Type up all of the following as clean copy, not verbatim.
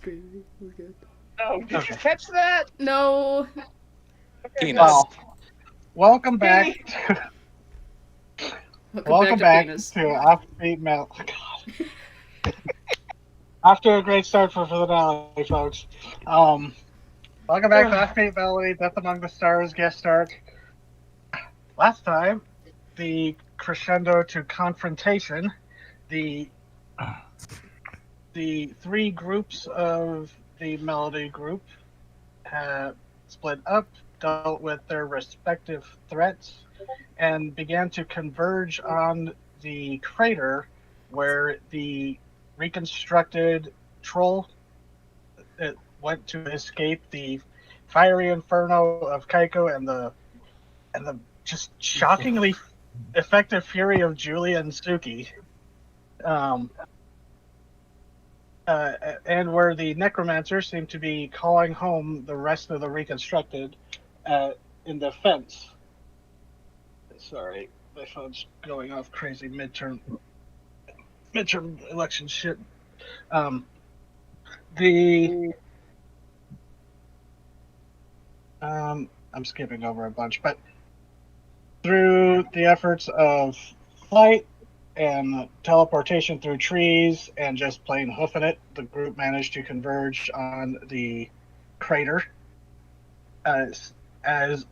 screaming. We're good. Oh, did you catch that? No. Penis. Well, welcome back. Hey. Welcome to back penis. to Offbeat Metal. God. After a great start for the finale, folks. Welcome back to Offbeat Melody, Death Among the Stars guest start. Last time, the crescendo to confrontation, the three groups of the melody group have split up, dealt with their respective threats, and began to converge on the crater where the reconstructed troll went to escape the fiery inferno of Kaiko and the just shockingly effective fury of Julie and Suki. And where the necromancer seemed to be calling home the rest of the reconstructed in defense. Sorry, my phone's going off crazy midterm election shit. I'm skipping over a bunch, but through the efforts of flight and teleportation through trees and just plain hoofing it, the group managed to converge on the crater as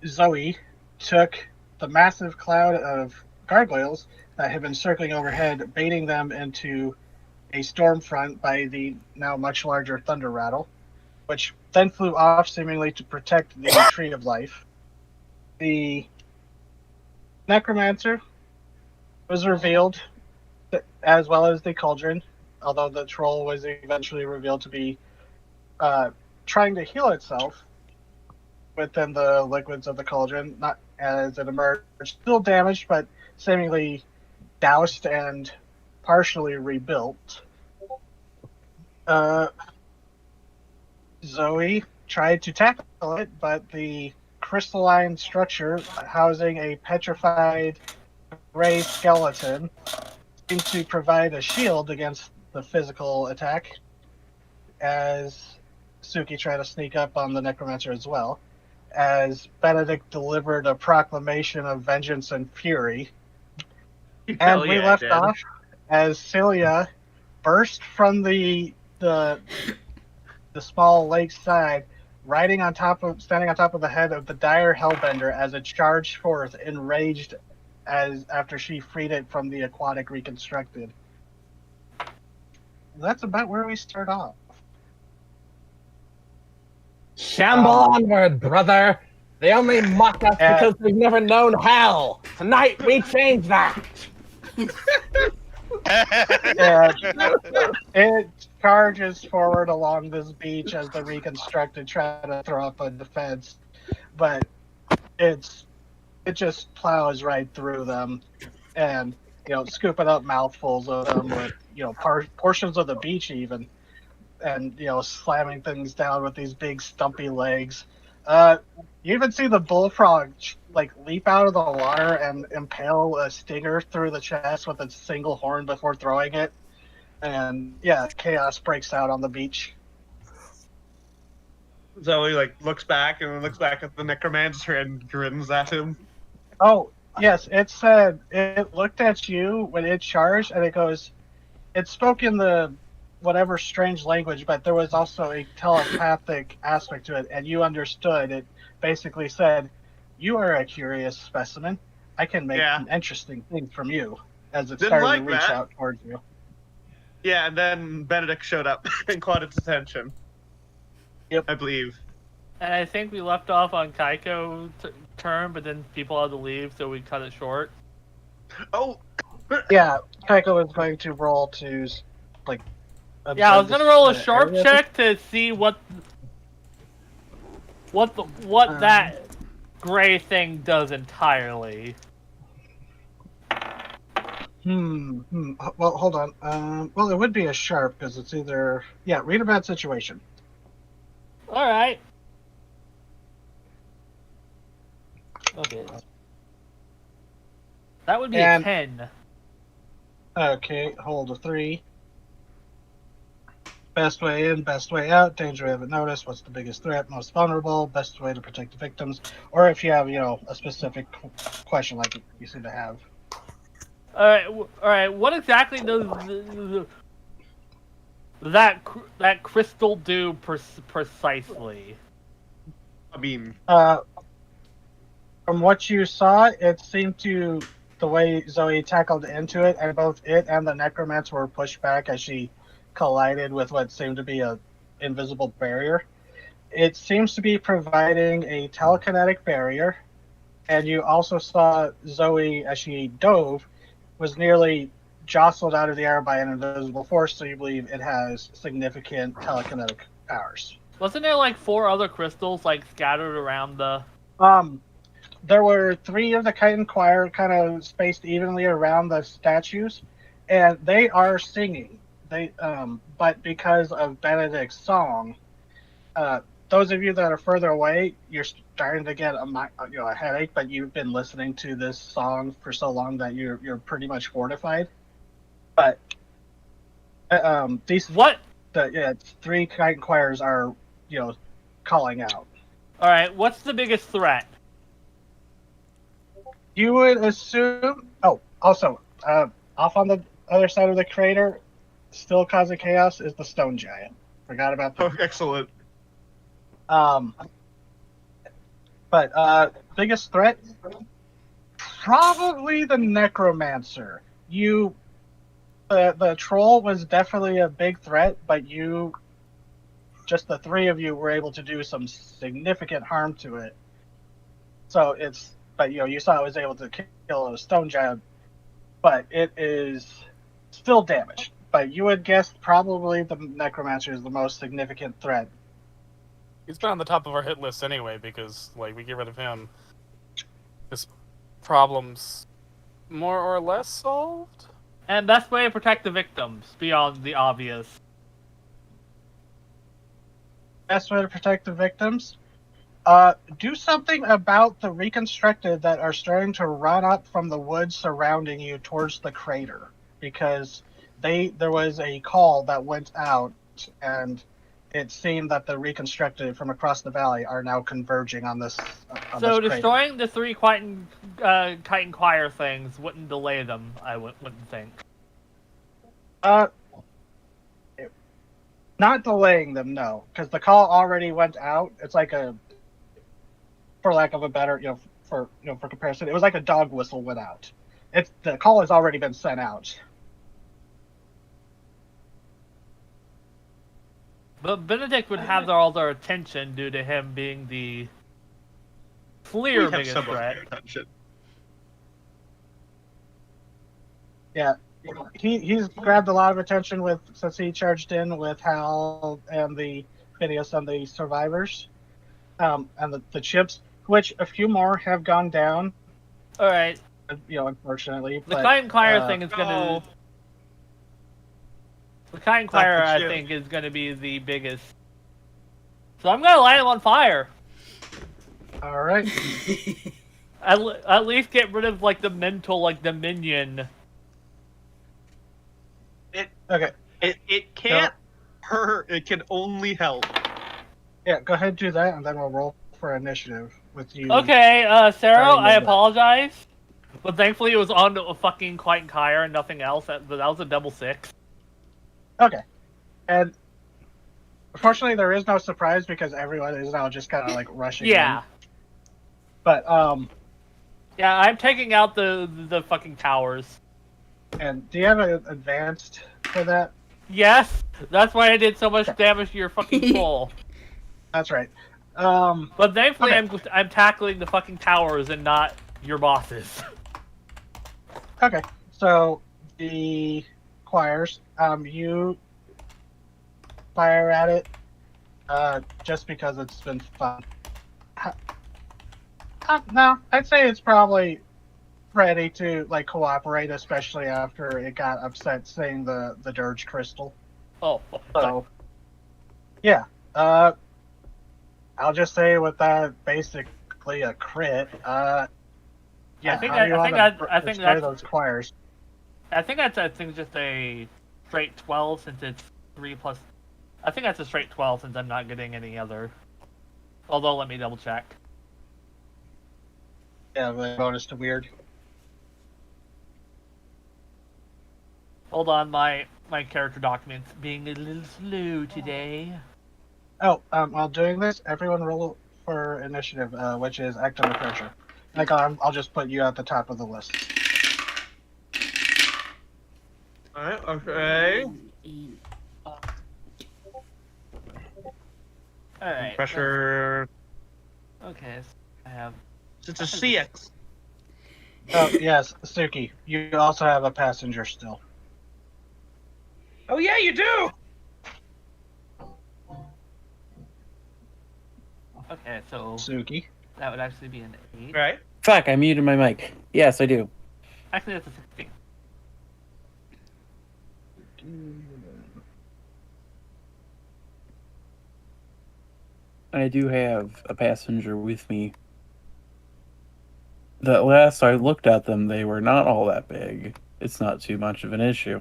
Zoe took the massive cloud of gargoyles that had been circling overhead, baiting them into a storm front by the now much larger thunder rattle, which then flew off seemingly to protect the tree of life. The necromancer was revealed, as well as the cauldron, although the troll was eventually revealed to be trying to heal itself within the liquids of the cauldron, not as it emerged, still damaged, but seemingly doused and partially rebuilt. Zoe tried to tackle it, but the crystalline structure housing a petrified gray skeleton seemed to provide a shield against the physical attack, as Suki tried to sneak up on the necromancer as well, as Benedict delivered a proclamation of vengeance and fury. And we left off as Celia burst from the small lake side, standing on top of the head of the dire hellbender as it charged forth, enraged as after she freed it from the aquatic reconstructed. That's about where we start off. Shamble onward, brother! They only mock us because we've never known hell! Tonight we change that! It charges forward along this beach as the reconstructed try to throw up a defense, but it just plows right through them, and scooping up mouthfuls of them with portions of the beach even, and slamming things down with these big stumpy legs. You even see the bullfrog leap out of the water and impale a stinger through the chest with its single horn before throwing it. And chaos breaks out on the beach. Zoe looks back and looks back at the necromancer and grins at him. Oh, yes, it said it looked at you when it charged, and it spoke in the whatever strange language, but there was also a telepathic aspect to it, and you understood. It basically said, "You are a curious specimen. I can make interesting things from you," as it started to reach out towards you. Yeah, and then Benedict showed up and caught its attention. Yep. I believe. And I think we left off on Kaiko's turn, but then people had to leave, so we cut it short. Oh! Yeah, Kaiko was going to roll to, yeah, I was gonna roll a sharp check to see what that gray thing does entirely. Well, hold on. Well, it would be a sharp because it's either read a bad situation. All right. Okay. That would be a 10. Okay, hold a 3. best way in, best way out, danger we haven't noticed, what's the biggest threat, most vulnerable, best way to protect the victims, or if you have, a specific question like you seem to have. All right. What exactly does that crystal do precisely? I mean, From what you saw, it seemed to, the way Zoe tackled into it, and both it and the necromancer were pushed back as she collided with what seemed to be a invisible barrier. It seems to be providing a telekinetic barrier, and you also saw Zoe, as she dove, was nearly jostled out of the air by an invisible force, so you believe it has significant telekinetic powers. Wasn't there like 4 other crystals like scattered around the? There were 3 of the kite and choir kind of spaced evenly around the statues, and they are singing. But because of Benedict's song, those of you that are further away, you're starting to get a headache. But you've been listening to this song for so long that you're pretty much fortified. But these 3 kite and choirs are calling out. All right, what's the biggest threat? You would assume. Oh, also, off on the other side of the crater, still causing chaos, is the stone giant. Forgot about that. oh, excellent. But biggest threat, probably the necromancer. The troll was definitely a big threat, but just the 3 of you were able to do some significant harm to it. So but you saw it was able to kill a stone giant, but it is still damaged. But you would guess probably the necromancer is the most significant threat. He's been on the top of our hit list anyway, because we get rid of him, this problem's more or less solved. And best way to protect the victims beyond the obvious. Best way to protect the victims? Do something about the reconstructed that are starting to run up from the woods surrounding you towards the crater, because there was a call that went out, and it seemed that the reconstructed from across the valley are now converging on this. So destroying the 3 kite and choir things wouldn't delay them, I wouldn't think. Not delaying them, no, because the call already went out. It's like for lack of a better, for comparison, it was like a dog whistle went out. The call has already been sent out. But Benedict would have all their attention due to him being the clear biggest threat. Yeah, he's grabbed a lot of attention since he charged in with Hal and the Phineas and the survivors, and the chips, which a few more have gone down. All right. Unfortunately, the kite and choir thing is gonna. The kite and choir, I think, is gonna be the biggest. So I'm gonna light him on fire. All right. At least get rid of the mental dominion. Okay. It can't hurt. It can only help. Yeah, go ahead and do that, and then we'll roll for initiative with you. Okay, Sarah, I apologize, but thankfully it was on a fucking kite and choir and nothing else. That was a double 6. Okay, and unfortunately there is no surprise because everyone is now just kind of rushing. Yeah. In. But yeah, I'm taking out the fucking towers. And do you have an advanced for that? Yes, that's why I did so much damage to your fucking troll. That's right. But thankfully, okay. I'm tackling the fucking towers and not your bosses. Okay, so the choirs, you fire at it, just because it's been fun. No, I'd say it's probably ready to cooperate, especially after it got upset seeing the dirge crystal. Oh. So, yeah. I'll just say with that, basically a crit. Yeah, I think that's those choirs. I think that's just a straight 12 since it's 3 plus I think that's a straight 12 since I'm not getting any other. Although, let me double check. Yeah, the bonus to weird. Hold on, my character document's being a little slow today. Oh, while doing this, everyone roll for initiative, which is act under pressure. Like, I'll just put you at the top of the list. Alright, okay. Alright. Pressure. Okay, so I have. It's a CX. Oh, yes, Suki, you also have a passenger still. Oh yeah, you do! Okay, so Suki. that would actually be an 8. Right. Fuck, I muted my mic. Yes, I do. Actually, that's a 16. I do have a passenger with me. The last I looked at them, they were not all that big. It's not too much of an issue.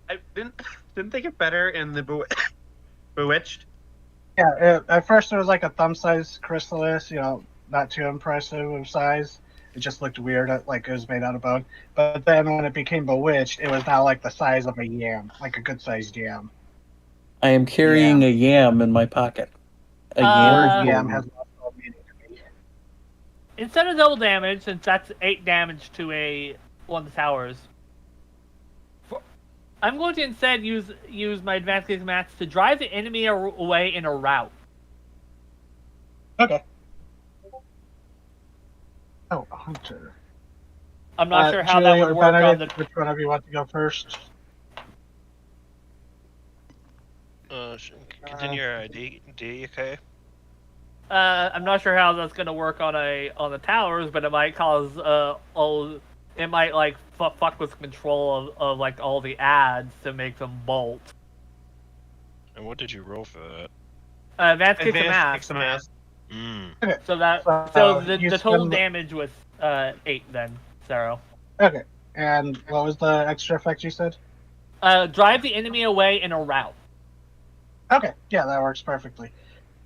I didn't they get better in the Bewitched? Yeah, at first it was like a thumb-sized chrysalis, not too impressive of size. It just looked weird, like it was made out of bone. But then when it became bewitched, it was now like the size of a yam, like a good-sized yam. I am carrying a yam in my pocket. A yam. Yam has lost all meaning to me. Instead of double damage, since that's 8 damage to one of the towers, I'm going to instead use my advanced commands to drive the enemy away in a route. Okay. Oh, Hunter. I'm not sure how that Julie would or work on Benedict, the. which one of you want to go first? Continue your ID, okay? I'm not sure how that's going to work on the towers, but it might cause it might like fuck with control of like all the ads to make them bolt. And what did you roll for that? Advanced kick some ass. Kicks some ass. Okay. So the total damage was 8 then, Sarah. Okay. And what was the extra effect you said? Drive the enemy away in a route. Okay, yeah, that works perfectly.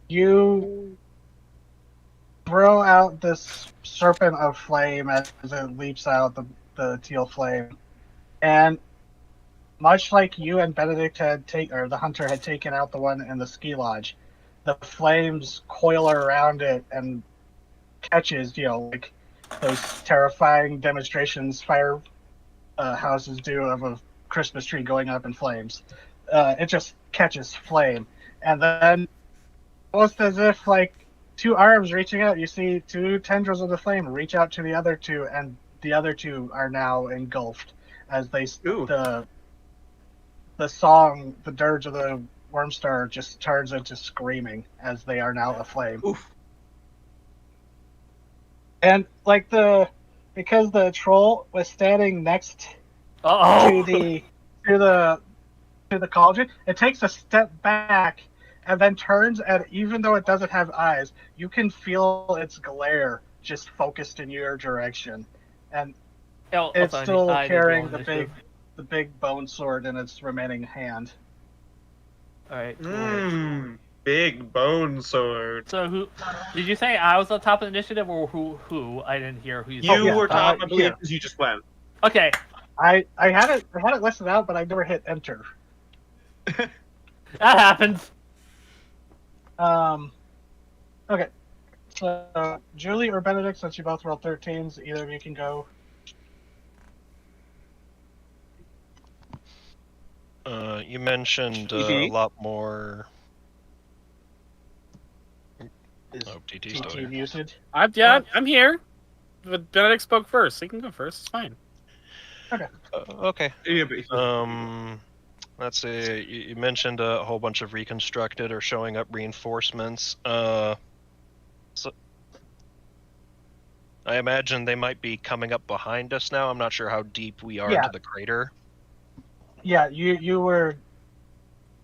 You throw out this serpent of flame as it leaps out the teal flame, and much like you and Benedict or the hunter had taken out the one in the ski lodge, the flames coil around it and catches, like those terrifying demonstrations fire houses do of a Christmas tree going up in flames. It just catches flame, and then almost as if like two arms reaching out, you see two tendrils of the flame reach out to the other two, and the other two are now engulfed as the song, the dirge of the Wormstar just turns into screaming as they are now aflame. Oof. And like because the troll was standing next Uh-oh. to the cauldron, it takes a step back and then turns, and even though it doesn't have eyes, you can feel its glare just focused in your direction, and it's still carrying the big bone sword in its remaining hand. All right. Big bone sword. So who did you say? I was on top of the initiative, or who? I didn't hear who you said. You were top, I believe, yeah. because you just went. Okay. I had it listed out, but I never hit enter. That happens. Okay. So Julie or Benedict, since you both rolled 13s, either of you can go. You mentioned a lot more. Is TT still TT here. muted? I'm here. But Benedict spoke first, so you can go first. It's fine. Okay. Yeah, but Let's see. You mentioned a whole bunch of reconstructed or showing up reinforcements. So I imagine they might be coming up behind us now. I'm not sure how deep we are into the crater. Yeah, you were.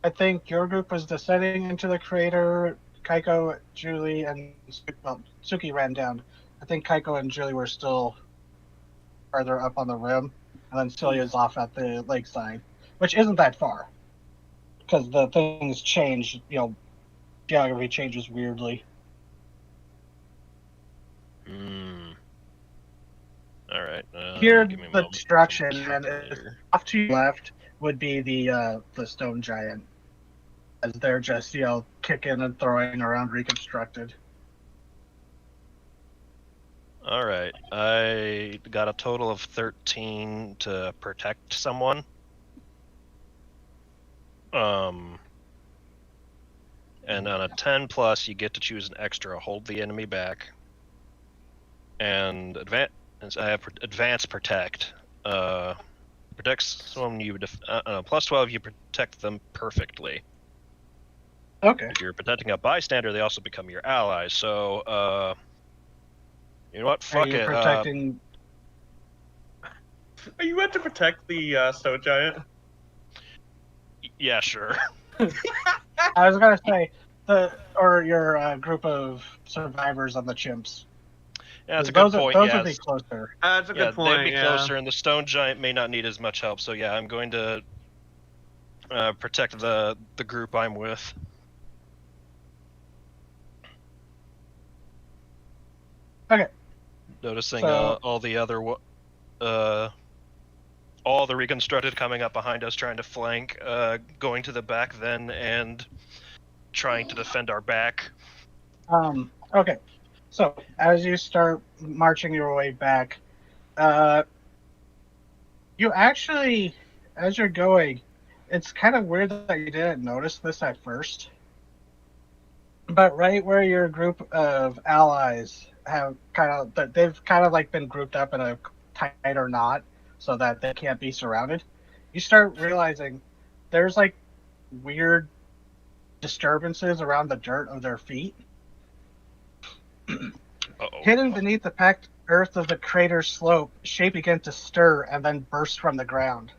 I think your group was descending into the crater. Kaiko, Julie, and Suki ran down. I think Kaiko and Julie were still farther up on the rim, and then Celia's off at the lakeside, which isn't that far. because the things change. Geography changes weirdly. All right. Here, give me a the moment. destruction, and Calculator. off to your left would be the stone giant, as they're just kicking and throwing around reconstructed. All right. I got a total of 13 to protect someone. And on a 10 plus, you get to choose an extra. Hold the enemy back. And I have advance protect. Protects someone you plus 12. You protect them perfectly. Okay. If you're protecting a bystander, they also become your ally. So, you know what? Are Fuck you it. protecting? Are you meant to protect the stone giant? Yeah, sure. I was gonna say your group of survivors on the chimps. Yeah, that's a good Those point. would Yes. be closer. That's a good point. They'd be yeah. closer, and the stone giant may not need as much help. So yeah, I'm going to protect the group I'm with. Okay. Noticing So- all the other all the reconstructed coming up behind us, trying to flank, going to the back then, and trying to defend our back. Okay. So as you start marching your way back, you actually, as you're going, it's kind of weird that you didn't notice this at first. But right where your group of allies they've kind of like been grouped up in a tighter knot so that they can't be surrounded, you start realizing there's like weird disturbances around the dirt of their feet. Uh-oh. Hidden beneath the packed earth of the crater's slope, shape began to stir and then burst from the ground.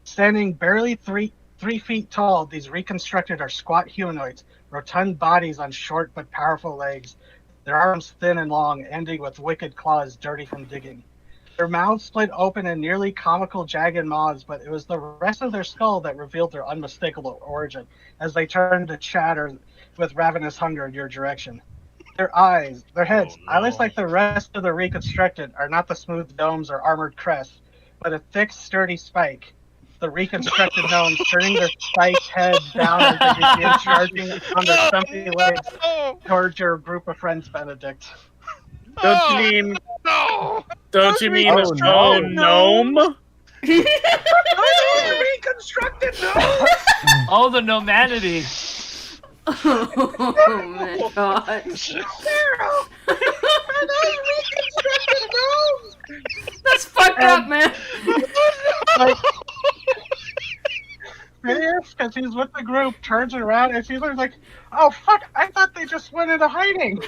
Standing barely three feet tall, these reconstructed are squat humanoids, rotund bodies on short but powerful legs, their arms thin and long, ending with wicked claws dirty from digging. Their mouths split open in nearly comical jagged maws, but it was the rest of their skull that revealed their unmistakable origin, as they turned to chatter with ravenous hunger in your direction. Their eyes, their heads, Oh, no. eyeless like the rest of the reconstructed, are not the smooth domes or armored crests, but a thick, sturdy spike. The reconstructed gnomes turning their spiked heads down as they begin charging on their stumpy legs towards your group of friends, Benedict. Don't you mean? No! Don't you mean Oh, no. gnome? Are those reconstructed? No. Oh, the nomanity. Oh my god. Sarah! Are those reconstructed gnomes? That's fucked up, man. Phineas, because he's with the group, turns around and he's like, "Oh fuck! I thought they just went into hiding."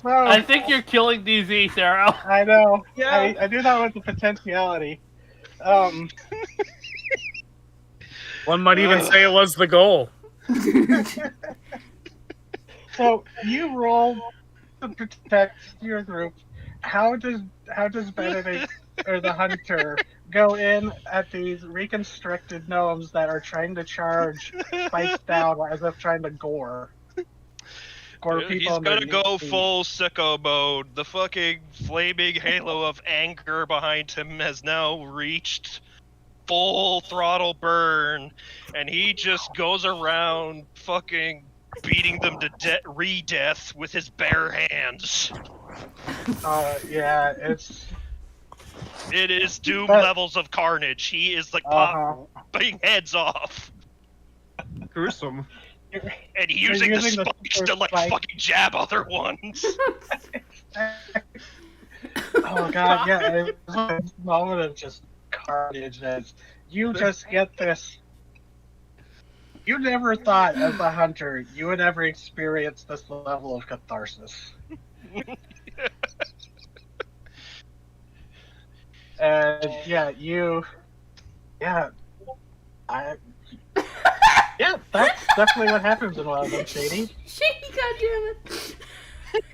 So, I think you're killing DZ, Sarah. I know. Yeah. I knew that was the potentiality. One might even say it was the goal. So you roll to protect your group. How does Benedict or the hunter go in at these reconstructed gnomes that are trying to charge spikes down as if trying to gore people? He's in their gonna go feet? full sicko mode. The fucking flaming halo of anger behind him has now reached full throttle burn, and he just goes around fucking beating them to re-death with his bare hands. Yeah, It is Doom But- levels of carnage. He is like uh-huh. popping heads off, Gruesome. and You're using the using the spikes super to like spike. fucking jab other ones. Oh god, yeah, it was a moment of just carnage as you just get this. You never thought as a hunter you would ever experience this level of catharsis. And yeah, that's definitely what happens in one of them, Shady. Shady, goddammit.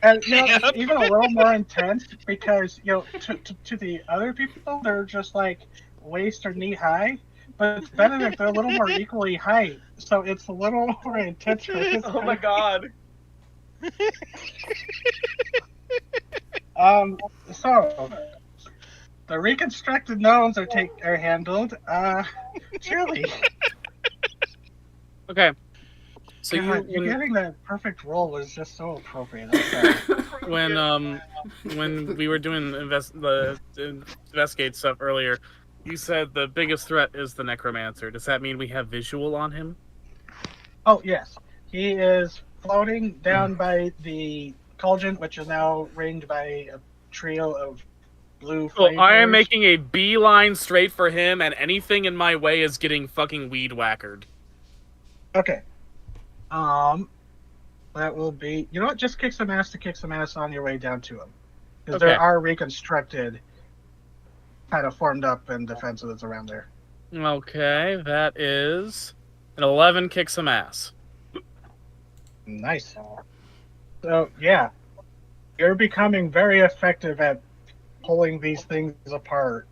And Yep. it's even a little more intense because to the other people they're just like waist or knee high, but Benedict, they're a little more equally height, so it's a little more intense for his Oh my height. god. So the reconstructed gnomes are handled. Julie, Okay. So God, you when getting that perfect roll was just so appropriate. I'm sorry. when we were doing the investigate stuff earlier, you said the biggest threat is the necromancer. Does that mean we have visual on him? Oh yes, he is floating down by the cauldron, which is now ringed by a trio of blue Well, I am flamethrowers. making a beeline straight for him, and anything in my way is getting fucking weed whackered. Okay. That will be. You know what? Just kick some ass to kick some ass on your way down to him, because Okay. there are reconstructed, kind of formed up and defenses around there. Okay, that is an 11. Kick some ass. Nice. So yeah, you're becoming very effective at pulling these things apart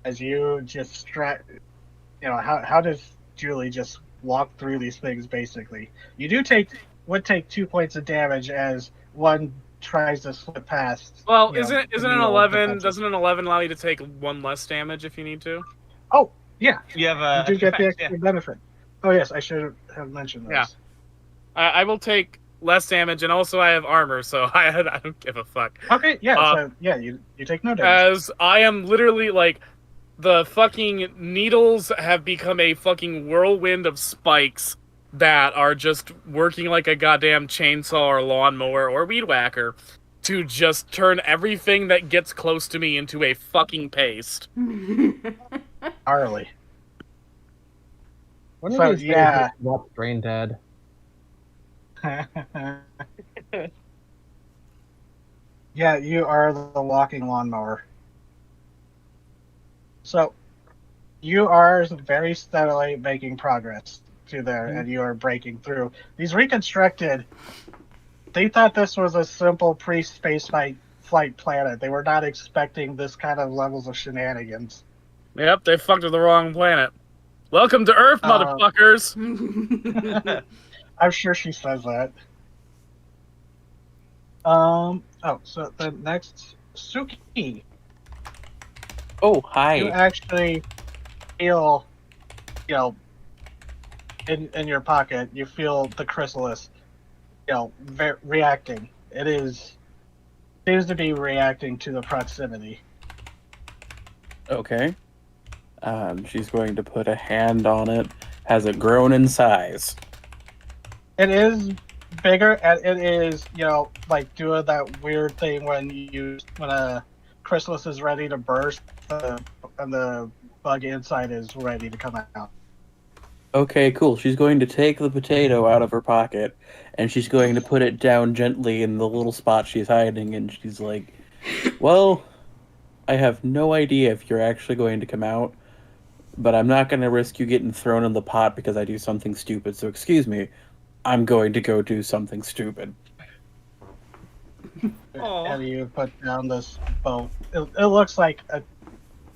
as you just how does Julie just walk through these things basically? You would take 2 points of damage as one tries to slip past. Well, you know, isn't the an needle 11? defenses. Doesn't an 11 allow you to take 1 less damage if you need to? Oh yeah, You have you do get the effect, extra benefit. Oh yes, I should have mentioned this. Yeah. I will take less damage, and also I have armor, so I don't give a fuck. Okay, yeah, so yeah, you take no damage. As I am literally like, the fucking needles have become a fucking whirlwind of spikes that are just working like a goddamn chainsaw or lawnmower or weed whacker to just turn everything that gets close to me into a fucking paste. Gnarly. One So, of these yeah. days, watch Brain Dead. Yeah, you are the walking lawnmower. So, you are very steadily making progress to there, and you are breaking through. These reconstructed, they thought this was a simple pre-space flight planet. They were not expecting this kind of levels of shenanigans. Yep, they fucked with the wrong planet. Welcome to Earth, motherfuckers! I'm sure she says that. So the next, Suki, Oh, hi. you actually feel, in your pocket, you feel the chrysalis, reacting. Seems to be reacting to the proximity. Okay. She's going to put a hand on it. Has it grown in size? It is bigger, and it is, like doing that weird thing when a chrysalis is ready to burst, and the bug inside is ready to come out. Okay, cool. She's going to take the potato out of her pocket, and she's going to put it down gently in the little spot she's hiding, and she's like, well, I have no idea if you're actually going to come out, but I'm not going to risk you getting thrown in the pot because I do something stupid, so excuse me, I'm going to go do something stupid. And you put down this bone. It looks like a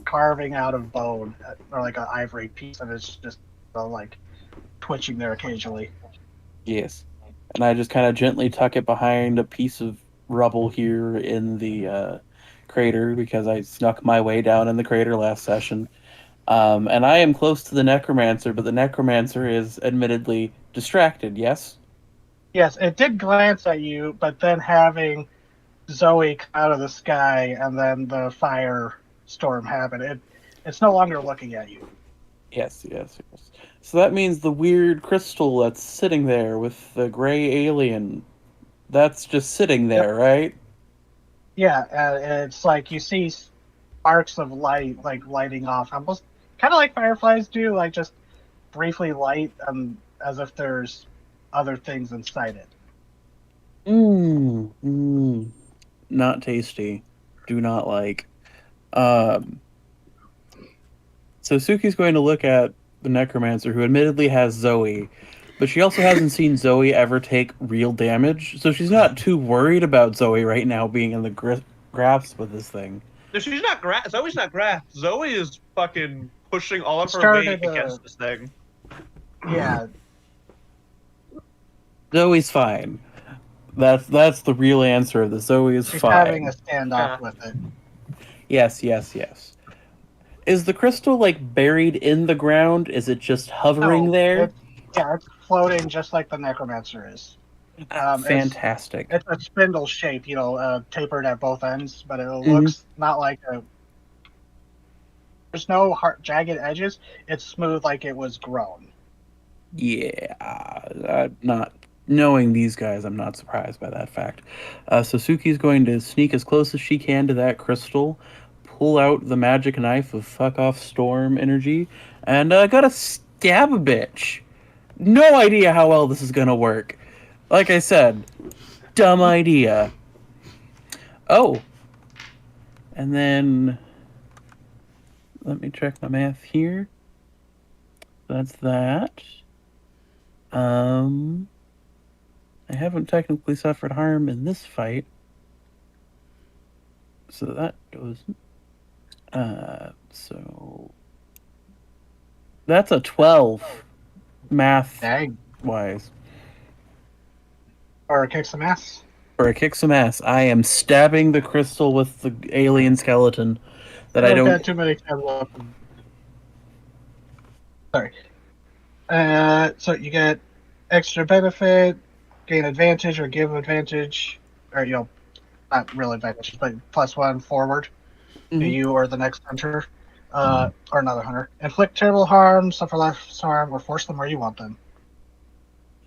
carving out of bone, or like an ivory piece, and it's just like twitching there occasionally. Yes. And I just kind of gently tuck it behind a piece of rubble here in the crater because I snuck my way down in the crater last session. And I am close to the necromancer, but the necromancer is admittedly distracted, yes? Yes, it did glance at you, but then having Zoe come out of the sky and then the firestorm happen, it's no longer looking at you. Yes. So that means the weird crystal that's sitting there with the gray alien, that's just sitting there, right? Yeah, and it's like you see sparks of light, like lighting off, almost kind of like fireflies do, like just briefly light, as if there's other things inside it. Not tasty. Do not like. So Suki's going to look at the necromancer, who admittedly has Zoe, but she also hasn't seen Zoe ever take real damage, so she's not too worried about Zoe right now being in the grasp of this thing. No, she's not grass. Zoe's not grass. Zoe is fucking pushing all of her Started, weight against this thing. Yeah, Zoe's fine. That's the real answer of this. Zoe is she's fine. having a standoff Yeah. with it. Yes. Is the crystal like buried in the ground? Is it just hovering No, there? it's floating just like the necromancer is. Fantastic. It's a spindle shape, tapered at both ends, but it Mm-hmm. looks not like a. There's no jagged edges. It's smooth like it was grown. Yeah, not knowing these guys, I'm not surprised by that fact. So Suki's going to sneak as close as she can to that crystal, pull out the magic knife of fuck off storm energy, and gotta stab a bitch. No idea how well this is gonna work. Like I said, dumb idea. Oh, and then let me check my math here. That's that. I haven't technically suffered harm in this fight. So that goes. So that's a 12 math Dang. wise. Or kick some ass. Or I kick some ass. I am stabbing the crystal with the alien skeleton that I I've don't. had too many times. Sorry. So you get extra benefit, gain advantage or give advantage, or not real advantage, but +1 forward to Mhm. you or the next hunter, or another hunter. Inflict terrible harm, suffer less harm, or force them where you want them.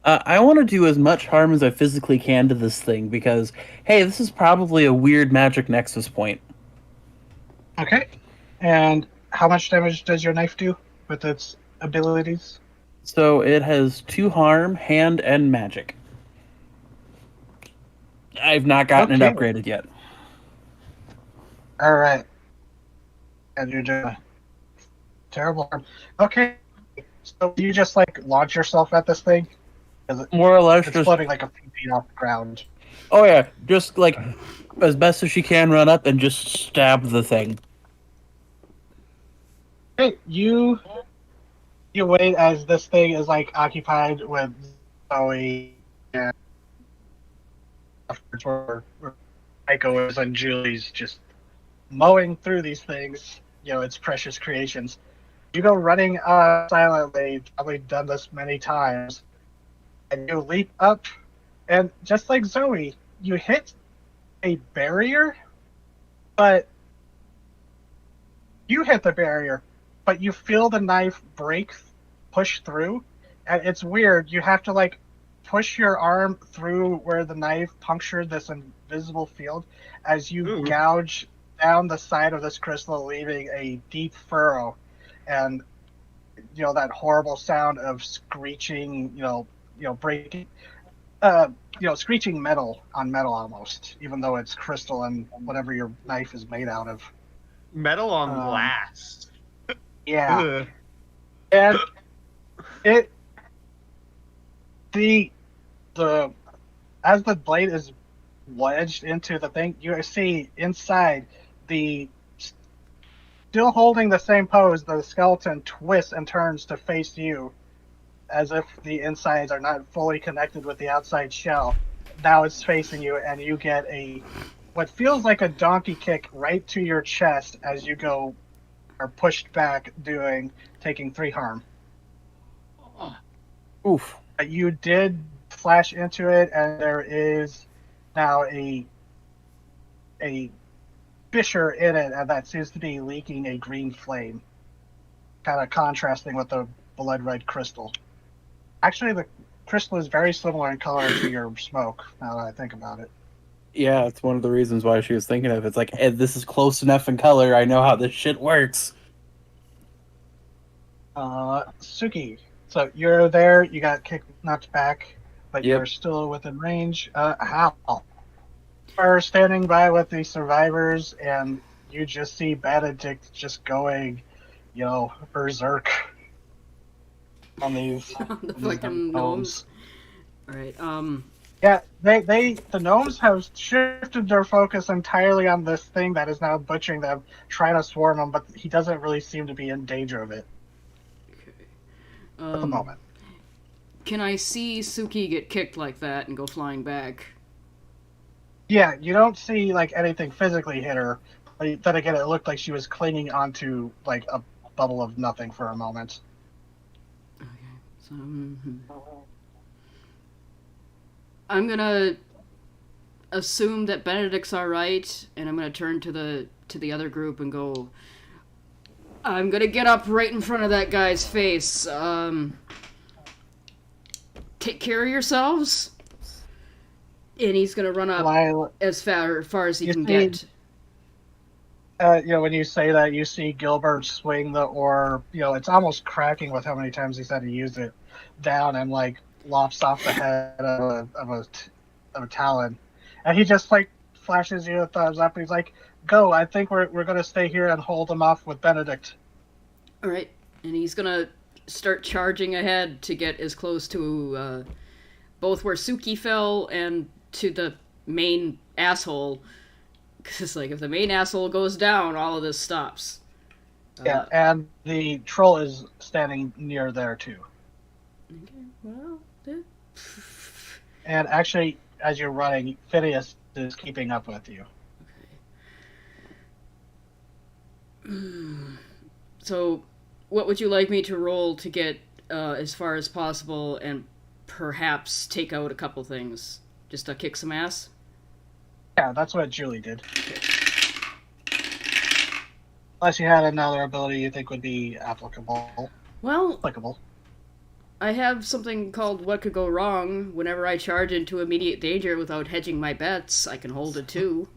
I want to do as much harm as I physically can to this thing because, hey, this is probably a weird magic nexus point. Okay. And how much damage does your knife do with its abilities? So it has 2 harm, hand, and magic. I've not gotten it Okay. upgraded yet. All right. And you're doing terrible harm. Okay. So you just launch yourself at this thing? More or less, It's just floating like a few feet off the ground. oh yeah, just like as best as she can, run up and just stab the thing. Hey, you wait as this thing is occupied with Zoe and afterwards where Aiko is and Julie's just mowing through these things, its precious creations. You go running silently, probably done this many times, and you leap up, and just like Zoe, you hit a barrier, but you hit the barrier, but you feel the knife push through, and it's weird. You have to push your arm through where the knife punctured this invisible field as you gouge down the side of this crystal, leaving a deep furrow, and that horrible sound of screeching, breaking, screeching metal on metal almost, even though it's crystal and whatever your knife is made out of. Metal on glass. Yeah. Ugh. And as the blade is wedged into the thing, you see inside still holding the same pose, the skeleton twists and turns to face you as if the insides are not fully connected with the outside shell. Now it's facing you, and you get what feels like a donkey kick right to your chest as you are pushed back, taking 3 harm. Oof. You did flash into it, and there is now a fissure in it, and that seems to be leaking a green flame, kind of contrasting with the blood red crystal. Actually, the crystal is very similar in color to your smoke, now that I think about it. Yeah, it's one of the reasons why she was thinking of it. It's like, hey, this is close enough in color. I know how this shit works. Suki, so you're there, you got knocked back, but Yep. you're still within range. Hal, are standing by with the survivors, and you just see Benedict just going, berserk on these The these fucking gnomes. Alright, Yeah, the gnomes have shifted their focus entirely on this thing that is now butchering them, trying to swarm him, but he doesn't really seem to be in danger of it at the moment. Can I see Suki get kicked like that and go flying back? Yeah, you don't see like anything physically hit her, but then again, it looked like she was clinging onto like a bubble of nothing for a moment. Okay, so I'm gonna assume that Benedict's all right, and I'm gonna turn to the other group and go. I'm gonna get up right in front of that guy's face. Take care of yourselves. And he's gonna run up as far as he can get. When you say that, you see Gilbert swing the orb. It's almost cracking with how many times he's had to use it down and like lops off the head of a talon, and he just like flashes you a thumbs up. And he's like, "Go! I think we're gonna stay here and hold him off with Benedict." All right, and he's gonna start charging ahead to get as close to both where Suki fell and to the main asshole. Because like if the main asshole goes down, all of this stops. Yeah, and the troll is standing near there too. Okay, well. And actually, as you're running, Phineas is keeping up with you. Okay. So, what would you like me to roll to get as far as possible and perhaps take out a couple things? Just to kick some ass? Yeah, that's what Julie did. Unless you had another ability you think would be applicable. Well, I have something called What Could Go Wrong. Whenever I charge into immediate danger without hedging my bets, I can hold it too.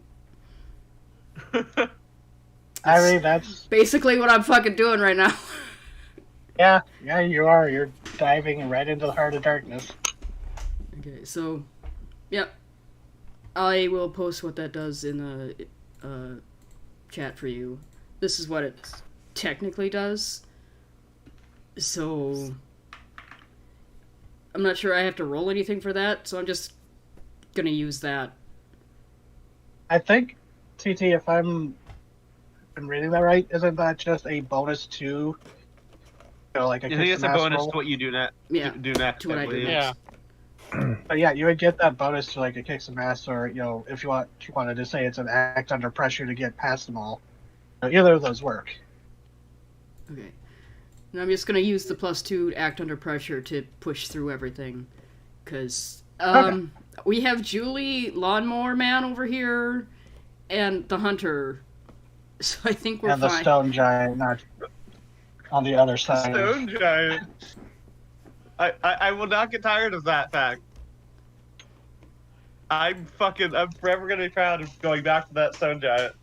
I mean, that's basically what I'm fucking doing right now. Yeah, you are. You're diving right into the heart of darkness. Okay, so, yep. I will post what that does in the chat for you. This is what it technically does. So, I'm not sure I have to roll anything for that, so I'm just gonna use that. I think, TT, if I'm reading that right, isn't that just a bonus to, like a I think it's a bonus to what you do next. Yeah, do next. to what I do believe. next. But yeah, you would get that bonus to like a kick some ass, or if you wanted to say it's an act under pressure to get past them all. Either of those work. Okay. And I'm just gonna use the +2 to act under pressure to push through everything. Because, we have Julie, Lawnmower Man over here, and the Hunter. So I think we're fine. And the Stone Giant not on the other side. Stone Giant. I will not get tired of that fact. I'm forever gonna be proud of going back to that Stone Giant.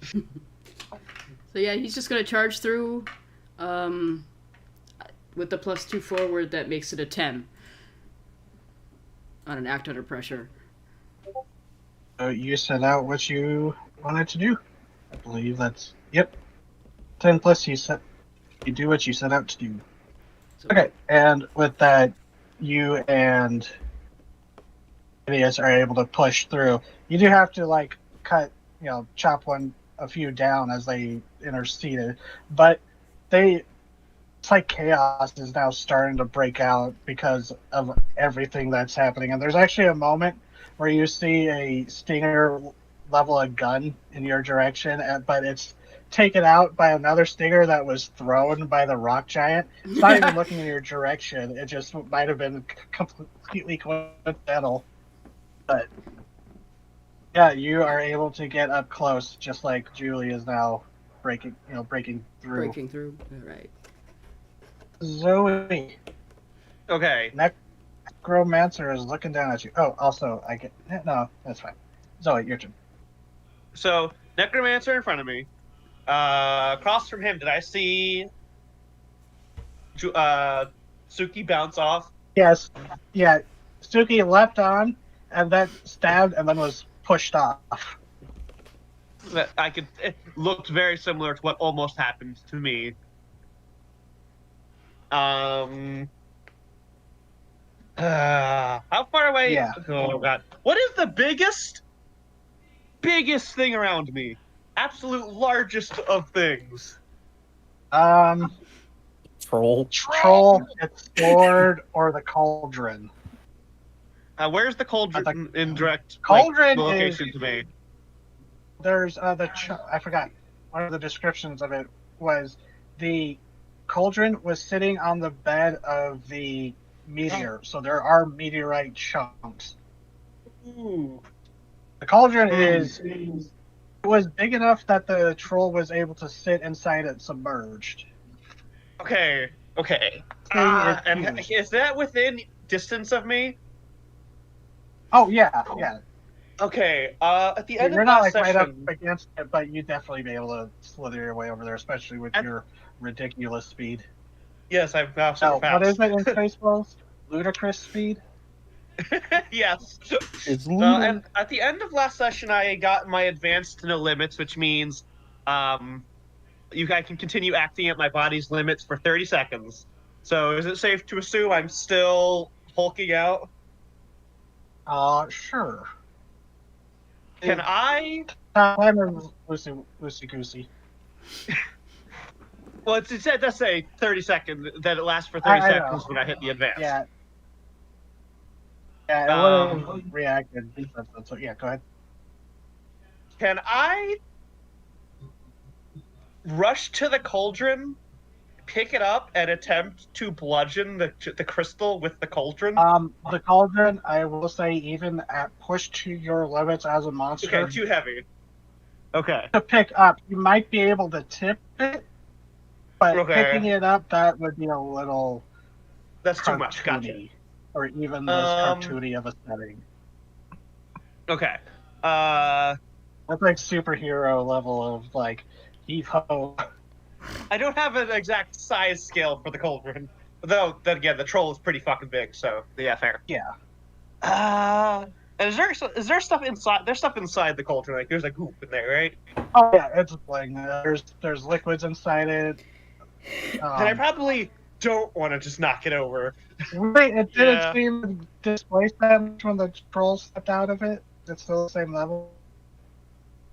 So yeah, he's just gonna charge through, with the +2 forward, that makes it a 10. On an act under pressure. So you set out what you wanted to do. I believe that's, yep. 10 plus you do what you set out to do. So, Okay, and with that, you and Phineas are able to push through. You do have to chop a few down as they interceded, but it's like chaos is now starting to break out because of everything that's happening. And there's actually a moment where you see a stinger level a gun in your direction, but it's taken out by another stinger that was thrown by the rock giant. It's not even looking in your direction. It just might have been completely coincidental. But yeah, you are able to get up close, just like Julie is now breaking through. Breaking through. All right. Zoe. Okay. Necromancer is looking down at you. Oh, also, no, that's fine. Zoe, your turn. So, Necromancer in front of me. Across from him, did I see Suki bounce off? Yes. Yeah. Suki leapt on, and then stabbed, and then was pushed off. It looked very similar to what almost happened to me. How far away? Yeah. Oh god. What is the biggest thing around me? Absolute largest of things. Troll. Troll, its sword, or the cauldron. Where's the cauldron in direct Cauldron location is to me? there's I forgot one of the descriptions of it was the cauldron was sitting on the bed of the meteor, so there are meteorite chunks. Ooh. The cauldron was big enough that the troll was able to sit inside it submerged. Okay. Thing is And huge. is that within distance of me? Oh yeah. Okay. At the end You're of not last like right up session, against it, but you'd definitely be able to slither your way over there, especially with your ridiculous speed. yes, I'm now super Oh, fast. what is it in Spaceballs? Ludicrous speed? Yes. It's And at the end of last session, I got my advanced to no limits, which means I can continue acting at my body's limits for 30 seconds. So is it safe to assume I'm still hulking out? Sure. Can I? Timer loosey goosey. Well, it does say 30 seconds, that it lasts for 30 I know. seconds when I hit the advance. Yeah. Yeah, it would have reacted. So yeah, go ahead. Can I rush to the cauldron, pick it up, and attempt to bludgeon the crystal with the cauldron? The cauldron, I will say, even at push to your limits as a monster, Okay, too heavy. Okay. to pick up, you might be able to tip it, but Okay. picking it up, that would be a little That's too much. Gotcha. cartoony, or even this cartoony of a setting. Okay. That's like superhero level of like heave ho. I don't have an exact size scale for the cauldron. Though, then again, the troll is pretty fucking big, so yeah, fair. Yeah. And is there stuff inside? There's stuff inside the cauldron. Like there's a goop in there, right? Oh yeah, it's like there's liquids inside it. And I probably don't want to just knock it over. Wait, it didn't Yeah. seem displaced that much when the troll stepped out of it. It's still the same level.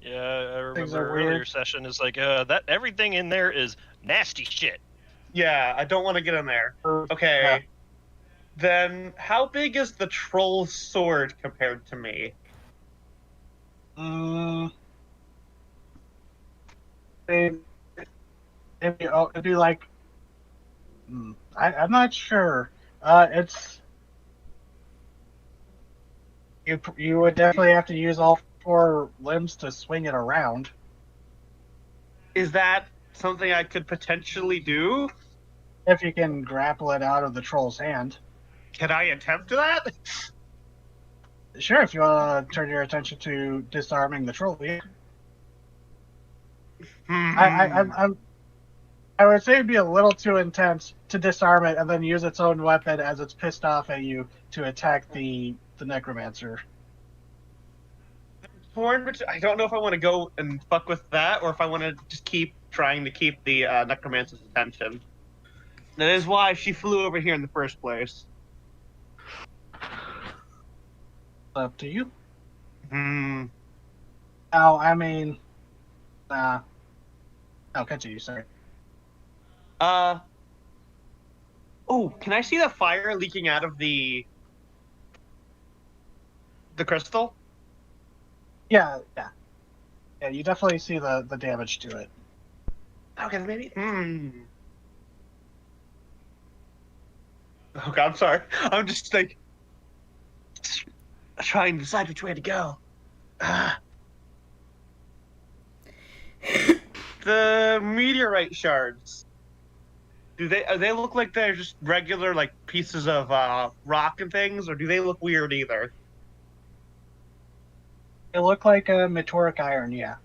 Yeah, I Things remember are weird. earlier session is like that everything in there is nasty shit. Yeah, I don't want to get in there. Okay. Yeah. Then how big is the troll's sword compared to me? It'd be like I'm not sure. It's you would definitely have to use all four limbs to swing it around. Is that something I could potentially do? If you can grapple it out of the troll's hand. Can I attempt that? Sure, if you want to turn your attention to disarming the troll. Yeah. I would say it'd be a little too intense to disarm it and then use its own weapon as it's pissed off at you to attack the necromancer. I don't know if I want to go and fuck with that or if I want to just keep trying to keep the necromancer's attention. That is why she flew over here in the first place. Up to you. Hmm. Oh, I mean, no, continue. Sorry. Oh, can I see the fire leaking out of the crystal? Yeah. You definitely see the damage to it. Okay, maybe. Oh god, I'm sorry. I'm just like trying to decide which way to go. The meteorite shards. Do they look like they're just regular like pieces of rock and things, or do they look weird either? They look like a meteoric iron. Yeah.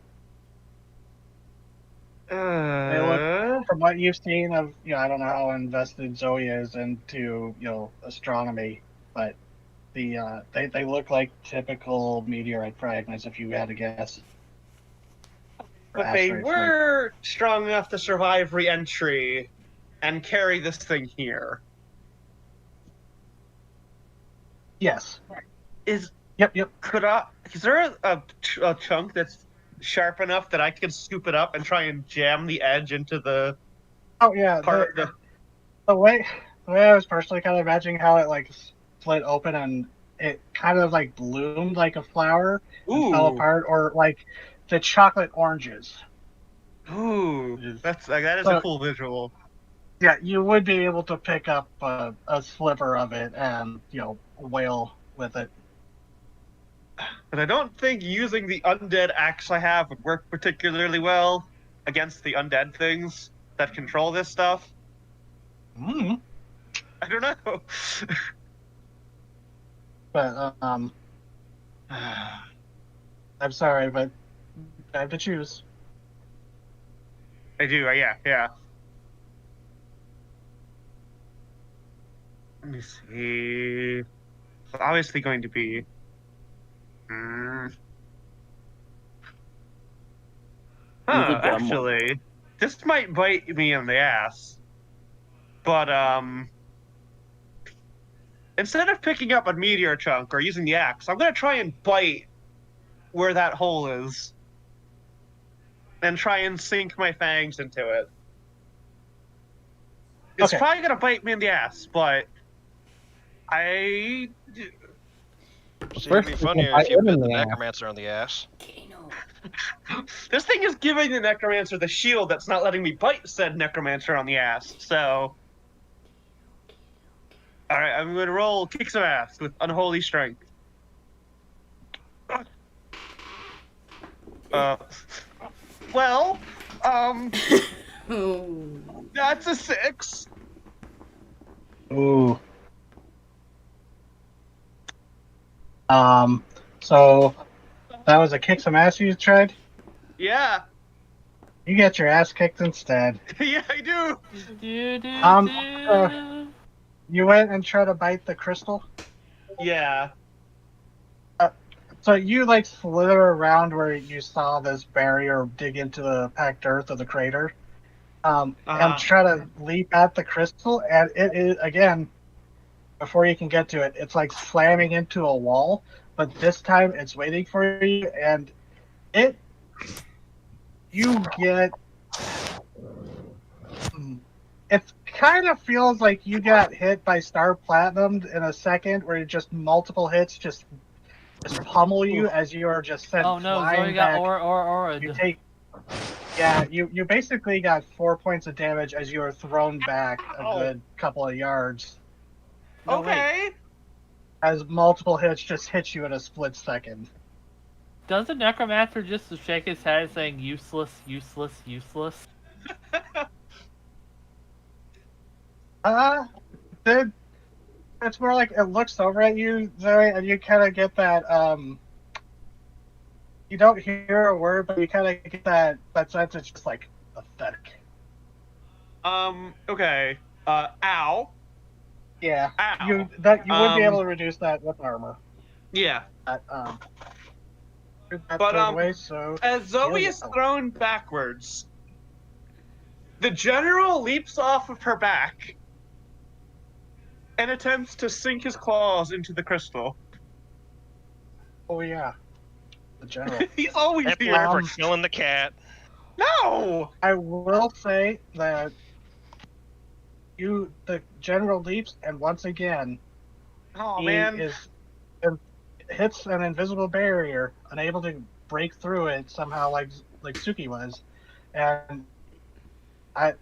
They look, from what you've seen of, I don't know how invested Zoe is into, astronomy, but they look like typical meteorite fragments, if you had to guess. But they were strong enough to survive re-entry and carry this thing here. Yes. Is Yep. is there a chunk that's sharp enough that I could scoop it up and try and jam the edge into the Oh yeah. part? The way I was personally kind of imagining how it like split open and it kind of like bloomed like a flower and fell Ooh, apart, or like the chocolate oranges. ooh, that is a So cool visual. yeah, you would be able to pick up a sliver of it and wail with it. But I don't think using the undead axe I have would work particularly well against the undead things that control this stuff. Mm. I don't know. But I'm sorry, but I have to choose. I do, yeah. Let me see. It's obviously going to be. Use a Huh, dumb one. actually, this might bite me in the ass. But, instead of picking up a meteor chunk or using the axe, I'm going to try and bite where that hole is. And try and sink my fangs into it. It's Okay. probably going to bite me in the ass, but See, it'd be funnier if you bit the necromancer on the ass. This thing is giving the necromancer the shield that's not letting me bite said necromancer on the ass. So, all right, I'm going to roll kick some ass with unholy strength. Well, Oh. that's a 6. Ooh. So that was a kick some ass you tried? Yeah, You get your ass kicked instead. yeah, I do. You went and tried to bite the crystal? Yeah. So you like slither around where you saw this barrier dig into the packed earth of the crater, and try to leap at the crystal, and it is again, before you can get to it, it's like slamming into a wall, but this time it's waiting for you, and you get. It kind of feels like you got hit by Star Platinum in a second, where just multiple hits just pummel you as you are just sent Oh no, flying Zoe got back. You take, yeah, you basically got 4 points of damage as you are thrown back a good couple of yards. No, Okay. As multiple hits just hit you in a split second. Does the necromancer just shake his head saying useless, useless, useless? Dude, it's more like it looks over at you, Zoe, and you kind of get that, you don't hear a word, but you kind of get that sense it's just like pathetic. Okay. Ow. Yeah. Ow. You would be able to reduce that with armor. Yeah. That But, third way, so as Zoe is thrown backwards, the general leaps off of her back and attempts to sink his claws into the crystal. Oh yeah, the general. He's always Happy here. for killing the cat. No! I will say that the general leaps, and once again, Oh, he man. hits an invisible barrier, unable to break through it somehow, like Suki was, and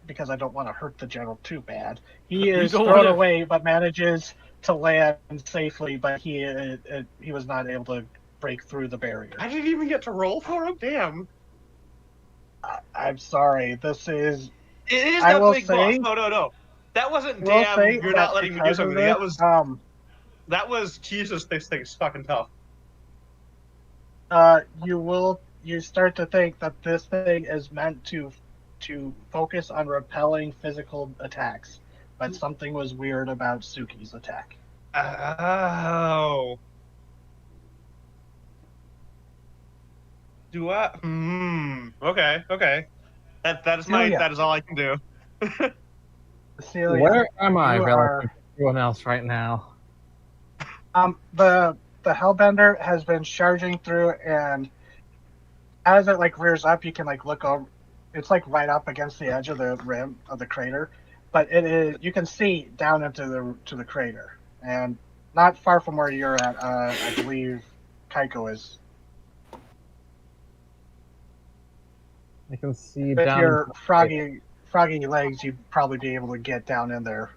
because I don't want to hurt the general too bad, he is thrown away, but manages to land safely. But he was not able to break through the barrier. I didn't even get to roll for him? Damn. I'm sorry. This is. It is I that will big say, boss. No. That wasn't will damn, say you're that not letting me do because of something. this, That was, Jesus, this thing's fucking tough. you start to think that this thing is meant to focus on repelling physical attacks, but something was weird about Suki's attack. Oh. Do I? Okay. That is all I can do. Celia, Where am I you relative to everyone else right now? The Hellbender has been charging through, and as it like rears up, you can like look over. It's like right up against the edge of the rim of the crater, but it is you can see down into the crater, and not far from where you're at. I believe Kaiko is. I can see With down. your froggy legs, you'd probably be able to get down in there.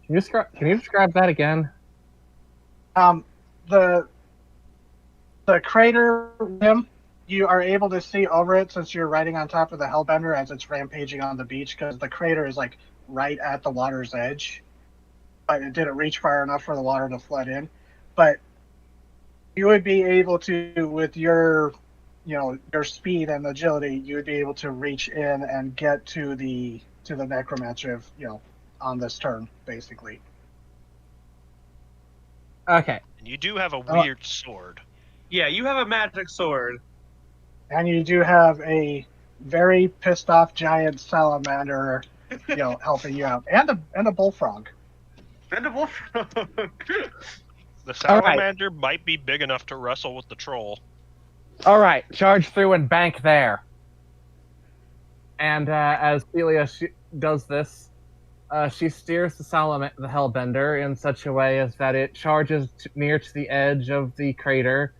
Can you describe that again? The crater rim, you are able to see over it since you're riding on top of the Hellbender as it's rampaging on the beach, because the crater is like right at the water's edge, but it didn't reach far enough for the water to flood in. But you would be able to, with your your speed and agility, you would be able to reach in and get to the necromancer, on this turn, basically. Okay. And you do have a weird sword. Yeah, you have a magic sword. And you do have a very pissed off giant salamander, helping you out, and a bullfrog. And a wolf. The salamander might be big enough to wrestle with the troll. All right, charge through and bank there. And as Celia does this, she steers the Hellbender in such a way as that it charges near to the edge of the crater,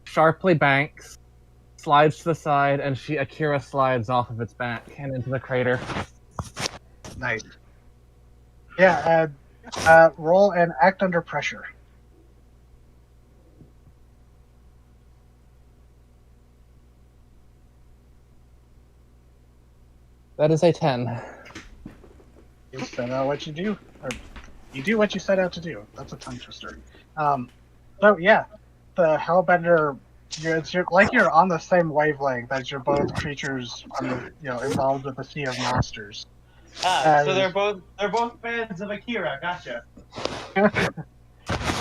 sharply banks, slides to the side, and she Akira slides off of its back and into the crater. Nice. Yeah, roll and act under pressure. That is a 10. You set out what you do, or you do what you set out to do. That's a tongue twister. So yeah, the Hellbender, you're on the same wavelength as you're both creatures involved with the Sea of Monsters. So they're both fans of Akira. Gotcha.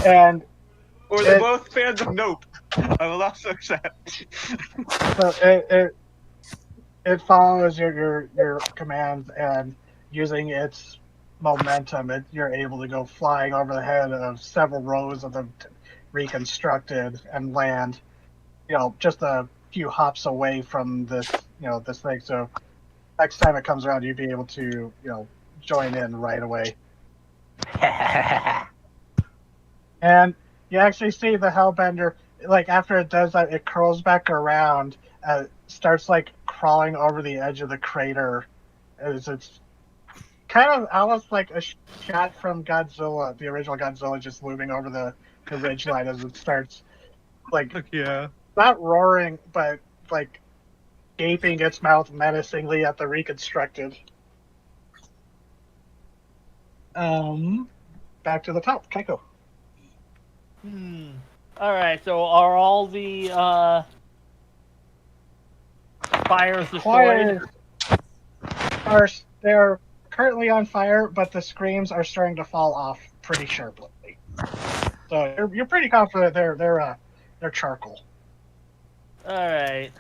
And or they're both fans of Nope. I will also accept. So it follows your commands, and using its momentum, you're able to go flying over the head of several rows of them reconstructed and land, just a few hops away from this thing. So next time it comes around, you'd be able to, join in right away. And you actually see the Hellbender, like after it does that, it curls back around, starts like crawling over the edge of the crater. It's kind of almost like a shot from Godzilla, the original Godzilla, just moving over the ridgeline as it starts, like, not roaring, but like gaping its mouth menacingly at the reconstructed. Back to the top, Keiko. Alright, so are all the fires destroyed? They're currently on fire, but the screams are starting to fall off pretty sharply. So you're pretty confident they're charcoal. Alright.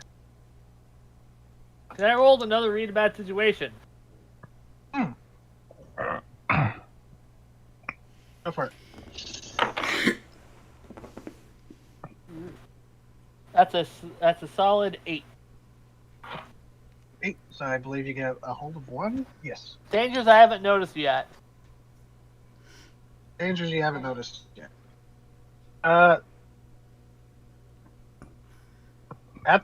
Then I rolled another read about situation. Go for it. That's a solid 8. 8. So I believe you get a hold of 1. Yes. Dangers I haven't noticed yet. Dangers you haven't noticed yet. At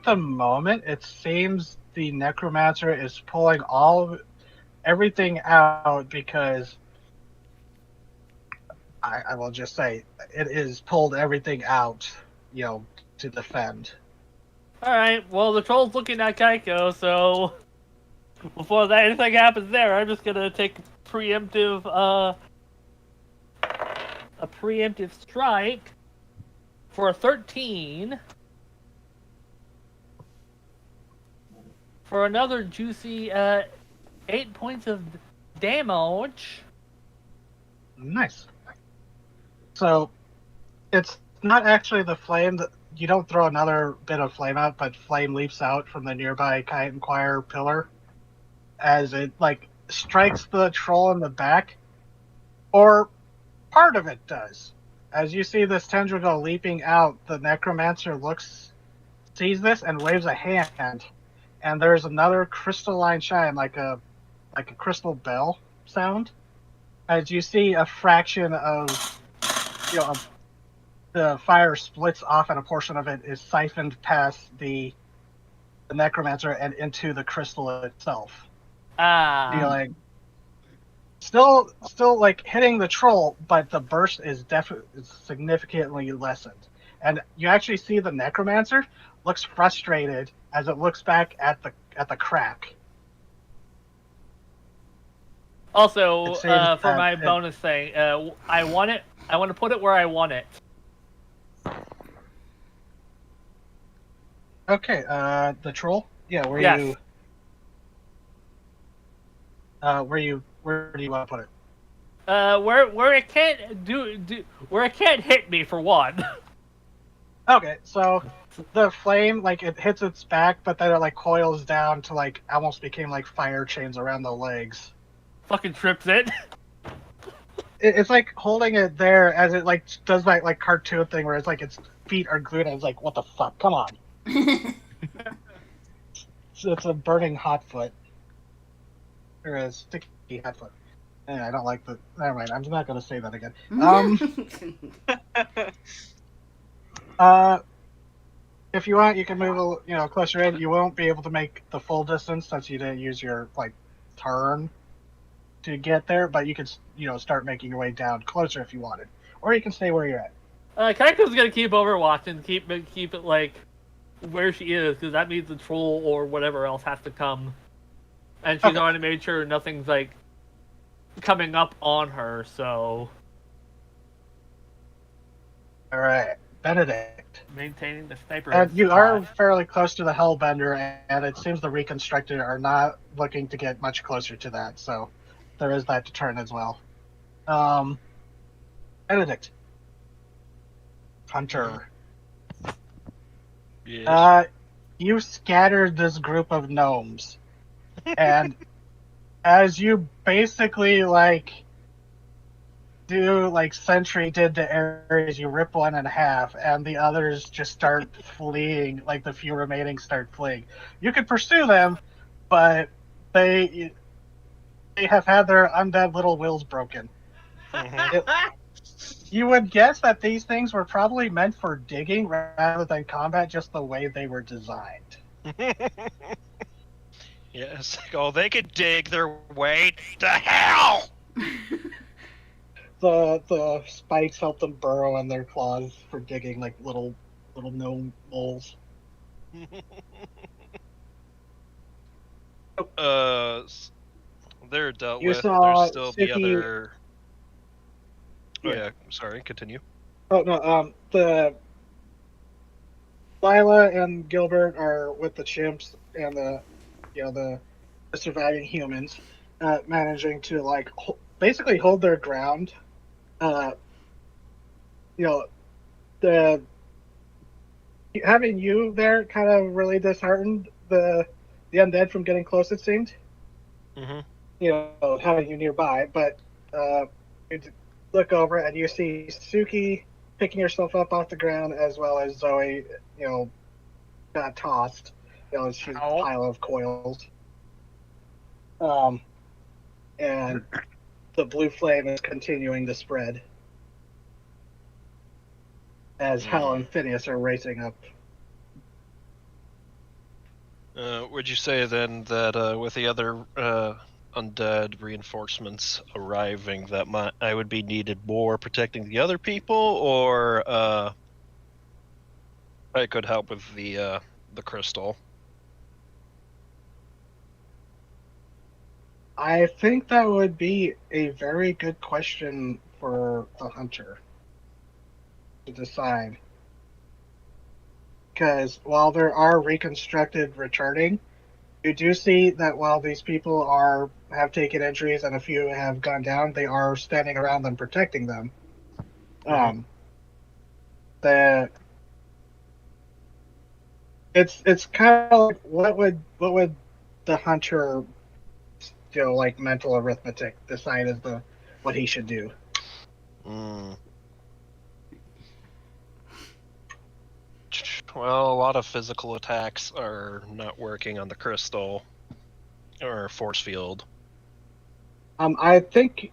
the moment, it seems the Necromancer is pulling everything out, because I will just say it is pulled everything out, to defend. Alright, well the troll's looking at Kaiko, so before anything happens there, I'm just gonna take a preemptive strike for a 13 for another juicy 8 points of damage. Nice. So it's not actually the flame that you don't throw another bit of flame out, but flame leaps out from the nearby Kite and Choir pillar as it like strikes the troll in the back. Or part of it does. As you see this tendril go leaping out, the necromancer sees this and waves a hand, and there's another crystalline chime, like a crystal bell sound. As you see a fraction of the fire splits off, and a portion of it is siphoned past the necromancer and into the crystal itself. Dealing still like hitting the troll, but the burst is definitely significantly lessened. And you actually see the necromancer looks frustrated as it looks back at the crack. Also, It seems for that my bonus thing, I want to put it where I want it. Okay, the troll? Yeah, where Yes. where do you want to put it? Where it can't where it can't hit me for one. Okay, so the flame, like, it hits its back, but then it, like, coils down to, like, almost became, like, fire chains around the legs. Fucking trips it. It's like holding it there as it, like, does that, like, cartoon thing where it's like its feet are glued and it's like, what the fuck, come on. So it's a burning hot foot. Or a sticky hot foot. I don't like the... Never mind, I'm not going to say that again. If you want, you can move closer in. You won't be able to make the full distance since you didn't use your turn to get there, but you could start making your way down closer if you wanted, or you can stay where you're at. Kaika's gonna keep Overwatch and keep it like where she is, because that means the troll or whatever else has to come, and she's already made sure nothing's like coming up on her. So, all right, Benedict. Maintaining the sniper. And you are fairly close to the Hellbender, and it seems the Reconstructed are not looking to get much closer to that, so there is that to turn as well. Benedict. Hunter. Yes. You scattered this group of gnomes, and as you basically do Sentry did to areas, you rip one in half, and the others just start fleeing. Like the few remaining start fleeing. You could pursue them, but they have had their undead little wills broken. You would guess that these things were probably meant for digging rather than combat, just the way they were designed. Yes. Oh, they could dig their way to hell! The spikes help them burrow in their claws for digging like little gnome moles. They're dealt You with. saw There's still the Suki- other. Oh yeah, sorry. Continue. Oh no, the Lila and Gilbert are with the chimps and the surviving humans, managing to basically hold their ground. The having you there kind of really disheartened the undead from getting close. It seemed. Mm-hmm. Having you nearby, but you look over and you see Suki picking herself up off the ground, as well as Zoe, got tossed. She's a pile of coils. And the blue flame is continuing to spread as Hal and Phineas are racing up. Would you say then that with the other undead reinforcements arriving, that I would be needed more protecting the other people, or I could help with the crystal? I think that would be a very good question for the hunter to decide. Because while there are reconstructed returning, you do see that while these people have taken injuries and a few have gone down, they are standing around them protecting them. It's kind of like what would the hunter, mental arithmetic decide is what he should do. Mm. Well, a lot of physical attacks are not working on the crystal or force field. I think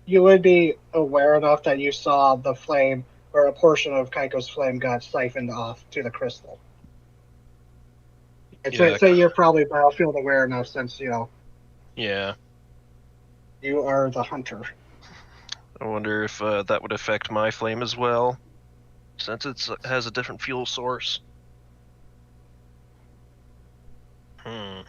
you would be aware enough that you saw the flame, or a portion of Kaiko's flame got siphoned off to the crystal. I'd Yeah. say you're probably battlefield aware enough since, Yeah. you are the hunter. I wonder if that would affect my flame as well, since it has a different fuel source. Hmm.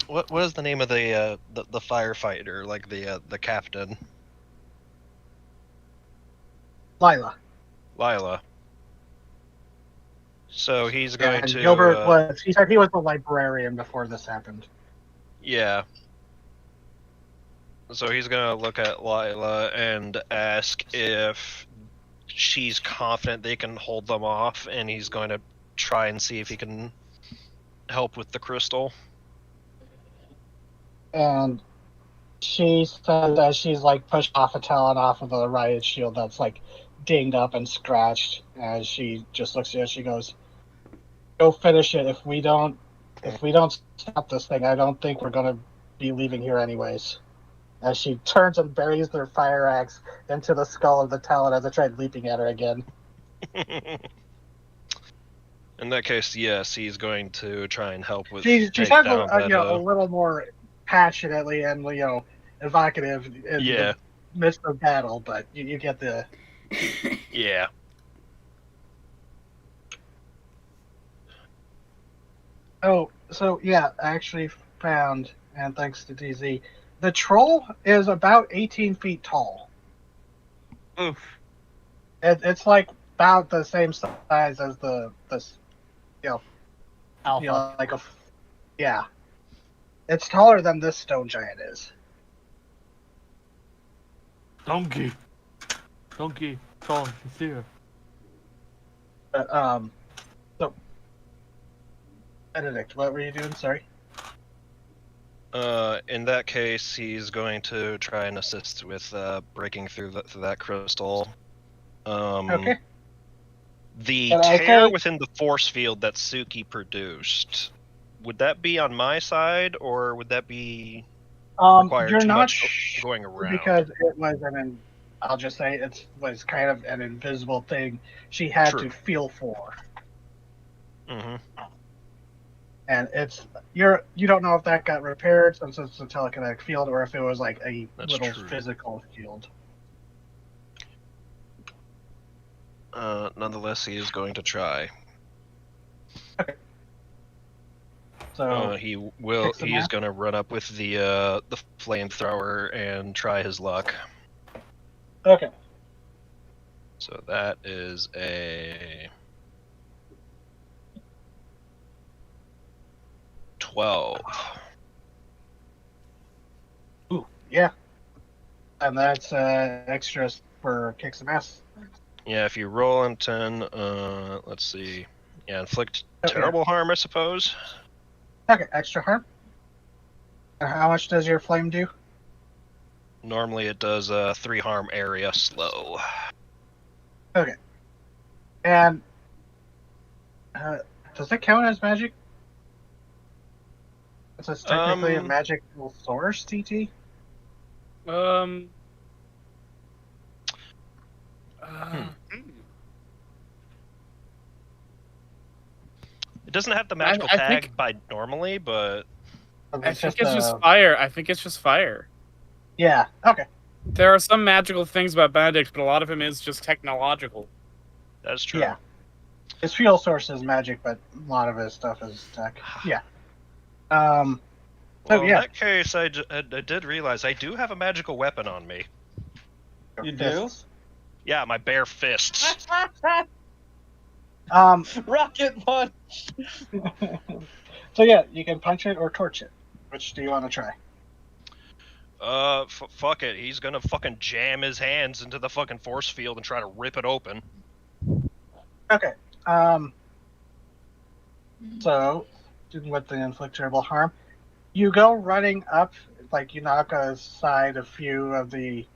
What is the name of the firefighter, like the captain? Lila. So he's Yeah, going and to Gilbert was, he said he was the librarian before this happened. yeah. So he's gonna look at Lila and ask if she's confident they can hold them off, and he's going to try and see if he can help with the crystal. And she says that she's like pushed off a talon off of the riot shield that's like dinged up and scratched. As she just looks at it, she goes, "Go finish it. If we don't stop this thing, I don't think we're gonna be leaving here anyways." As she turns and buries their fire axe into the skull of the talon as it tried leaping at her again. In that case, yes, he's going to try and help with She take says down that. a little more passionately and evocative in Yeah. the midst of battle, but you get the Yeah. Oh, so yeah, I actually found, and thanks to DZ, the troll is about 18 feet tall. Oof. It's like about the same size as Alpha. yeah. It's taller than this stone giant is. Donkey. Tall, here. But so Benedict, what were you doing? Sorry. In that case, he's going to try and assist with breaking through that crystal. Okay. The And I tear think- within the force field that Suki produced, would that be on my side, or would that be require You're too not much going around? because it was I'll just say it was kind of an invisible thing she had True. to feel for. Mm-hmm. And you don't know if that got repaired since it's a telekinetic field or if it was like a That's little true. physical field. Nonetheless, he is going to try. So He Fix the is map? going to run up with the flamethrower and try his luck. okay. So that is a 12. Ooh, yeah. And that's extras for kick some ass. Yeah, if you roll on 10, let's see. Yeah, inflict Okay. terrible harm, I suppose. Okay, extra harm. And how much does your flame do? Normally it does 3 harm area slow. Okay. And does it count as magic? Is this technically a magical source, TT? It doesn't have the magical I tag think- by normally, but I think it's just fire. I think it's just fire. Yeah. Okay. There are some magical things about Benedict, but a lot of him is just technological. that's true. Yeah. His fuel source is magic, but a lot of his stuff is tech. Yeah. Well, So, yeah. in that case, I did realize I do have a magical weapon on me. You do? Fists. Yeah, my bare fists. Rocket punch. So yeah, you can punch it or torch it. Which do you want to try? Fuck it. He's gonna fucking jam his hands into the fucking force field and try to rip it open. Okay. So, with the inflict terrible harm, You go running up, like you knock aside a few of the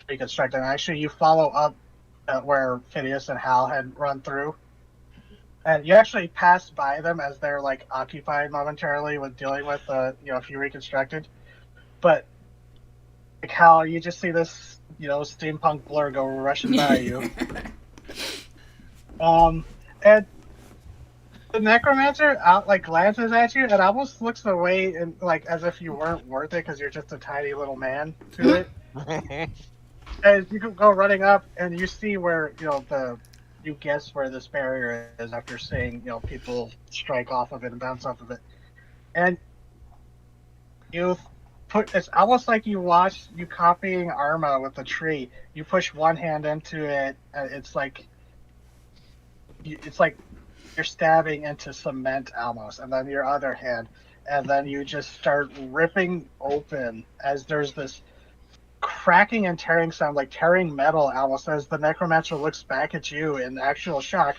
reconstructed. And actually, you follow up where Phineas and Hal had run through, and you actually pass by them as they're like occupied momentarily with dealing with a few reconstructed. But like Hal, you just see this steampunk blur go rushing by you. And the necromancer glances at you and almost looks away and like as if you weren't worth it because you're just a tiny little man to it. As you go running up and you see where you guess where this barrier is after seeing people strike off of it and bounce off of it, and you it's almost like you watch you copying Arma with the tree. You push one hand into it and it's like you're stabbing into cement almost, and then your other hand, and then you just start ripping open as there's this cracking and tearing sound, like tearing metal almost, as the necromancer looks back at you in actual shock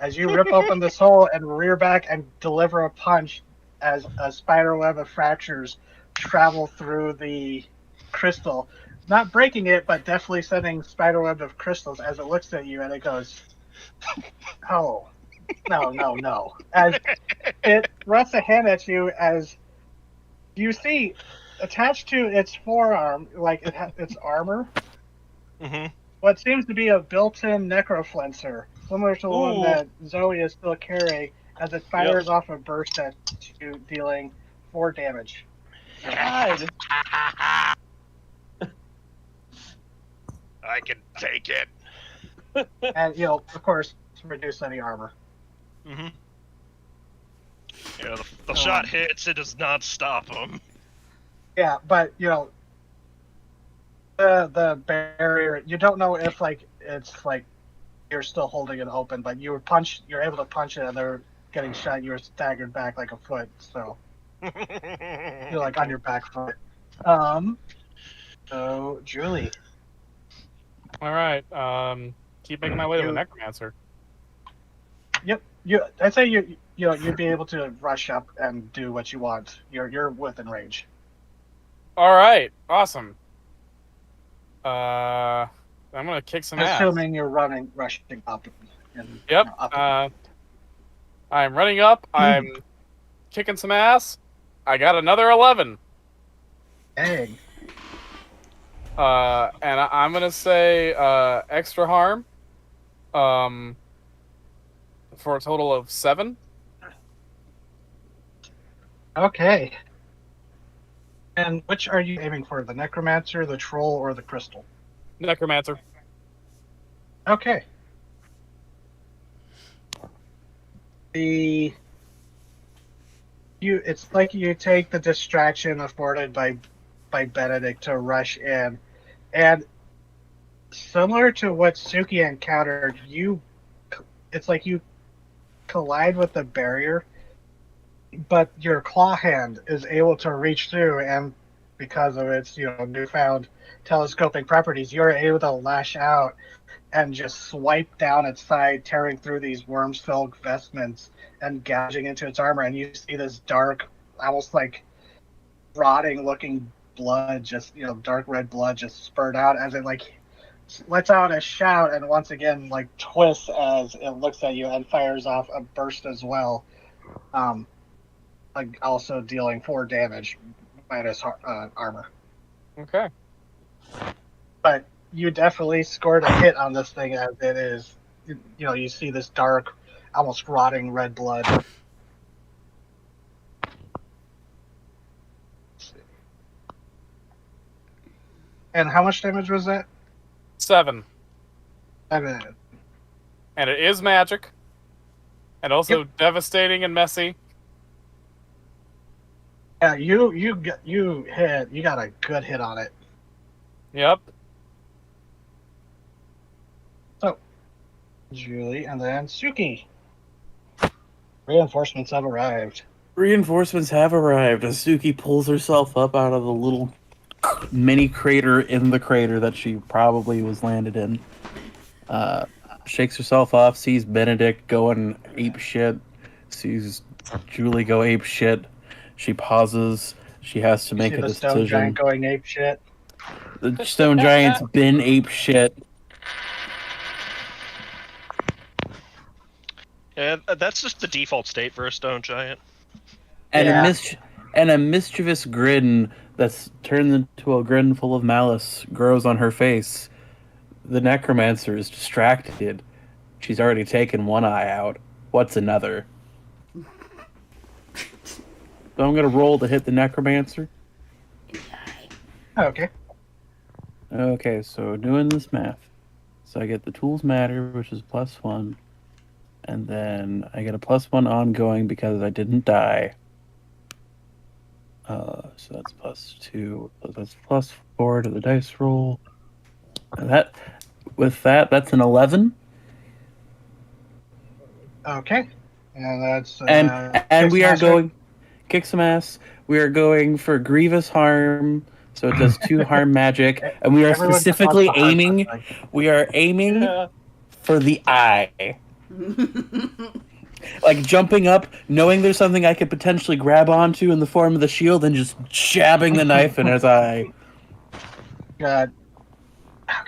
as you rip open this hole and rear back and deliver a punch as a spider web of fractures travel through the crystal, not breaking it, but definitely sending spider web of crystals as it looks at you and it goes, oh. No. As it thrusts a hand at you, as you see attached to its forearm, like its armor, what seems to be a built-in necroflencer, similar to the one that Zoe is still carrying, as it fires off a burst at you, dealing 4 damage. God. I can take it. And of course, reduce any armor. Mm-hmm. Yeah, the shot hits, it does not stop him. Yeah, but the barrier, you don't know if it's like you're still holding it open, but you're able to punch it and they're getting shot. You're staggered back like a foot, so you're like on your back foot. So Julie. All right. Keep making my way to the necromancer. Yep. I'd say you'd be able to rush up and do what you want. You're within range. All right. Awesome. I'm gonna kick some ass. Assuming you're rushing up. Yep. I'm running up. I'm kicking some ass. I got another 11. Dang. And I'm gonna say extra harm. For a total of 7. Okay. And which are you aiming for? The necromancer, the troll, or the crystal? Necromancer. Okay. It's like you take the distraction afforded by Benedict to rush in, and similar to what Suki encountered, it's like you collide with the barrier, but your claw hand is able to reach through, and because of its newfound telescoping properties, you're able to lash out and just swipe down its side, tearing through these worms-filled vestments and gouging into its armor, and you see this dark, almost like rotting-looking blood, just dark red blood, just spurt out as it lets out a shout and once again twists as it looks at you and fires off a burst as well, also dealing 4 damage minus armor. Okay. But you definitely scored a hit on this thing as it is. You see this dark, almost rotting red blood. And how much damage was that? 7. 7. And it is magic. And also devastating and messy. Yeah, you got a good hit on it. Yep. So, Julie, and then Suki. Reinforcements have arrived. Reinforcements have arrived as Suki pulls herself up out of the little mini crater in the crater that she probably was landed in. Shakes herself off, sees Benedict going ape shit, sees Julie go ape shit. She pauses. She has to You make see a the stone giant decision. going ape shit. The stone giant's been ape shit. Yeah, that's just the default state for a stone giant. And Yeah. a mischievous grin that's turned into a grin full of malice grows on her face. The necromancer is distracted. She's already taken one eye out. What's another? So I'm gonna roll to hit the necromancer. Okay. Okay, so doing this math. So I get the tools matter, which is +1. And then I get a +1 ongoing because I didn't die. So that's +2. So that's +4 to the dice roll. And that's an 11. Okay. And that's And we are Kissmaster. going kick some ass. We are going for grievous harm. So it does 2 harm magic, and we are Everyone specifically calls the hard aiming. part, We are aiming for the eye. Like jumping up, knowing there's something I could potentially grab onto in the form of the shield, and just jabbing the knife in his eye. God.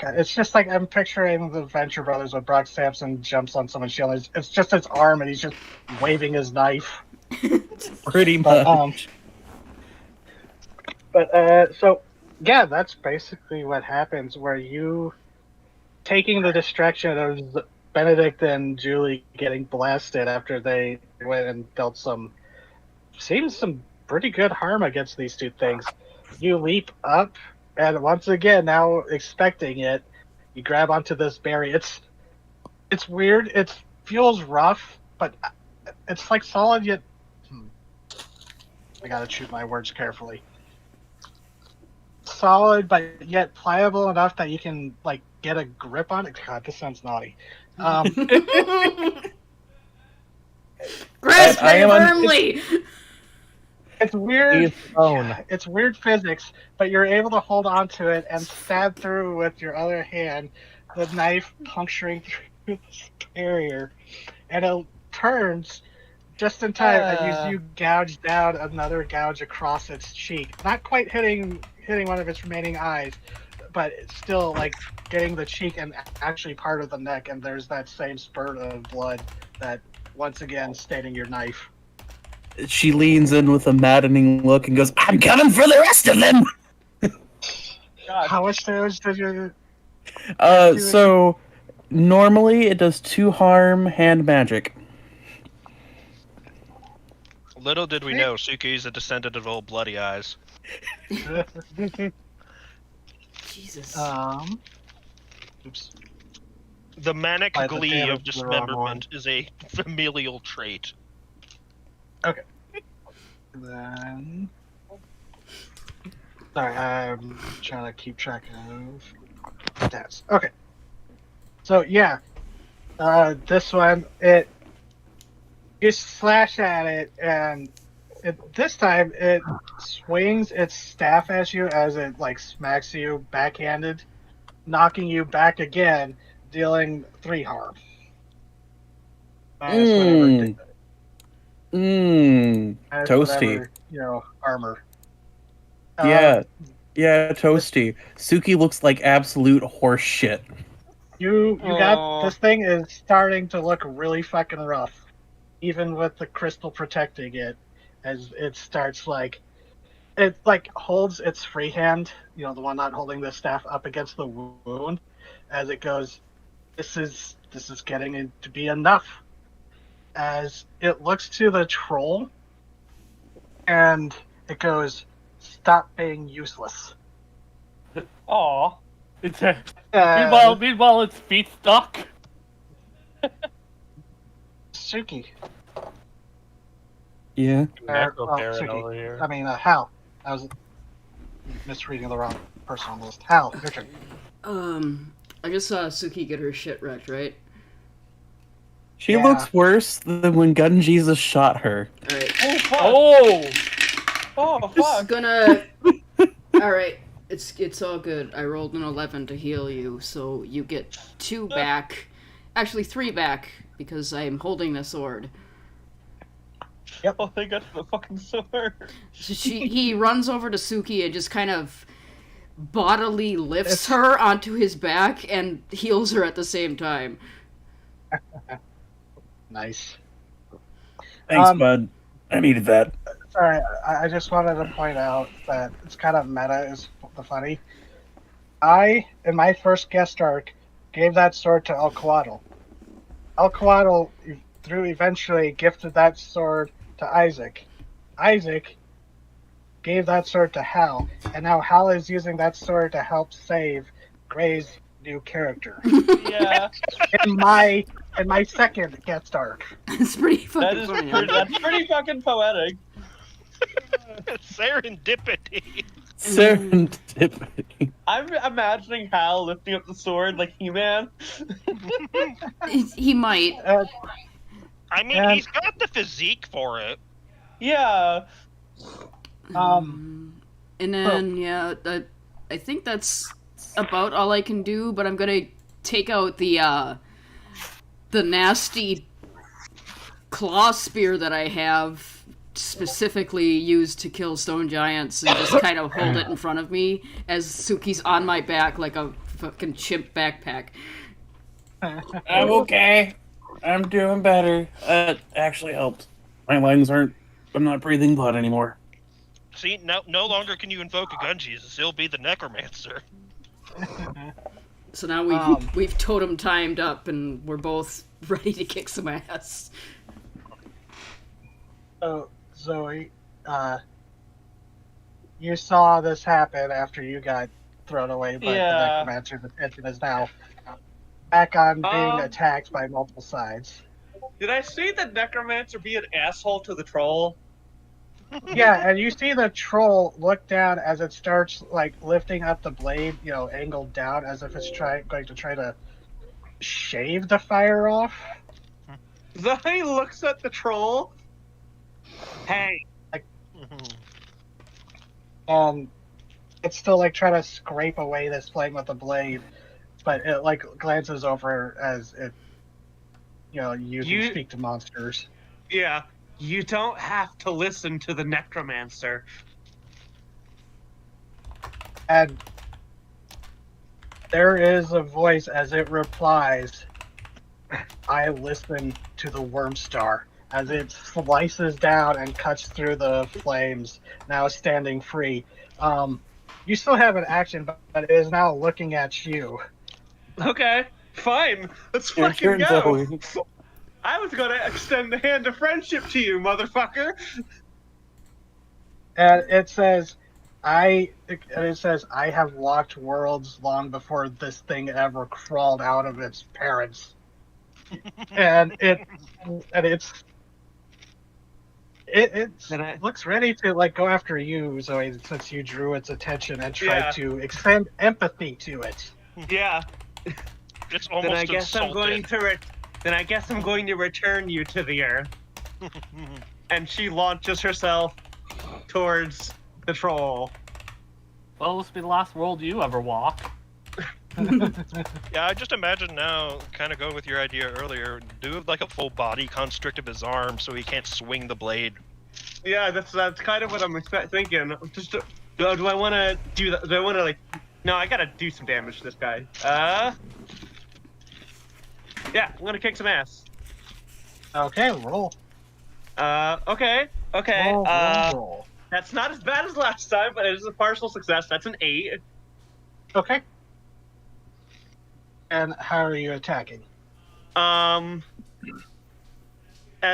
God. It's just like I'm picturing the Venture Brothers when Brock Sampson jumps on someone's shield. It's just his arm, and he's just waving his knife. Pretty But much. So yeah, that's basically what happens. Where you taking the distraction of Benedict and Julie getting blasted after they went and dealt some pretty good harm against these two things. You leap up, and once again, now expecting it, you grab onto this berry. It's weird. It feels rough, but it's like solid yet. I gotta choose my words carefully. Solid, but yet pliable enough that you can like get a grip on it. God, this sounds naughty. Grasp I it am on- firmly! It's weird. Bone. It's weird physics, but you're able to hold on to it and stab through with your other hand, the knife puncturing through the barrier, and it turns just in time as you gouge down another gouge across its cheek, not quite hitting one of its remaining eyes, but it's still like getting the cheek and actually part of the neck, and there's that same spurt of blood that once again staining your knife. She leans in with a maddening look and goes, "I'm coming for the rest of them!" God. How much damage did you? So normally it does 2 harm hand magic. Little did we know, Suki's a descendant of old Bloody Eyes. Jesus. Oops. The manic By the glee damage of to the wrong dismemberment is a familial trait. Then, sorry, I'm trying to keep track of stats. Okay, so yeah, this one you slash at it, and this time it swings its staff at you as it like smacks you backhanded, knocking you back again, dealing 3 harm. Minus whatever. Minus Toasty. whatever, armor. Yeah, toasty. Suki looks like absolute horse shit. You got this thing is starting to look really fucking rough, even with the crystal protecting it, as it starts it holds its free hand, the one not holding the staff up against the wound, as it goes, this is getting to be enough. As it looks to the troll, and it goes, stop being useless. Aw. It's a, Uh, meanwhile, its feet stuck. Suki. Yeah. Suki. over here. I mean, Hal. I was misreading the wrong person on the list. Hal, your turn. I just saw Suki get her shit wrecked, right? She Yeah. looks worse than when Gun Jesus shot her. Alright. Oh! Oh, It's fuck! gonna. Alright. It's all good. I rolled an 11 to heal you, so you get 2 back. Actually, 3 back, because I'm holding the sword. Yep. Oh, they got the fucking sword. So he runs over to Suki and just kind of bodily lifts It's- her onto his back and heals her at the same time. Nice. Thanks, Um, bud. I needed that. Sorry, I just wanted to point out that it's kind of meta is the funny. I, in my first guest arc, gave that sword to El Coatl. El Coatl, through eventually gifted that sword to Isaac. Isaac gave that sword to Hal, and now Hal is using that sword to help save Gray's new character. Yeah, In my second guest arc. It's pretty that fucking is funny. that's pretty fucking poetic. Serendipity. Serendipity. I'm imagining Hal lifting up the sword like He-Man. He might. I mean, And- he's got the physique for it. Yeah. And then I think that's about all I can do. But I'm gonna take out the nasty claw spear that I have specifically used to kill stone giants and just kind of hold it in front of me as Suki's on my back like a fucking chimp backpack. I'm okay. I'm doing better. Actually helped. My lungs aren't. I'm not breathing blood anymore. See, no longer can you invoke a gun Jesus. He'll be the necromancer. So now we've totem timed up and we're both ready to kick some ass. So, Zoe, you saw this happen after you got thrown away by the necromancer. The tension is now back on being attacked by multiple sides. Did I see the necromancer be an asshole to the troll? Yeah, and you see the troll look down as it starts like lifting up the blade, angled down as if it's going to try to shave the fire off. Zoe looks at the troll. Hey. It's still like trying to scrape away this flame with the blade, but it like glances over as it, you speak to monsters. Yeah. You don't have to listen to the necromancer. And there is a voice as it replies, I listen to the worm star, as it slices down and cuts through the flames, now standing free. You still have an action, but it is now looking at you. Okay, fine. Let's Your fucking turn, go. Zoe. I was gonna extend the hand of friendship to you, motherfucker. And it says, I have walked worlds long before this thing ever crawled out of its parents. and it looks ready to like go after you, Zoe, since you drew its attention and tried to extend empathy to it. Yeah. It's almost Then I guess insulted. I guess I'm going to return you to the earth. And she launches herself towards the troll. Well, this will be the last world you ever walk. Yeah, I just imagine now, kind of going with your idea earlier, do like a full body constrict of his arm so he can't swing the blade. Yeah, that's kind of what I'm thinking. Just do I want to do that? Do I want to like? No, I gotta do some damage to this guy. Yeah, I'm gonna kick some ass. Okay, roll. Okay. Roll. That's not as bad as last time, but it is a partial success. That's an 8. Okay. And how are you attacking? As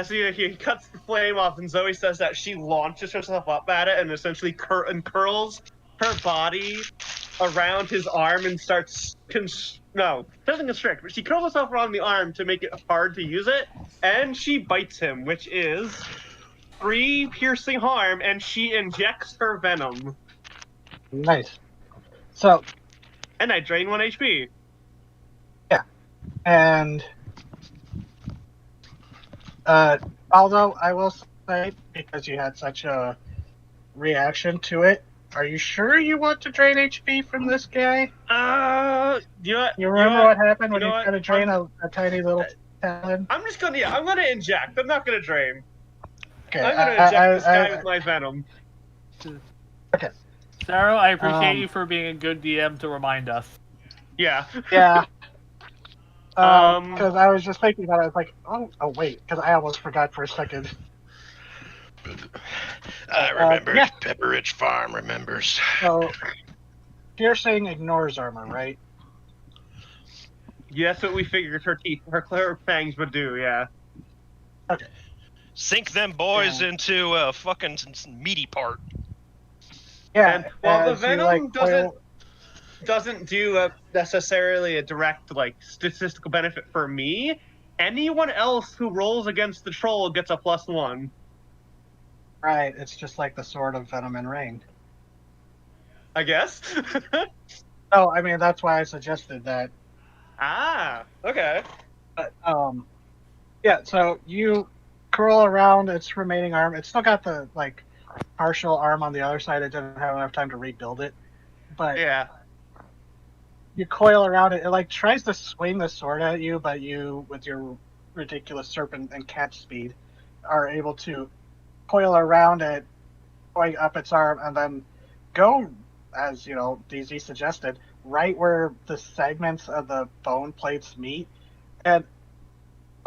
he cuts the flame off, and Zoe says that she launches herself up at it and essentially curls her body around his arm and starts doesn't constrict, but she curls herself around the arm to make it hard to use it, and she bites him, which is 3 piercing harm, and she injects her venom. Nice. So, And I drain 1 HP. and although I will say, because you had such a reaction to it, are you sure you want to drain HP from this guy? You remember what happened when you tried to drain a tiny little talon? I'm gonna inject. I'm not gonna drain. Okay, I'm gonna inject this guy with my venom. Sarah, I appreciate Um, you for being a good DM to remind us. Yeah. yeah. Um, Because I was just thinking about it. I was like, oh wait, because I almost forgot for a second. I remember. Yeah. Pepperidge Farm remembers. So, piercing ignores armor, right? Yeah, that's what we figured her fangs would do. Yeah. Okay. Sink them boys Yeah. into a fucking meaty part. Yeah. And while the as you, like, venom coil- doesn't do necessarily a direct like statistical benefit for me, anyone else who rolls against the troll gets a +1. Right. It's just like the sword of venom and rain. I guess. Oh, I mean that's why I suggested that. Ah. Okay. But, yeah. So you curl around its remaining arm. It's still got the like partial arm on the other side. It didn't have enough time to rebuild it. But Yeah. you coil around it. It like tries to swing the sword at you, but you, with your ridiculous serpent and cat speed, are able to coil around it, going up its arm, and then go, as you know, DZ suggested, right where the segments of the bone plates meet. And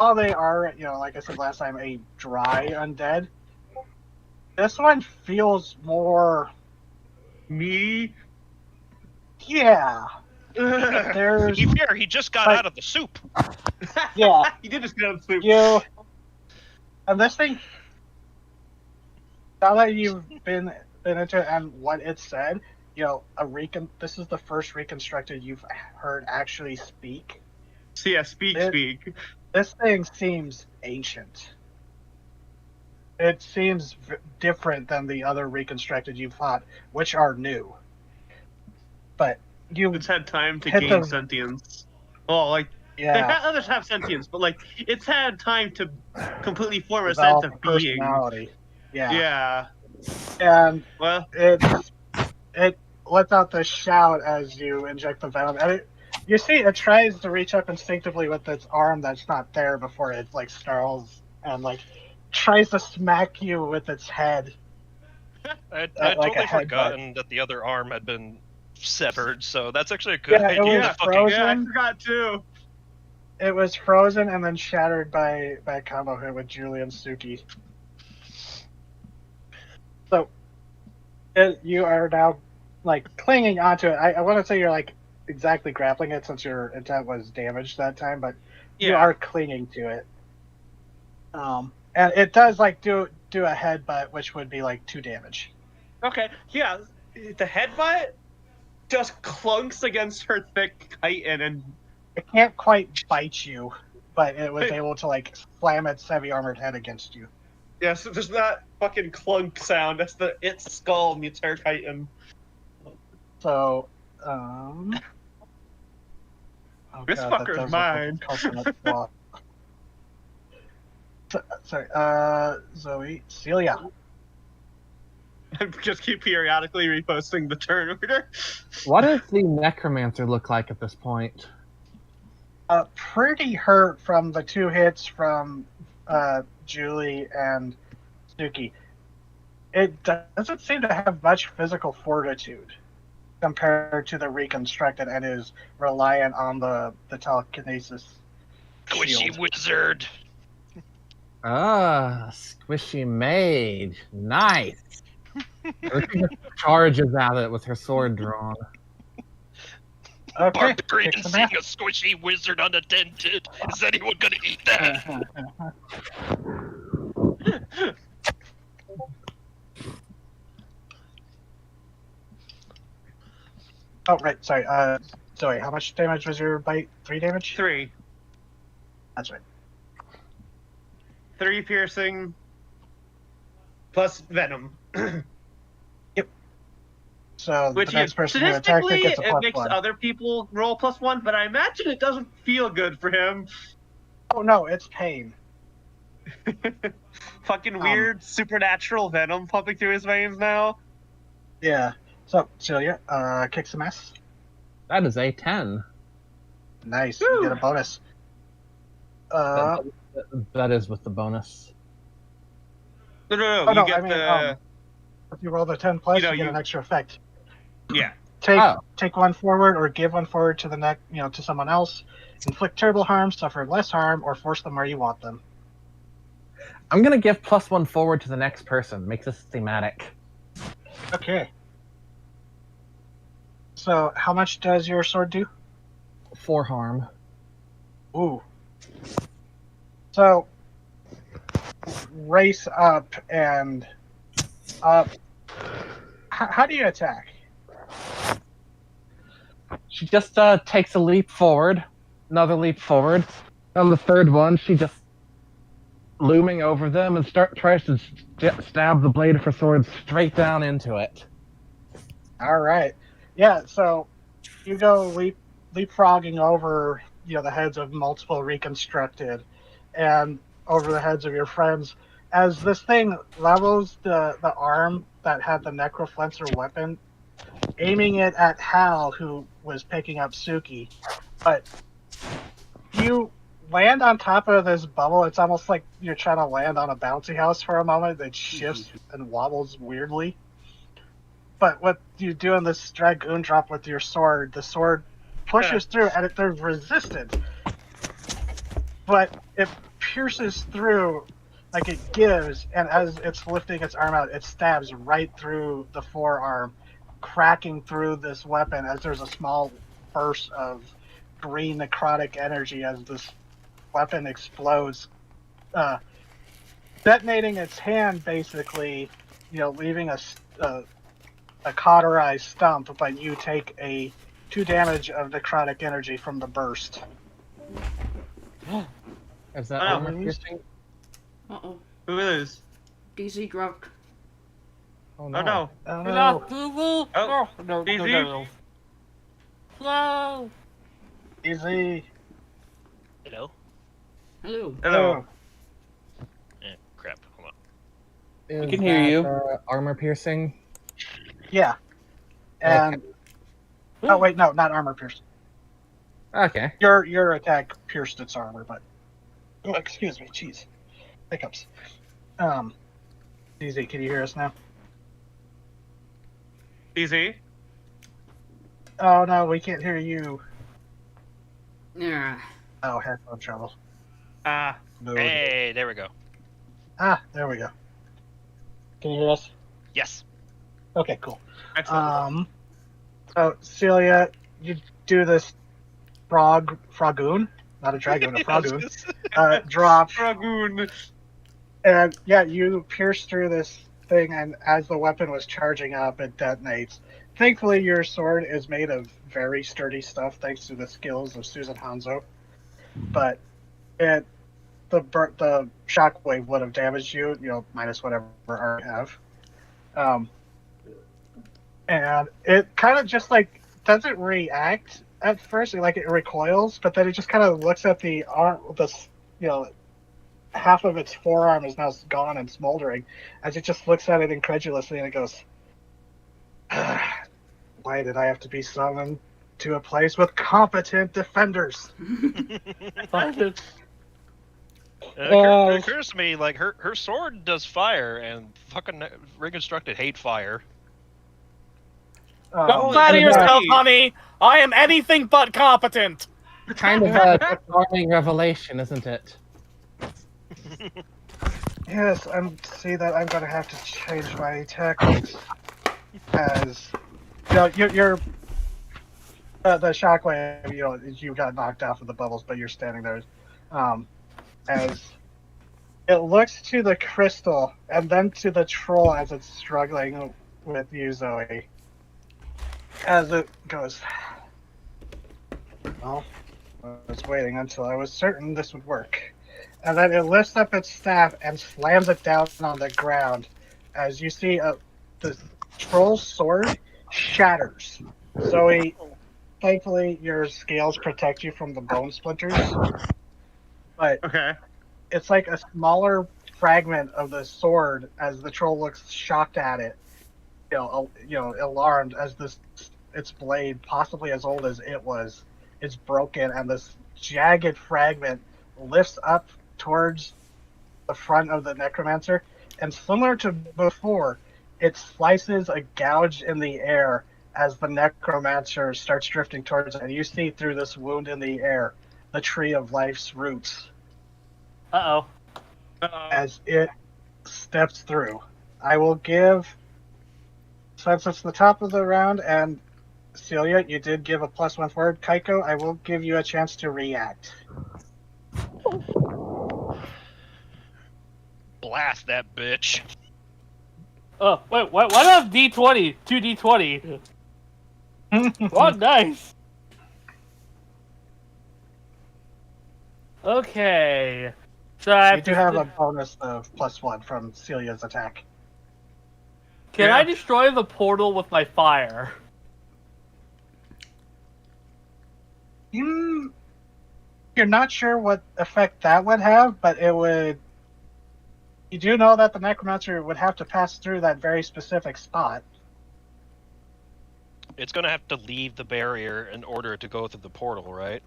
all they are, you know, like I said last time, a dry undead. This one feels more, Me. yeah. There's, To be fair, he just got Like- out of the soup. yeah. You did just get out of sleep. You, and this thing, now that you've been into it and what it said, you know, this is the first reconstructed you've heard actually speak. So yeah, speak. This thing seems ancient. It seems different than the other reconstructed you've fought, which are new. But you, It's had time to Hit gain the- sentience. Well, like yeah, others have sentience, but like it's had time to completely form a develop sense of a being. personality. Yeah. Yeah. And Well, it lets out the shout as you inject the venom, and you see it tries to reach up instinctively with its arm that's not there before it like snarls and like tries to smack you with its head. I'd like totally a headbutt. forgotten that the other arm had been severed, so that's actually a good Yeah, it idea. was to fucking frozen. yeah, I forgot too. It was frozen and then shattered by a combo hit with Julie and Suki. So you are now like clinging onto it. I want to say you're like exactly grappling it since your intent was damaged that time, but you Yeah. are clinging to it. And it does like do a headbutt, which would be like 2 damage. Okay. Yeah. The headbutt just clunks against her thick chitin, and It can't quite bite you, but it was able to like slam its heavy armored head against you. yes, there's that fucking clunk sound. That's its skull meets her chitin. So, This that fucker's does look like mine. a coconut claw. Sorry, Zoe, Celia. I just keep periodically reposting the turn order. What does the necromancer look like at this point? Pretty hurt from the 2 hits from Julie and Suki. It doesn't seem to have much physical fortitude compared to the reconstructed, and is reliant on the telekinesis Squishy shield. wizard. Ah, squishy maid. Nice. She just charges at it with her sword drawn. Okay, Barbarian kick the seeing mat. a squishy wizard unattended. Is anyone gonna eat that? Oh, right, sorry. Zoe, how much damage was your bite? 3 damage? 3. That's right. 3 piercing. Plus venom. So Which the next is, person who attacks it statistically, gets a it plus makes 1. other people roll +1, but I imagine it doesn't feel good for him. Oh no, it's pain. Fucking weird supernatural venom pumping through his veins now. Yeah. So, Celia, kick some ass. That is a 10. Nice. Woo. You get a bonus. That is with the bonus. No. Oh, You no, get I mean, the if you roll the 10 plus, You know, you get you- an extra effect. yeah. Take one forward or give one forward to the neck, to someone else. Inflict terrible harm, suffer less harm, or force them where you want them. I'm gonna give +1 forward to the next person. Makes this thematic. Okay. So, how much does your sword do? 4 harm. Ooh. So, race up and up. How do you attack? She just takes a leap forward, another leap forward. On the third one, she just looming over them and tries to stab the blade of her sword straight down into it. All right. Yeah, so you go leapfrogging over, the heads of multiple reconstructed and over the heads of your friends as this thing levels the arm that had the necroflencer weapon, aiming it at Hal, who was picking up Suki. But you land on top of this bubble. It's almost like you're trying to land on a bouncy house for a moment that shifts and wobbles weirdly. But what you do in this dragoon drop with your sword, the sword pushes through, and there's resistance, but it pierces through, like it gives, and as it's lifting its arm out, it stabs right through the forearm, cracking through this weapon as there's a small burst of green necrotic energy as this weapon explodes, detonating its hand, basically, leaving a cauterized stump, but you take 2 damage of necrotic energy from the burst. Is that Oh, armor really? piercing? Uh-oh. Who is? DZ dropped. Oh Oh no. no. Oh You no. lost Google? Oh, No. DZ? No. Easy. Hello? Hello. Hello. Eh, crap. Hold on. Is can hear that, you. Armor piercing. Yeah. And oh wait, no, not armor pierced. Okay. Your attack pierced its armor, but excuse me, jeez, hiccups. DZ, can you hear us now? DZ? Oh no, we can't hear you. Yeah. Oh, headphone trouble. Ah. No. Hey, there we go. Ah, there we go. Can you hear us? Yes. Okay, cool. Excellent. So Celia, you do this frogoon, not a dragoon, a frogoon, drop, Dragoon. and yeah, you pierce through this thing, and as the weapon was charging up, it detonates. Thankfully, your sword is made of very sturdy stuff, thanks to the skills of Susan Hanzo. But the shockwave would have damaged you, minus whatever armor you have. And it kind of just doesn't react at first. It recoils, but then it just kind of looks at the arm. Half of its forearm is now gone and smoldering, as it just looks at it incredulously, and it goes, "Why did I have to be summoned to a place with competent defenders?" It occurs to me, her sword does fire, and fucking reconstructed hate fire. Don't flatter yourself, honey. I am anything but competent. Kind of a charming revelation, isn't it? Yes, see that I'm gonna have to change my tactics, as you're the shockwave. You got knocked off of the bubbles, but you're standing there. As it looks to the crystal and then to the troll as it's struggling with you, Zoe. As it goes, well, I was waiting until I was certain this would work. And then it lifts up its staff and slams it down on the ground. As you see, the troll's sword shatters. Zoe, thankfully, your scales protect you from the bone splinters. But Okay. it's like a smaller fragment of the sword as the troll looks shocked at it. Alarmed as its blade, possibly as old as it was, is broken, and this jagged fragment lifts up towards the front of the necromancer and similar to before, it slices a gouge in the air as the necromancer starts drifting towards it, and you see through this wound in the air the tree of life's roots Uh-oh. as it steps through. I will give, since it's the top of the round, and Celia, you did give a +1 forward. Kaiko, I will give you a chance to react. Blast that bitch. Oh, wait, what else D20? 2D20. Oh, nice. Okay. So I have You do to have a bonus of +1 from Celia's attack. Can I destroy the portal with my fire? You're not sure what effect that would have, but it would. You do know that the necromancer would have to pass through that very specific spot. It's gonna have to leave the barrier in order to go through the portal, right?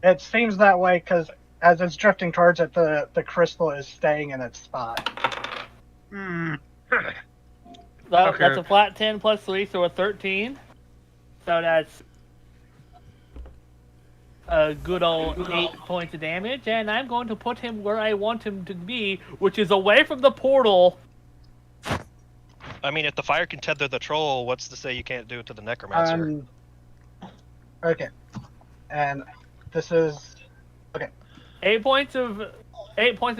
It seems that way because as it's drifting towards it, the crystal is staying in its spot. That's a flat 10 plus 3, so a 13. So that's a good old 8 points of damage, and I'm going to put him where I want him to be, which is away from the portal. I mean, if the fire can tether the troll, what's to say you can't do it to the necromancer? Okay. And this is... Okay. 8 points of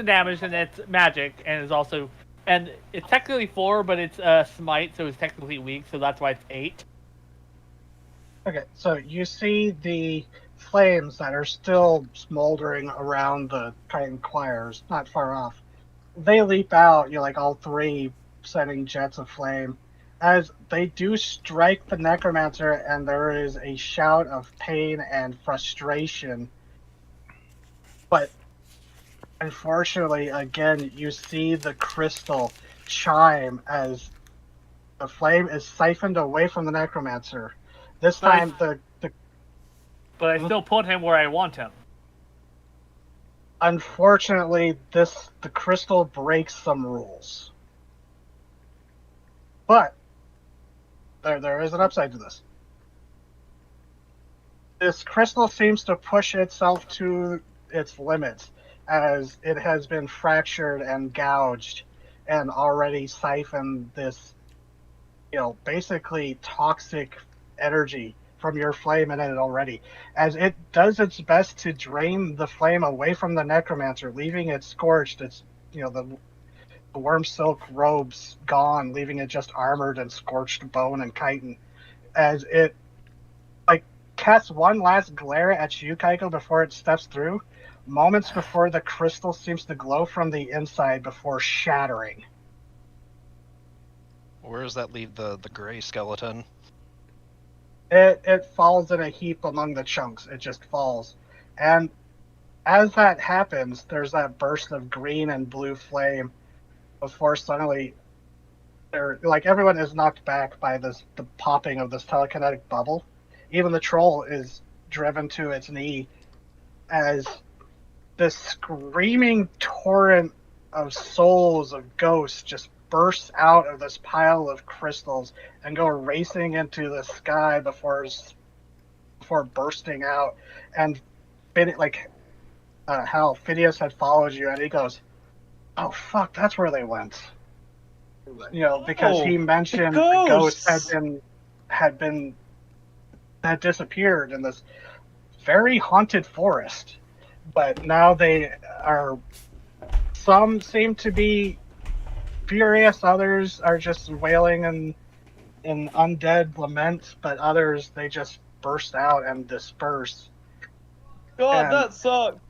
damage, and it's magic, and it's also... And it's technically 4, but it's smite, so it's technically weak, so that's why it's 8. Okay, so you see the flames that are still smoldering around the Titan choirs, not far off. They leap out, like all three sending jets of flame, as they do strike the necromancer, and there is a shout of pain and frustration. But unfortunately, again, you see the crystal chime as the flame is siphoned away from the necromancer. This time, But I still put him where I want him. Unfortunately, the crystal breaks some rules. But there is an upside to this. This crystal seems to push itself to its limits, as it has been fractured and gouged and already siphoned this, basically toxic energy from your flame in it already, as it does its best to drain the flame away from the necromancer, leaving it scorched. It's, the worm silk robes gone, leaving it just armored and scorched bone and chitin, as it casts one last glare at you, Kaiko, before it steps through. Moments before, the crystal seems to glow from the inside before shattering. Where does that leave the gray skeleton? It falls in a heap among the chunks. It just falls. And as that happens, there's that burst of green and blue flame before suddenly everyone is knocked back by the popping of this telekinetic bubble. Even the troll is driven to its knee as this screaming torrent of souls, of ghosts, just bursts out of this pile of crystals and go racing into the sky before bursting out. And how Phineas had followed you, and he goes, "Oh fuck, that's where they went." Because he mentioned the ghosts had disappeared in this very haunted forest. But now they are. Some seem to be furious, others are just wailing in undead lament, but others, they just burst out and disperse. God, that sucked.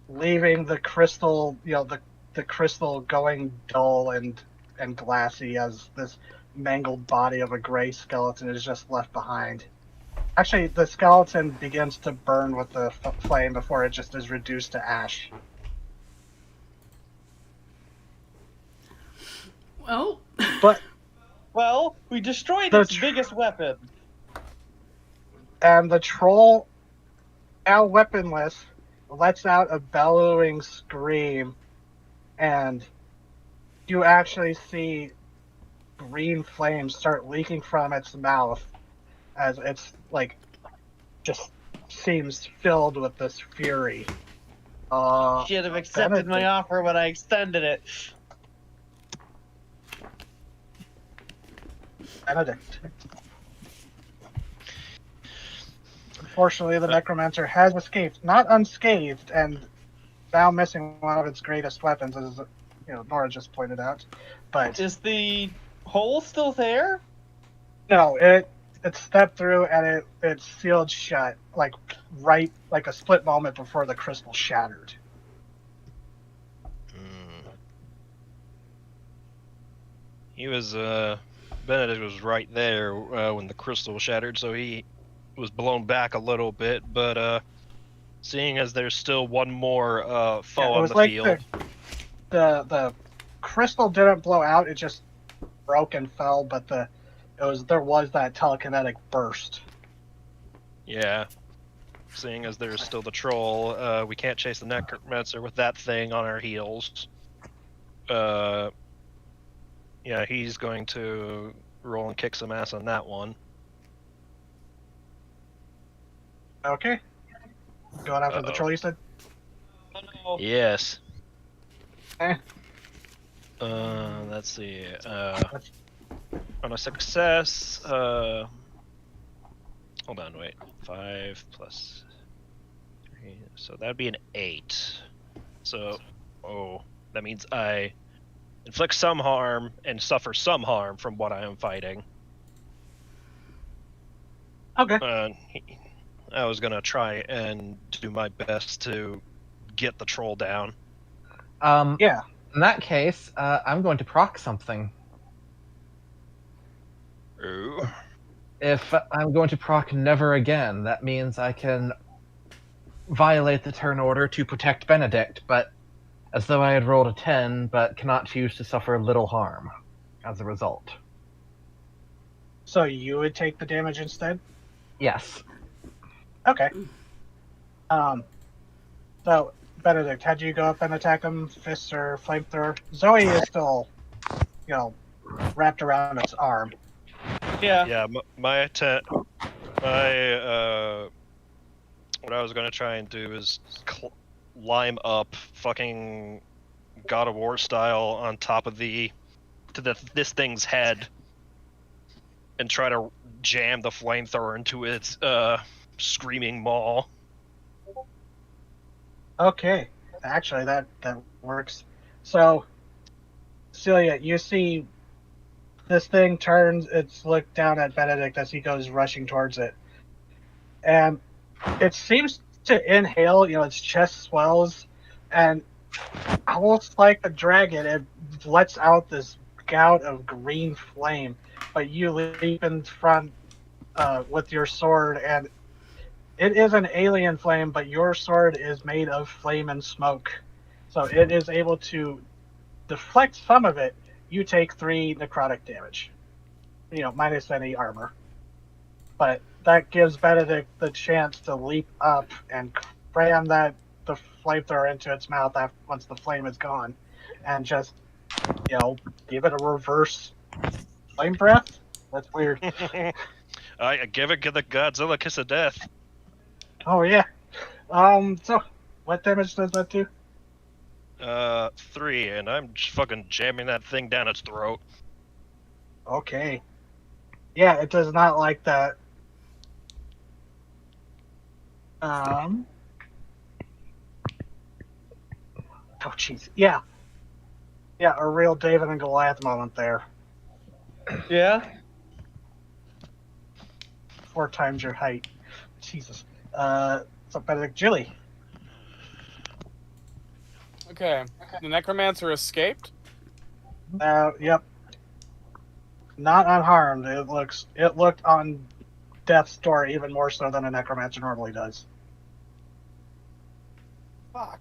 Leaving the crystal, the crystal going dull and glassy as this mangled body of a gray skeleton is just left behind. Actually, the skeleton begins to burn with the flame before it just is reduced to ash. Well, we destroyed its biggest weapon. And the troll, now weaponless, lets out a bellowing scream, and you actually see green flames start leaking from its mouth as it's like just seems filled with this fury. Should have accepted my offer when I extended it. Benedict. Unfortunately, the necromancer has escaped, not unscathed, and now missing one of its greatest weapons, as Nora just pointed out. But Is the hole still there? no, it stepped through and it sealed shut, like a split moment before the crystal shattered. He was Benedict was right there when the crystal shattered, so he was blown back a little bit. But seeing as there's still one more foe on the field, the crystal didn't blow out; it just broke and fell. But there was that telekinetic burst. Yeah. Seeing as there's still the troll, we can't chase the necromancer with that thing on our heels. Yeah, he's going to roll and kick some ass on that one. Okay. Going after the troll, you said? Oh, Yes. Eh. Let's see. On a success, hold on, wait. 5 plus 3, so that'd be an 8. So, that means I inflict some harm and suffer some harm from what I am fighting. Okay. I was gonna try and do my best to get the troll down. Yeah. In that case, I'm going to proc something. Ooh. If I'm going to proc Never Again, that means I can violate the turn order to protect Benedict, but as though I had rolled a 10, but cannot choose to suffer little harm as a result. So you would take the damage instead? Yes. Okay. So, Benedict, had you go up and attack him, fists or flamethrower? Zoe is still, wrapped around its arm. yeah. Yeah, my attack. What I was gonna try and do is climb up, fucking God of War style, on top of this thing's head, and try to jam the flamethrower into its screaming maw. Okay. Actually, that works. So, Celia, you see this thing turns its look down at Benedict as he goes rushing towards it. And it seems to inhale, its chest swells, and almost like a dragon, it lets out this gout of green flame. But you leap in front with your sword, and it is an alien flame, but your sword is made of flame and smoke. So it is able to deflect some of it. You take 3 necrotic damage, minus any armor. But that gives Benedict the chance to leap up and cram the flamethrower into its mouth once the flame is gone, and just, give it a reverse flame breath. That's weird. I give it the Godzilla kiss of death. Oh yeah. So what damage does that do? 3, and I'm just fucking jamming that thing down its throat. Okay. Yeah, it does not like that. Oh jeez. Yeah. Yeah, a real David and Goliath moment there. Yeah. 4 times your height. Jesus. So Benedict, Jilly. Okay. The necromancer escaped. Yep. Not unharmed. It looked on death's door even more so than a necromancer normally does. Fuck.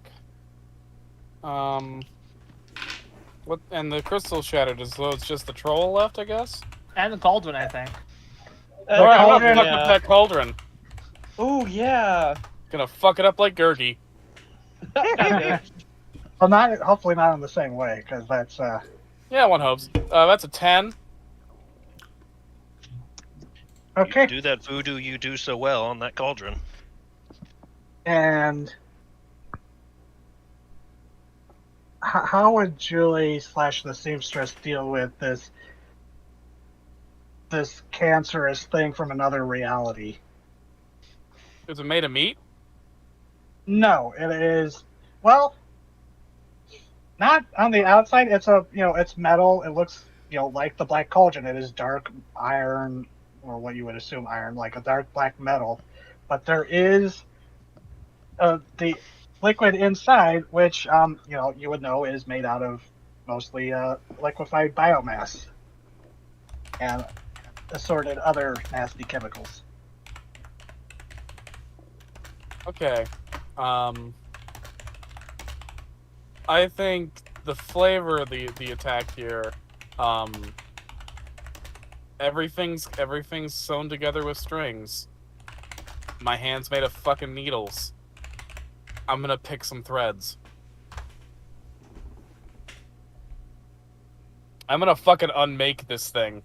What? And the crystal shattered as though it's just the troll left, I guess. And the cauldron, I think. Alright, I'm Cauldron, gonna fuck with that cauldron. Oh yeah. Gonna fuck it up like Gurgi. Well, hopefully not in the same way, because that's Yeah, one hopes. That's a 10. Okay. You do that voodoo you do so well on that cauldron. And how would Julie / the seamstress deal with this cancerous thing from another reality? Is it made of meat? No, it is, well, not on the outside. It's it's metal. It looks, like the Black Cauldron. It is dark iron, or what you would assume iron, like a dark black metal. But there is the liquid inside, which you would know is made out of mostly liquefied biomass and assorted other nasty chemicals. Okay. I think the flavor of the attack here, everything's sewn together with strings. My hand's made of fucking needles. I'm gonna pick some threads. I'm gonna fucking unmake this thing.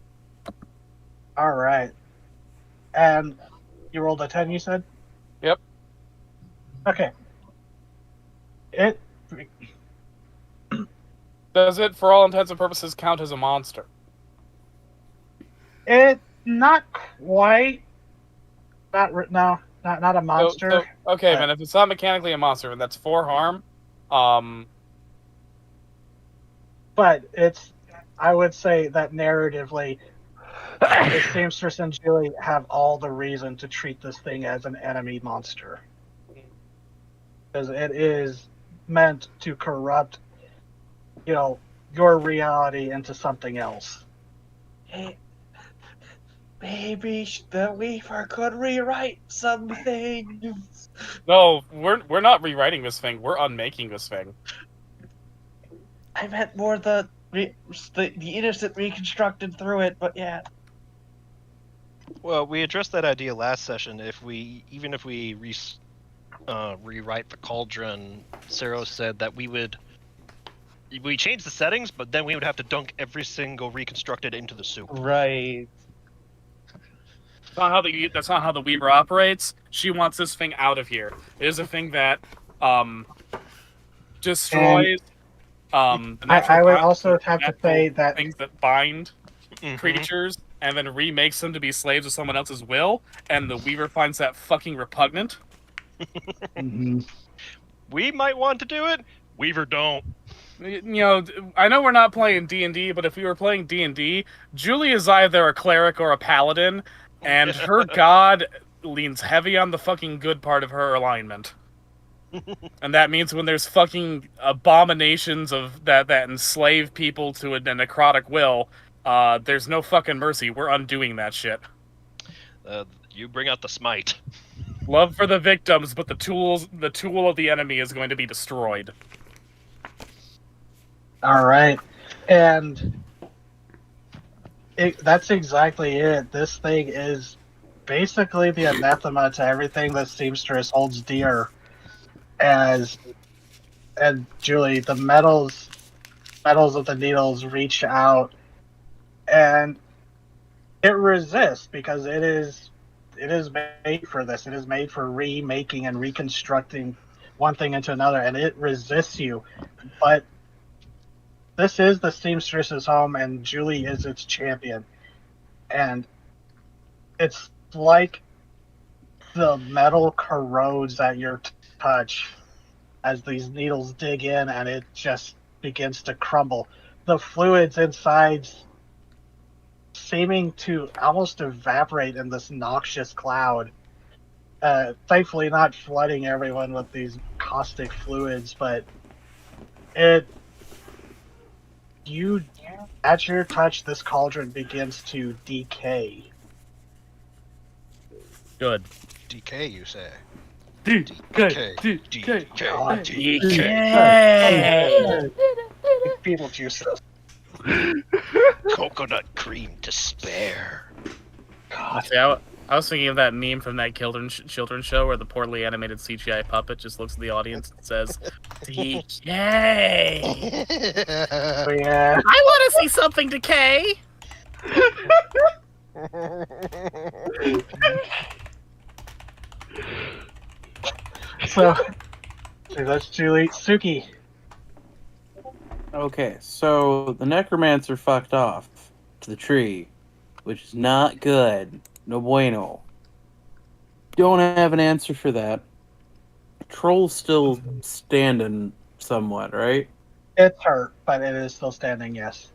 All right. And you rolled a 10, you said? Yep. Okay. It Does it, for all intents and purposes, count as a monster? not quite. Not a monster. Okay, but- man. If it's not mechanically a monster, then that's 4 harm. But I would say that narratively, the seamstress and Julie have all the reason to treat this thing as an enemy monster. Because it is meant to corrupt, your reality into something else. Hey, maybe the Weaver could rewrite some things. No, we're not rewriting this thing. We're unmaking this thing. I meant more the innocent reconstructed through it, but yeah. Well, we addressed that idea last session. Even if we rewrite the cauldron, Cero said that we change the settings, but then we would have to dunk every single reconstructed into the soup. Right. That's not how the Weaver operates. She wants this thing out of here. It is a thing that destroys the I would natural also have to say that things that bind Mhm. creatures and then remakes them to be slaves of someone else's will, and the Weaver finds that fucking repugnant. We might want to do it. Weaver don't. I know we're not playing D&D, but if we were playing D&D, Julie is either a cleric or a paladin, and her god leans heavy on the fucking good part of her alignment. And that means when there's fucking abominations of that enslave people to a necrotic will, there's no fucking mercy. We're undoing that shit. You bring out the smite. Love for the victims, but the tool of the enemy is going to be destroyed. all right, and that's exactly it. This thing is basically the anathema to everything that seamstress holds dear. And Julie, the metals of the needles reach out, and it resists because it is made for this. It is made for remaking and reconstructing one thing into another, and it resists you. But this is the seamstress's home, and Julie is its champion. And it's like the metal corrodes at your touch as these needles dig in, and it just begins to crumble. The fluids inside seeming to almost evaporate in this noxious cloud. Thankfully not flooding everyone with these caustic fluids, but at your touch, this cauldron begins to decay. Good. DK, you say? DK. Beetlejuice. Coconut cream to spare. God. See, I was thinking of that meme from that children's show where the poorly animated CGI puppet just looks at the audience and says, Decay. Yeah. I want to see something decay. So that's Julie. Suki. Okay, so the necromancer fucked off to the tree, which is not good. No bueno. Don't have an answer for that. Troll's still standing somewhat, right? It's hurt, but it is still standing, yes.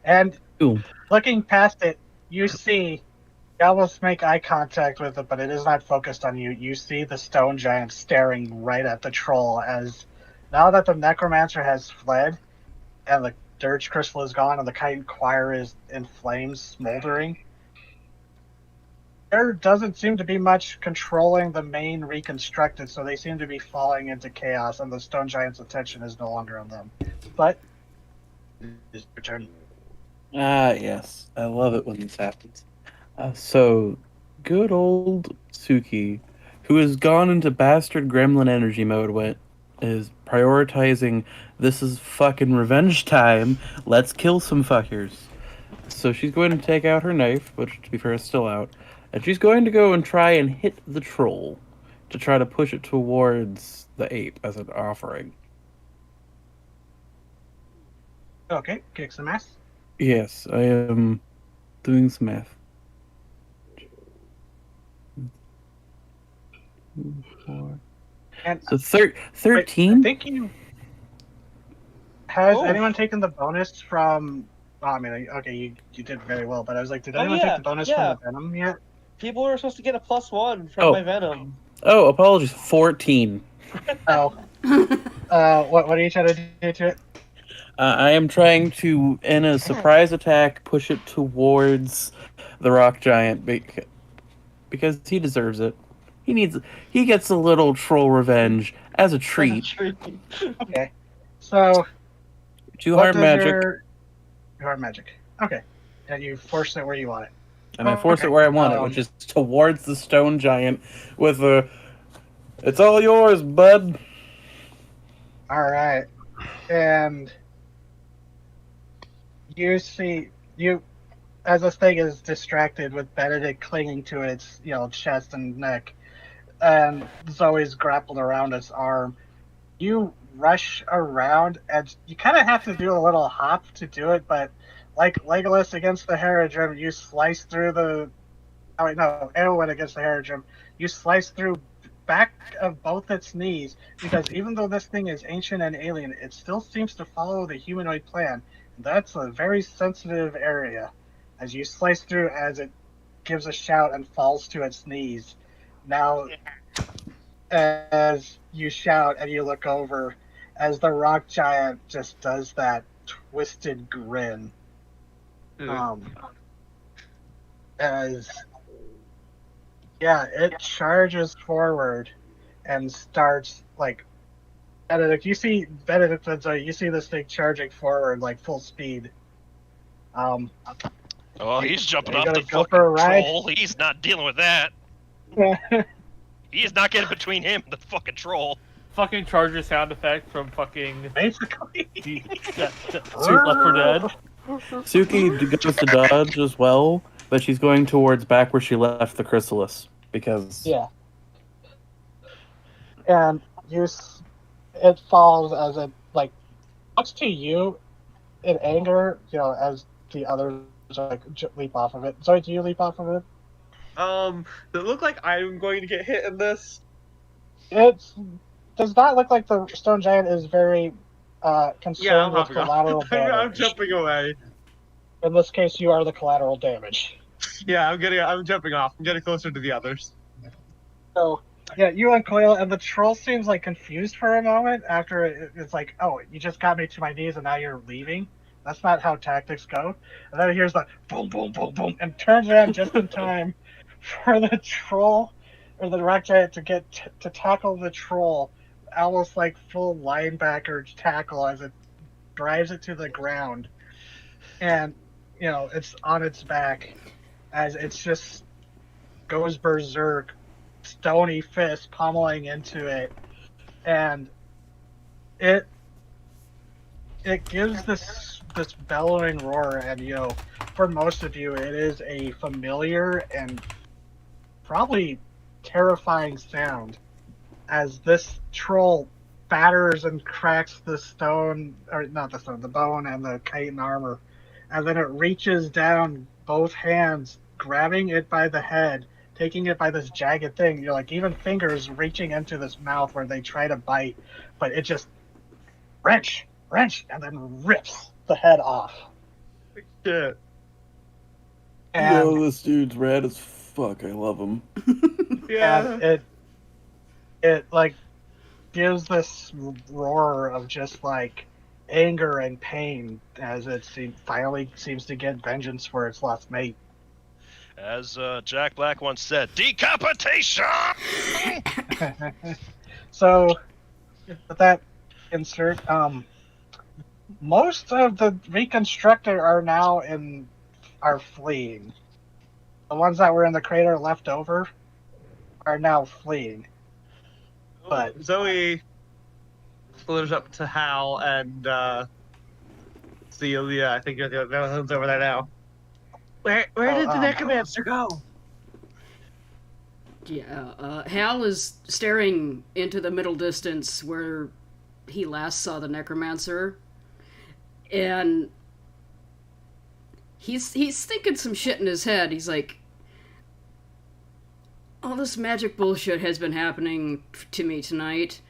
And Ooh. looking past it, you see, you almost make eye contact with it, but it is not focused on you. You see the stone giant staring right at the troll as now that the necromancer has fled and the dirge crystal is gone and the kite choir is in flames, smoldering, there doesn't seem to be much controlling the main reconstructed, so they seem to be falling into chaos, and the stone giant's attention is no longer on them. But it's your turn. Ah, yes. I love it when this happens. So, good old Suki, who has gone into bastard gremlin energy mode, is prioritizing this is fucking revenge time. Let's kill some fuckers. So she's going to take out her knife, which to be fair is still out, and she's going to go and try and hit the troll to try to push it towards the ape as an offering. Okay, kick some ass. Yes, I am doing some math. 4. And So wait, 13? I think you has Oh. anyone taken the bonus from? Oh, I mean, okay, you did very well, but I was like, did Oh, anyone yeah, take the bonus yeah. from the venom yet? People were supposed to get a +1 from Oh. my venom. Oh, apologies. 14. Oh, what are you trying to do to it? I am trying to, in a surprise attack, push it towards the rock giant because he deserves it. He gets a little troll revenge as a treat. Okay, so 2 what hard does magic, your hard magic? Okay, and you force it where you want it. and I force okay. it where I want it, which is towards the stone giant with a. It's all yours, bud. All right, and you see you as this thing is distracted with Benedict clinging to its chest and neck, and Zoe's grappled around its arm. You rush around, and you kind of have to do a little hop to do it, but like Legolas against the Haradrim, you slice through the. Oh wait, no, Eowyn against the Haradrim, you slice through back of both its knees because even though this thing is ancient and alien, it still seems to follow the humanoid plan. That's a very sensitive area. As you slice through, as it gives a shout and falls to its knees. Now, as you shout and you look over, as the rock giant just does that twisted grin. As it charges forward and starts like Benedict. You see Benedict and Zoe, you see this thing charging forward like full speed. Oh, he's jumping Are you off the gonna go for a fucking ride? troll. He's not dealing with that. He's not getting between him and the fucking troll. Fucking Charger sound effect from fucking Basically. Left 4 Dead. Suki goes to dodge as well, but she's going towards back where she left the chrysalis because. Yeah. And it falls as it looks to you in anger, as the others leap off of it. Sorry, do you leap off of it? Does it look like I'm going to get hit in this? It does not look like the stone giant is very concerned with collateral damage. I'm jumping away. In this case, you are the collateral damage. Yeah, I'm jumping off. I'm getting closer to the others. So, yeah, you uncoil, and the troll seems confused for a moment after it's like, oh, you just got me to my knees and now you're leaving? That's not how tactics go. And then it hears the boom, boom, boom, boom, and turns around just in time for the troll, or the rock giant, to get to tackle the troll, almost like full linebacker tackle as it drives it to the ground. And, it's on its back as it's just goes berserk, stony fist pummeling into it. And it gives this bellowing roar, and for most of you, it is a familiar and probably terrifying sound as this troll batters and cracks the stone, or not the stone, the bone and the chitin armor, and then it reaches down both hands, grabbing it by the head, taking it by this jagged thing. You're like, even fingers reaching into this mouth where they try to bite, but it just wrench, and then rips the head off. Shit. And this dude's rad as fuck. I love him. Yeah. and it like gives this roar of just like anger and pain as it finally seems to get vengeance for its lost mate. As Jack Black once said, decapitation! So, with that insert, most of the reconstructed are fleeing. The ones that were in the crater left over are now fleeing. But Zoe slithers up to Hal and Celia. I think you're the one's over there now. Where did the necromancer go? Yeah, Hal is staring into the middle distance where he last saw the necromancer, and he's thinking some shit in his head. He's like, all this magic bullshit has been happening to me tonight.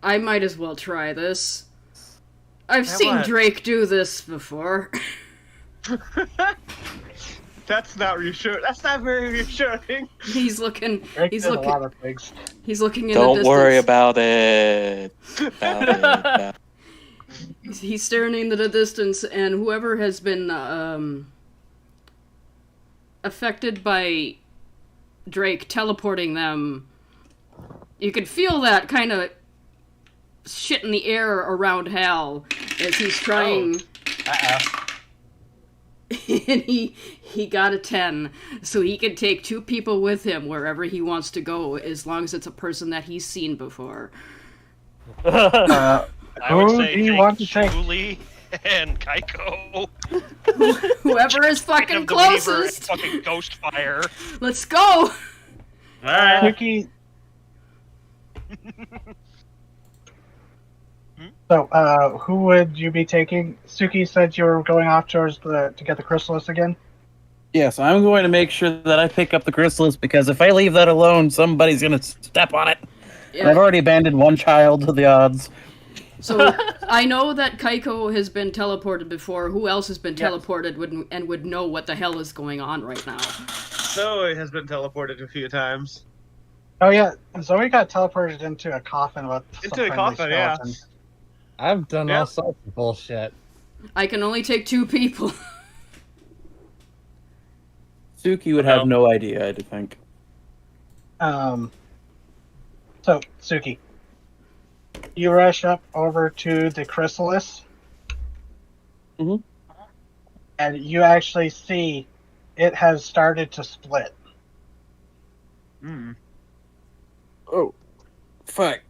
I might as well try this. I've seen Drake do this before. That's not reassuring. That's not very reassuring. He's looking. Drake He's did looking. a lot of things. He's looking in the Don't distance. worry about it. He's staring into the distance, and whoever has been affected by Drake teleporting them, you can feel that kind of shit in the air around Hal as he's trying. And he got a 10, so he can take 2 people with him wherever he wants to go, as long as it's a person that he's seen before. I would Who say do you take want to take? Julie and Kaiko. Whoever is fucking Of the Weaver and closest. fucking Ghostfire. Let's go. Alright. Suki. So, who would you be taking? Suki said you were going off towards to get the chrysalis again. Yes, I'm going to make sure that I pick up the chrysalis because if I leave that alone, somebody's going to step on it. Yeah. I've already abandoned one child to the odds. So I know that Kaiko has been teleported before. Who else has been teleported would know what the hell is going on right now? Zoe has been teleported a few times. Oh yeah, Zoe got teleported into a coffin with Into some a friendly coffin, yeah. skeleton. I've done Yeah. all sorts of bullshit. I can only take 2 people. Suki would have no idea, I think. So Suki, you rush up over to the chrysalis, Mhm. and you actually see it has started to split. Hmm. Oh, fuck.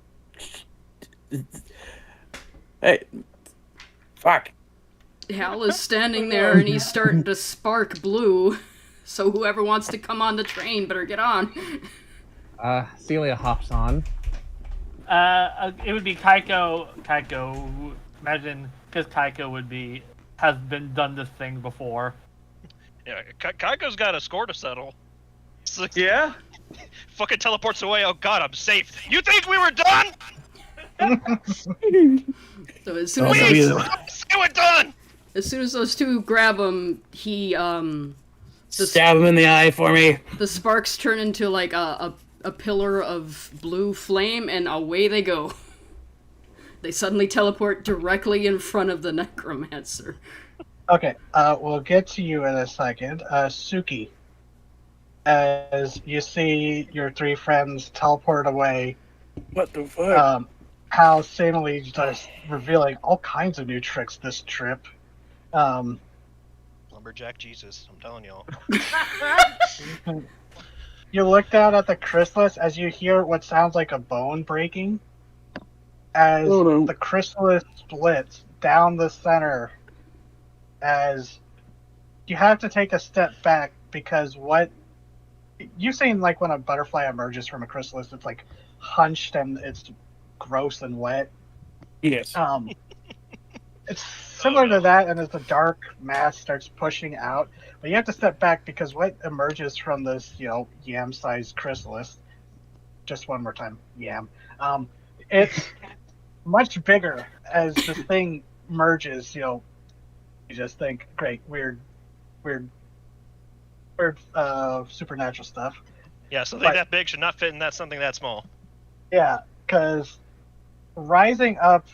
Hey, fuck. Hal is standing there and he's starting to spark blue. So whoever wants to come on the train better get on. Celia hops on. It would be Kaiko. Imagine, because Kaiko has done this thing before. Yeah, Kaiko's got a score to settle. It's like, Yeah? fucking teleports away. Oh god, I'm safe. You think we were done? So as soon Oh, as no, those, either. Say we're done. as soon as those 2 grab him, he Stab him in the eye for me. the sparks turn into like a pillar of blue flame, and away they go. They suddenly teleport directly in front of the necromancer. Okay, we'll get to you in a second. Suki, as you see your 3 friends teleport away, What the fuck? Hal seemingly just revealing all kinds of new tricks this trip. Lumberjack Jesus, I'm telling y'all. You look down at the chrysalis as you hear what sounds like a bone breaking, as Oh, no. the chrysalis splits down the center, as you have to take a step back because what you've seen, like when a butterfly emerges from a chrysalis, it's like hunched and it's gross and wet. Yes. It's similar to that, and as the dark mass starts pushing out, but you have to step back because what emerges from this, yam-sized chrysalis, just one more time, yam, it's much bigger as this thing merges. You just think, great, weird, supernatural stuff. Yeah, something But- that big should not fit in something that small. Yeah, because rising up,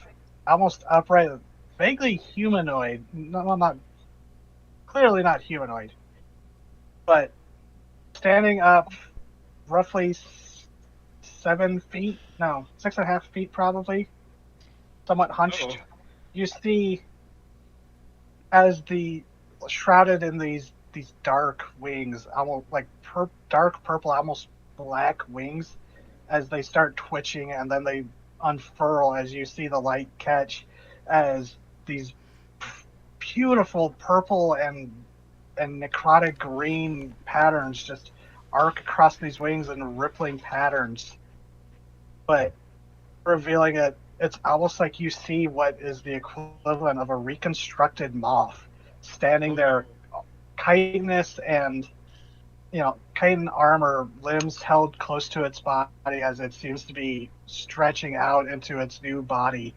almost upright, vaguely humanoid. No, well, not clearly not humanoid, but standing up, roughly 7 feet. No, 6.5 feet probably. Somewhat hunched. Uh-oh. You see, as the shrouded in these dark wings, almost like dark purple, almost black wings, as they start twitching and then they unfurl as you see the light catch, as these beautiful purple and necrotic green patterns just arc across these wings in rippling patterns, but revealing it. It's almost like you see what is the equivalent of a reconstructed moth standing there, chitinous and chitin armor, limbs held close to its body as it seems to be stretching out into its new body.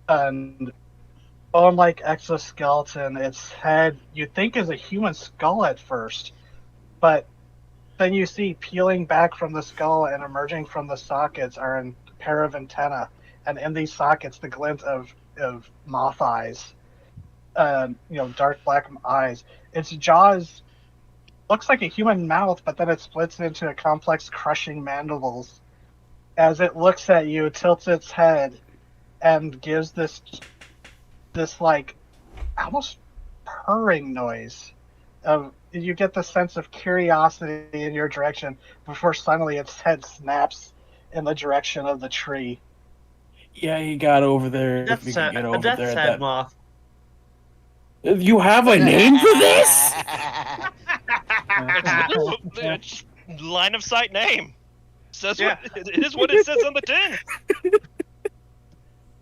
And bone-like exoskeleton, its head you'd think is a human skull at first, but then you see peeling back from the skull and emerging from the sockets are a pair of antennae, and in these sockets the glint of moth eyes, dark black eyes. Its jaws looks like a human mouth, but then it splits into a complex crushing mandibles. As it looks at you, tilts its head, and gives this like almost purring noise. You get the sense of curiosity in your direction before suddenly its head snaps in the direction of the tree. Yeah, he got over there. If Death's we can head, get a over death's there, head moth. You have a name for this? It's line of sight name. Says Yeah. it is what it says on the tin.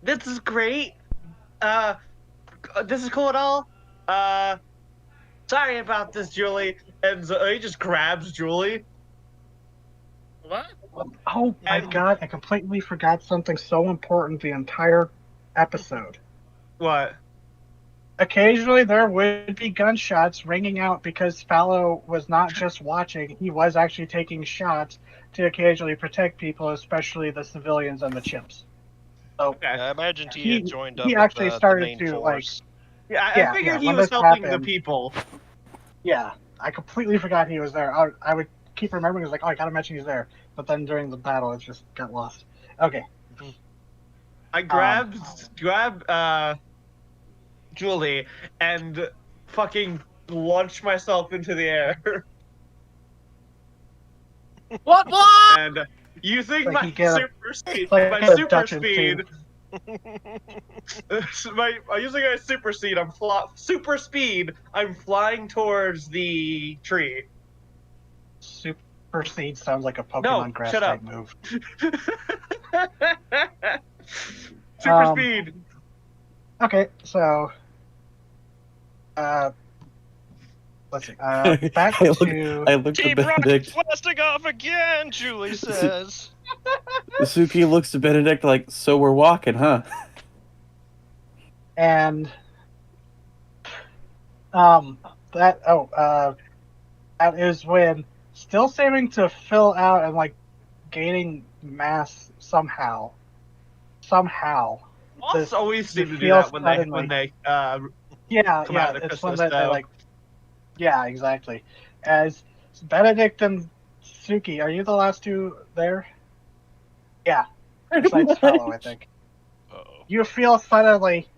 This is great. This is cool at all. Sorry about this, Julie. And he just grabs Julie. What? Oh my And- god, I completely forgot something so important the entire episode. What? Occasionally there would be gunshots ringing out because Fallow was not just watching, he was actually taking shots to occasionally protect people, especially the civilians and the chimps. So, Okay. I imagine he He- had joined up he with actually the started main to, force. Yeah, I Yeah, figured yeah, he when was this helping the happened- people. yeah, I completely forgot he was there. I would keep remembering, it's like, oh, I gotta mention he's there. But then during the battle, it just got lost. Okay. I grabbed Julie and fucking launched myself into the air. What? And using Like my you get a- super speed, like my a super Dutch speed, using my super speed, super speed. I'm flying towards the tree. Super Seed sounds like a Pokemon No, grass shut type up. move. Super Um, speed. Okay, so let's see. Back I look to Team to Rocket's Benedict. blasting off again, Julie says. Suki looks to Benedict like, so we're walking, huh? and that is when still seeming to fill out and like gaining mass somehow. Moths always seem to do feels that when suddenly- they Yeah, Come yeah, out of the it's when chrysalis they though. like. Yeah, exactly. As Benedict and Suki, are you the last two there? Yeah, besides Fellow, I think. Uh-oh. You feel suddenly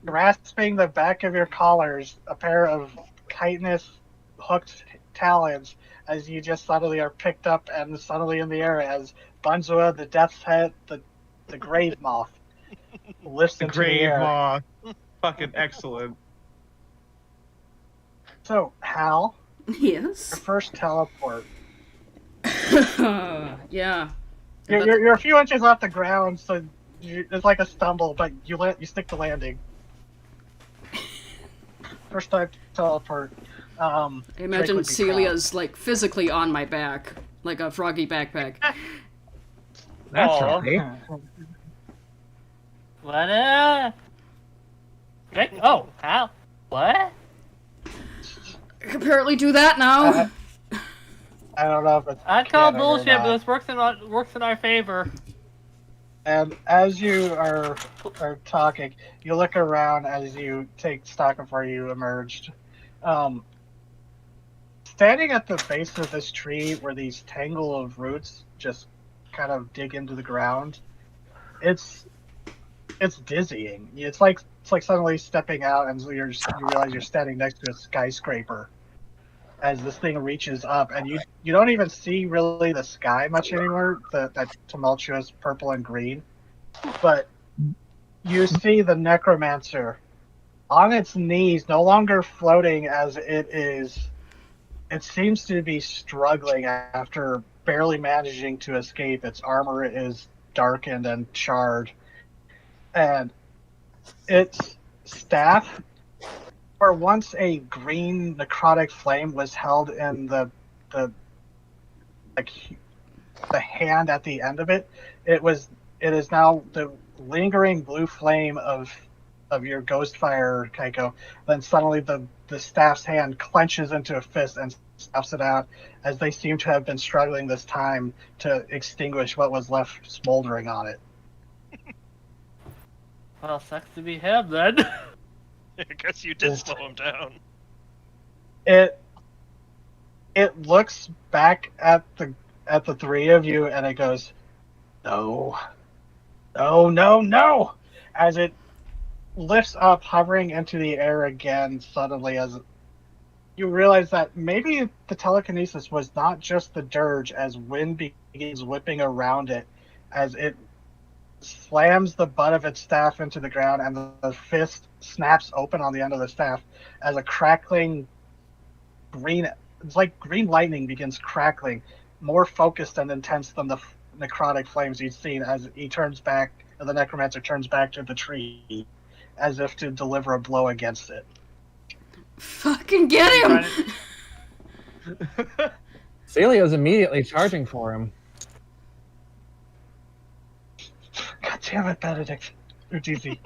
grasping the back of your collars a pair of chitinous hooked talons as you just suddenly are picked up and suddenly in the air as Bunzua, the Death's Head, the grave moth, lifts The into the grave air. maw. Fucking excellent. So, Hal, your Yes. first teleport. Yeah. You're a few inches off the ground, so it's like a stumble, but you stick the landing. First time teleport. I Drake imagine would be Celia's like physically on my back, like a froggy backpack. That's Aw. right. proud. What? Rick? Oh, how? What? I can apparently do that now. I don't know if it's I call canon or bullshit, but not. this works in our favor. And as you are talking, you look around as you take stock of where you emerged. Standing at the base of this tree, where these tangle of roots just kind of dig into the ground, it's dizzying. It's like suddenly stepping out, and you realize you're standing next to a skyscraper. As this thing reaches up, and you don't even see really the sky much anymore, that tumultuous purple and green, but you see the necromancer on its knees, no longer floating as it is. It seems to be struggling after barely managing to escape. Its armor is darkened and charred, and its staff, where once a green necrotic flame was held in the like the hand at the end of it, it is now the lingering blue flame of your ghost fire, Kaiko. Then suddenly the staff's hand clenches into a fist and snaps it out, as they seem to have been struggling this time to extinguish what was left smoldering on it. Well, sucks to be him then. I guess you did slow him down. It looks back at the three of you, and it goes, no, no, no, no, as it lifts up, hovering into the air again suddenly, as you realize that maybe the telekinesis was not just the dirge, as wind begins whipping around it, as it slams the butt of its staff into the ground, and the fist snaps open on the end of the staff as a crackling green, it's like green lightning begins crackling, more focused and intense than the necrotic flames you'd seen, as he turns back, the necromancer turns back to the tree, as if to deliver a blow against it. Fucking get him! Celia's immediately charging for him. God damn it, Benedict. You're easy.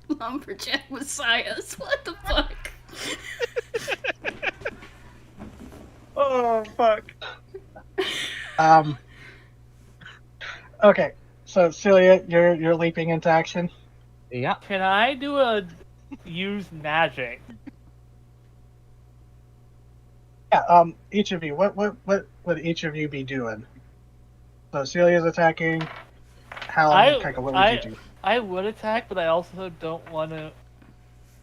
Lumberjack Messiahs, what the fuck? Oh fuck. Okay, so Celia, you're leaping into action. Yeah. Can I use magic? Yeah. Each of you, what would each of you be doing? So Celia's attacking. Hal and Kaiko, what would you do? I would attack, but I also don't want to.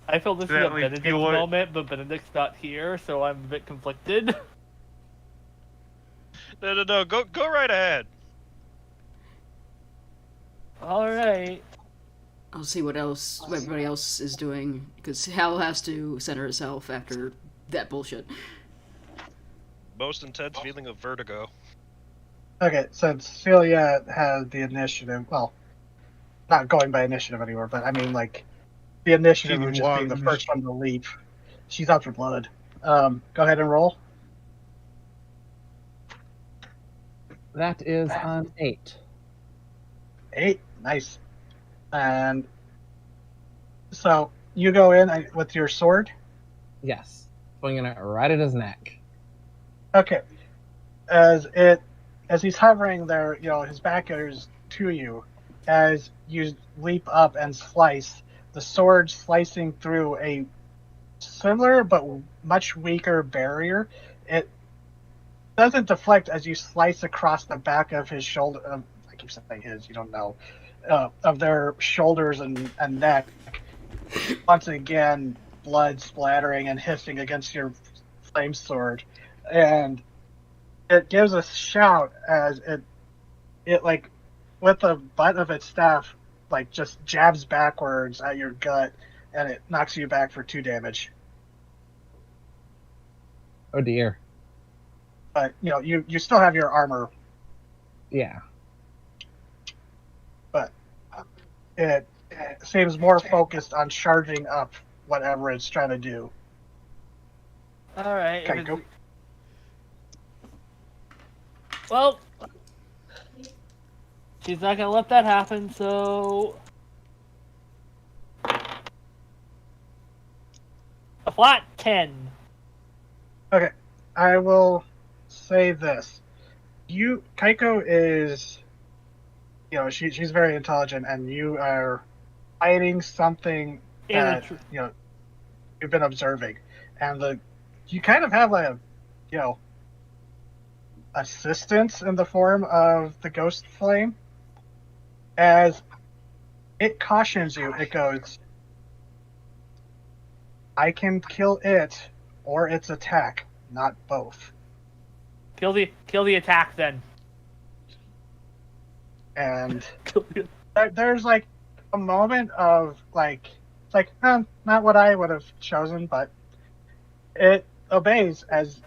I feel this is a Definitely Benedict feel it. moment, but Benedict's not here, so I'm a bit conflicted. No, go right ahead. All right. I'll see what everybody else is doing, because Hal has to center herself after that bullshit. Most intense feeling of vertigo. Okay, since Celia has the initiative, well, not going by initiative anymore, but I mean, like, the initiative She's of just being the one. first one to leap. She's out for blood. Go ahead and roll. That is an 8. 8, nice. And so you go in with your sword. Yes. Swinging it right at his neck. Okay. As he's hovering there, his back is to you. As you leap up and slice, the sword slicing through a similar but much weaker barrier. It doesn't deflect as you slice across the back of his shoulder. I keep saying his, you don't know. Of their shoulders and neck. Once again, blood splattering and hissing against your flame sword. And it gives a shout as it like with the butt of its staff, like just jabs backwards at your gut, and it knocks you back for 2 damage. Oh dear. But you still have your armor, Yeah. but it seems more focused on charging up whatever it's trying to do. All right. Okay, go. Well, she's not gonna let that happen. So a flat 10. Okay, I will say this: Kaiko is, she's very intelligent, and you are hiding something that you've been observing, and you kind of have like a assistance in the form of the ghost flame. As it cautions you, it goes, I can kill it or its attack, not both. Kill the attack then. And there's like a moment of like, it's like, not what I would have chosen, but it obeys as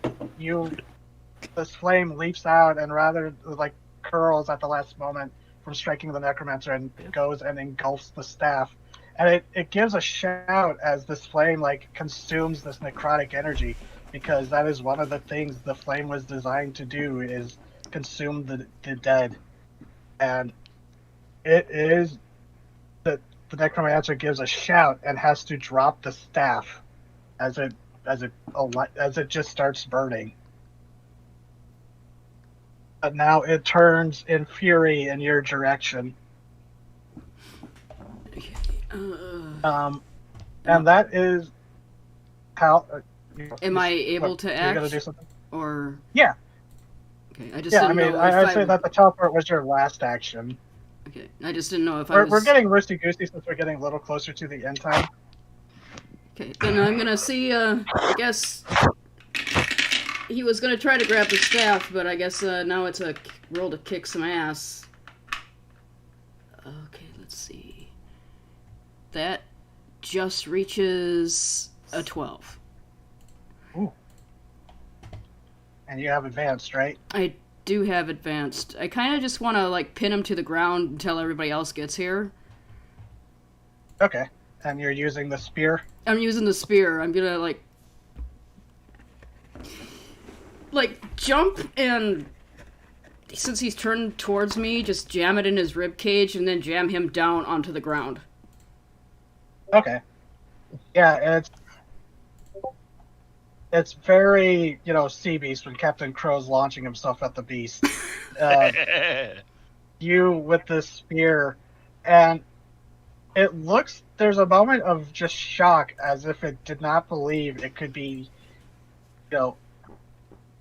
this flame leaps out and rather like curls at the last moment from striking the necromancer and goes and engulfs the staff. And it gives a shout as this flame like consumes this necrotic energy, because that is one of the things the flame was designed to do, is consume the dead. And it is that the necromancer gives a shout and has to drop the staff as it just starts burning. But now it turns in fury in your direction. And that is how. Am I able to act? You gonna do something? Or yeah. Okay, I just Yeah, I didn't mean, know I'd say that the teleport was your last action. Okay, I just didn't know if I was. We're getting loosey goosey since we're getting a little closer to the end time. Okay, then I'm gonna see. I guess he was gonna try to grab the staff, but I guess now it's a roll to kick some ass. Okay, let's see. That just reaches a 12. Ooh. And you have advanced, right? I do have advanced. I kind of just want to like pin him to the ground until everybody else gets here. Okay. And you're using the spear? I'm using the spear. I'm gonna like jump and, since he's turned towards me, just jam it in his rib cage and then jam him down onto the ground. Okay. Yeah, it's very, Sea Beast when Captain Crow's launching himself at the beast. You with this spear, and there's a moment of just shock, as if it did not believe it could be, a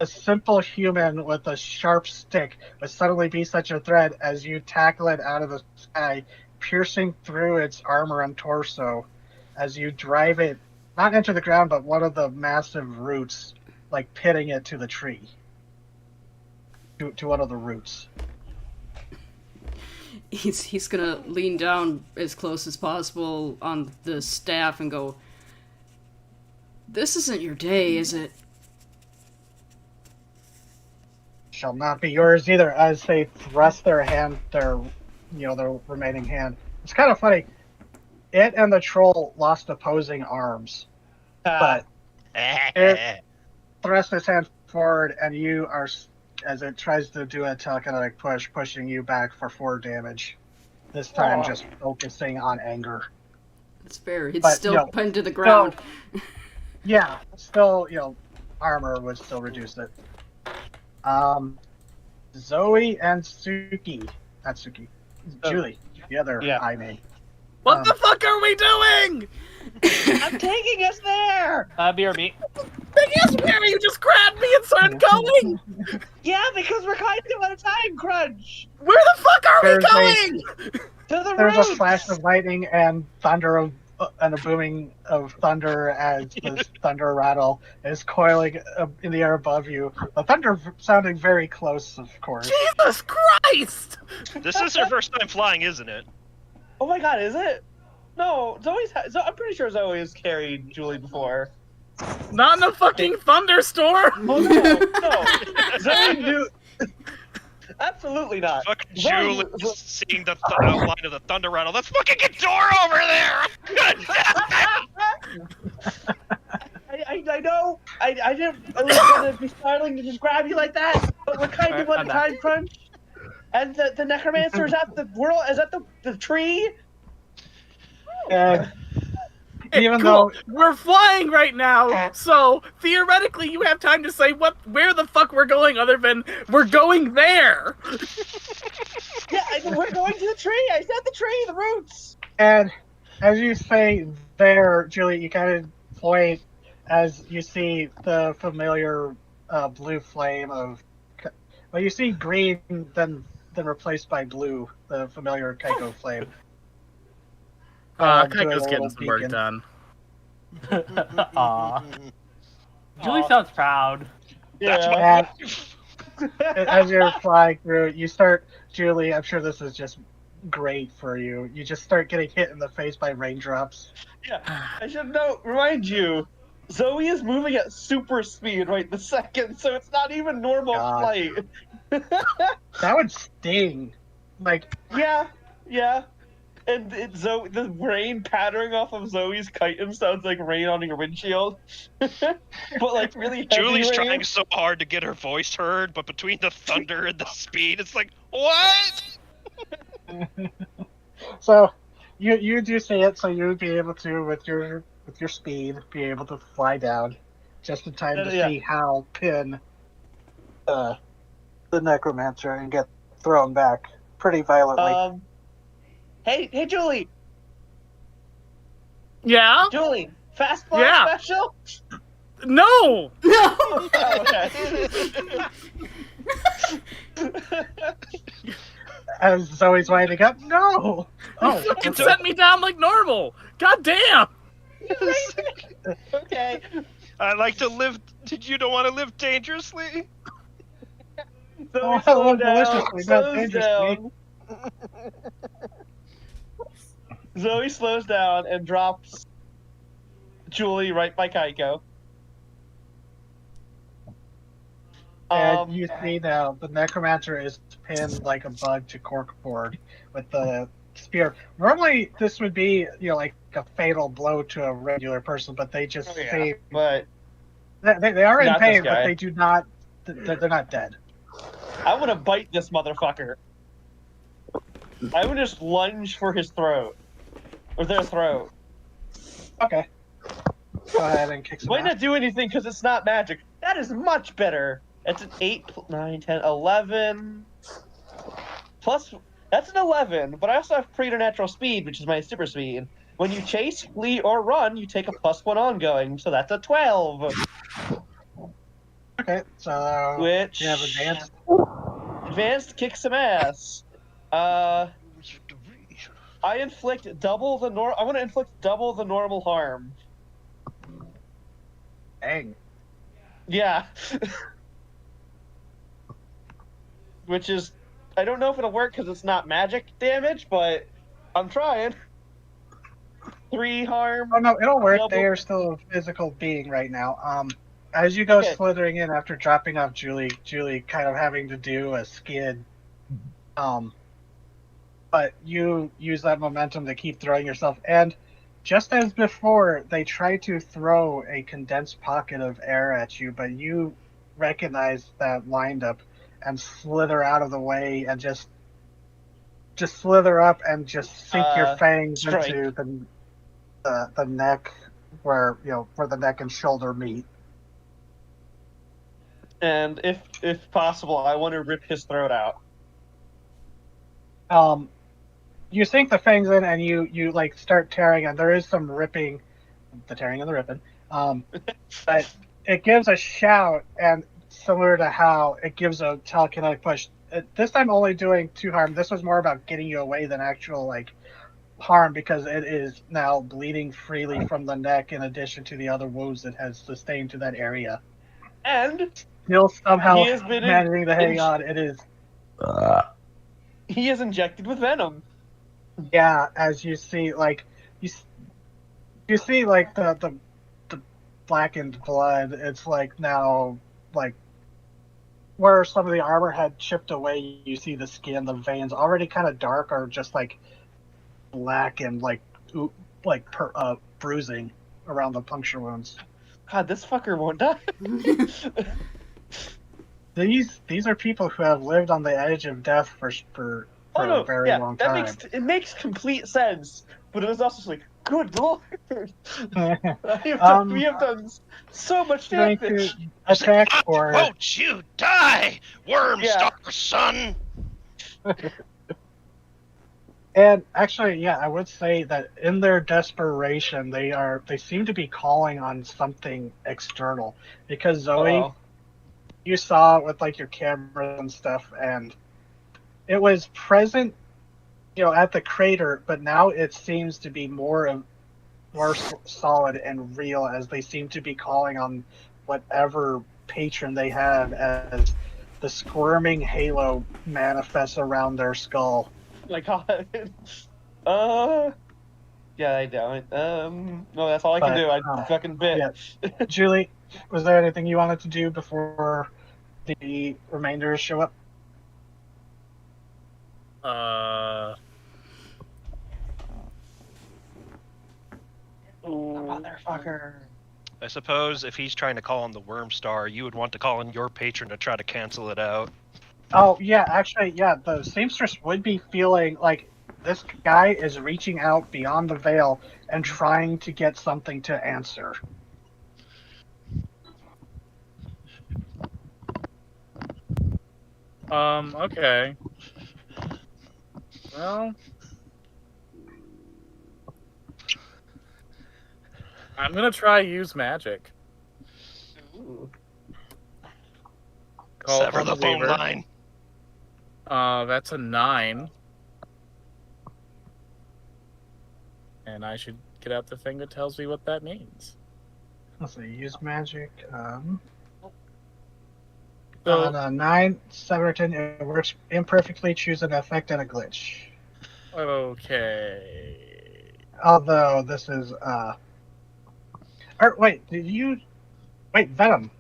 simple human with a sharp stick would suddenly be such a threat as you tackle it out of the sky, piercing through its armor and torso as you drive it, not into the ground, but one of the massive roots, like pitting it to the tree. To one of the roots. He's gonna lean down as close as possible on the staff and go, "This isn't your day, is it?" Shall not be yours either, as they thrust their remaining hand. It's kind of funny. It and the troll lost opposing arms, but it thrusts its hand forward, and you are, as it tries to do a telekinetic push, pushing you back for 4 damage. This time, just focusing on anger. It's fair. It's But, still pinned to the ground. Yeah, still, armor would still reduce it. Zoe and Suki. Not Suki. Julie, the other eye maid. What the fuck are we doing? I'm taking us there! BRB. Yes, Mary, you just grabbed me and started going! Yeah, because we're kind of on a time crunch! Where the fuck are we There's going? To the There's roots! a flash of lightning and thunder of and a booming of thunder as this thunder rattle is coiling in the air above you. The thunder sounding very close, of course. Jesus Christ! This is her first time flying, isn't it? Oh my god, is it? No, I'm pretty sure Zoe has carried Julie before. Not in a fucking thunderstorm! Oh no, Zoe knew. Absolutely not. Fucking Zoe- Julie seeing the outline of the thunder rattle. That's fucking Ghidorah over there! God damn it! I know. I didn't. It was gonna be startling to just grab you like that, but we're kind of on a time crunch. And the necromancer is at the tree. And Hey, even cool. though We're flying right now, so theoretically you have time to say where the fuck we're going other than we're going there. Yeah, we're going to the tree. I said the tree, the roots. And as you say there, Julie, you kind of point as you see the familiar blue flame of. Well, you see green, then replaced by blue, the familiar Keiko flame. Doing a Keiko's getting little some work beacon. done. Aw. Julie sounds proud. Yeah. And as you're flying through, you start, Julie, I'm sure this is just great for you. You just start getting hit in the face by raindrops. Yeah. I should remind you, Zoe is moving at super speed right this second, so it's not even normal God. flight. That would sting. Like, Yeah. And the rain pattering off of Zoe's chitin sounds like rain on your windshield. But like really heavy Julie's rain. trying so hard to get her voice heard, but between the thunder and the speed, it's like, what? so you do see it, so you would be able to, with your speed, be able to fly down just in time to Yeah. see Hal pin the necromancer and get thrown back pretty violently. Hey, Julie, Yeah? Julie, fast fly Yeah. special. No! No! Oh, okay. As Zoe's winding up, no! Oh, Fucking set me down like normal! God damn! Okay. I like to live. Did you don't want to live dangerously? Zoe, Oh, slow well, down. deliciously, not Slows dangerously. down. Zoe slows down and drops Julie right by Keiko. And you see now the necromancer is pinned like a bug to corkboard with the spear. Normally, this would be like a fatal blow to a regular person, but they just seem but they are in Not this pain, but guy. they do not. They're not dead. I'm gonna bite this motherfucker. I'm gonna just lunge for his throat. Or their throat. Okay. Go ahead and kick some Might ass. not do anything because it's not magic. That is much better. It's an 8, 9, 10, 11. Plus, that's an 11, but I also have preternatural speed, which is my super speed. When you chase, flee, or run, you take a +1 ongoing, so that's a 12. Okay, so Which you have advanced. advanced kick some ass. I inflict double the I want to inflict double the normal harm. Dang. Yeah. Which is, I don't know if it'll work because it's not magic damage, but I'm trying. 3 harm. Oh no, it'll work. Double- They are still a physical being right now. As you go Okay. slithering in after dropping off Julie kind of having to do a skid. But you use that momentum to keep throwing yourself, and just as before, they try to throw a condensed pocket of air at you, but you recognize that windup and slither out of the way and just slither up and just sink your fangs strike. into the neck where the neck and shoulder meet. And if possible, I want to rip his throat out. You sink the fangs in and you like start tearing, and there is some ripping, the tearing and the ripping. But it gives a shout, and similar to how it gives a telekinetic push. This time only doing 2 harm. This was more about getting you away than actual harm because it is now bleeding freely from the neck in addition to the other wounds it has sustained to that area. And Still somehow he has been managing to hang on. It is, he is injected with venom. yeah, as you see, like, you, you see, like, the blackened blood. It's, like, now, like, where some of the armor had chipped away, you see the skin, the veins already kind of dark or just, like, black and, like, bruising around the puncture wounds. God, this fucker won't die. These are people who have lived on the edge of death for a very long time. It makes complete sense, but it was also like, good lord, we have done so much Going damage. to attack for. Won't you die, worm Yeah. star son? And actually, yeah, I would say that in their desperation, they seem to be calling on something external. Because Zoe, Uh-oh. you saw it with like your camera and stuff, and it was present, at the crater, but now it seems to be more solid and real as they seem to be calling on whatever patron they have as the squirming halo manifests around their skull. My God. Yeah, I don't. No, that's all I can do. I fucking bit. Yeah. Julie, was there anything you wanted to do before the remainders show up? Motherfucker. I suppose if he's trying to call on the worm star, you would want to call on your patron to try to cancel it out. Oh, yeah, actually, yeah, the seamstress would be feeling like this guy is reaching out beyond the veil and trying to get something to answer. Okay. Well, I'm gonna try use magic. Call Sever upon the phone Weaver. line. That's a 9. And I should get out the thing that tells me what that means. Let's see, use magic. So, On a 9, 7, or 10, it works imperfectly. Choose an effect and a glitch. okay. Although this is or wait, Venom.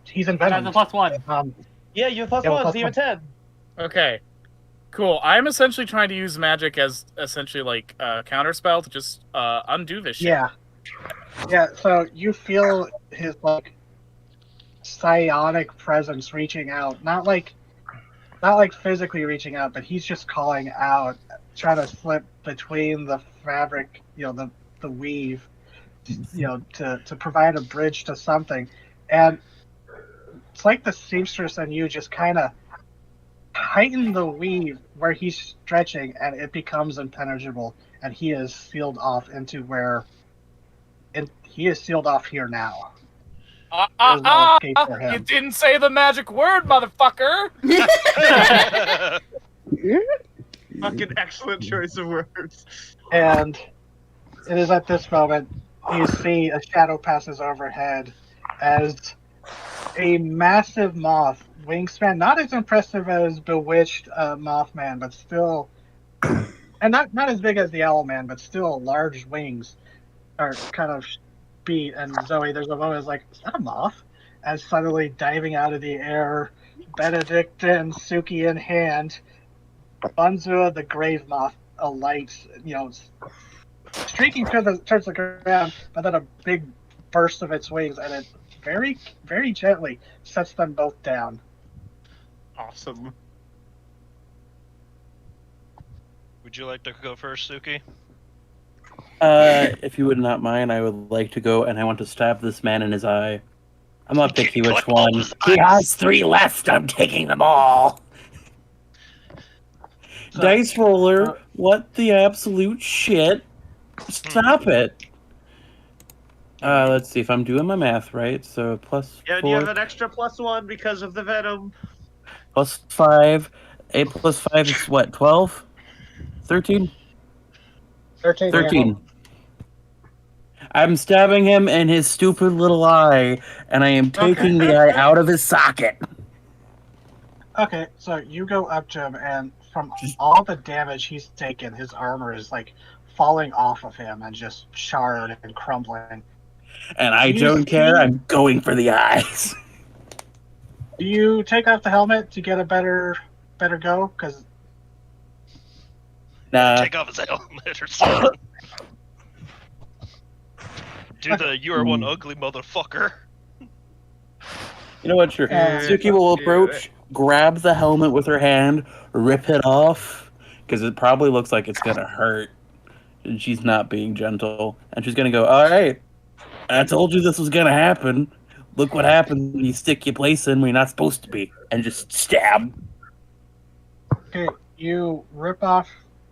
He's in Venom. That's a +1. Yeah, you have plus Yeah, one, plus so you have 10. Okay. Cool. I'm essentially trying to use magic as essentially like a counterspell to just undo this shit. Yeah, so you feel his like psionic presence reaching out. Not like physically reaching out, but he's just calling out, trying to slip between the fabric, the weave, to provide a bridge to something. And it's like the seamstress and you just kind of heighten the weave where he's stretching, and it becomes impenetrable, and he is sealed off into where he is sealed off here now. There's no escape for him. You didn't say the magic word, motherfucker! Fucking excellent choice of words. And it is at this moment you see a shadow passes overhead as a massive moth, wingspan, not as impressive as Bewitched Mothman, but still, and not as big as the Owlman, but still large wings, are kind of beat. And Zoe, there's a moment is like, is that a moth? As suddenly diving out of the air, Benedict and Suki in hand, Bunzua the grave moth alights, streaking towards the ground, but then a big burst of its wings, and it very, very gently sets them both down. Awesome. Would you like to go first, Suki? If you would not mind, I would like to go, and I want to stab this man in his eye. I'm not picky which Collect all one. his He eyes. has 3 left. I'm taking them all. So, Dice roller, what the absolute shit? Stop it. Let's see if I'm doing my math right. So plus Yeah, and you 4 have an extra +1 because of the venom. plus 5. 8 plus 5 is what? 12? 13? 13. 13. I'm stabbing him in his stupid little eye, and I am taking the eye out of his socket. Okay, so you go up to him, and from all the damage he's taken, his armor is like falling off of him and just charred and crumbling. And I You don't care, see- I'm going for the eyes. Do you take off the helmet to get a better go? Because Nah. Take off his helmet or something. Do the "you are one ugly motherfucker." You know what, sure. Suki will approach, grab the helmet with her hand, rip it off, because it probably looks like it's gonna hurt. And she's not being gentle. And she's gonna go, alright, I told you this was gonna happen. Look what happens when you stick your place in where you're not supposed to be. And just stab. okay, you rip off,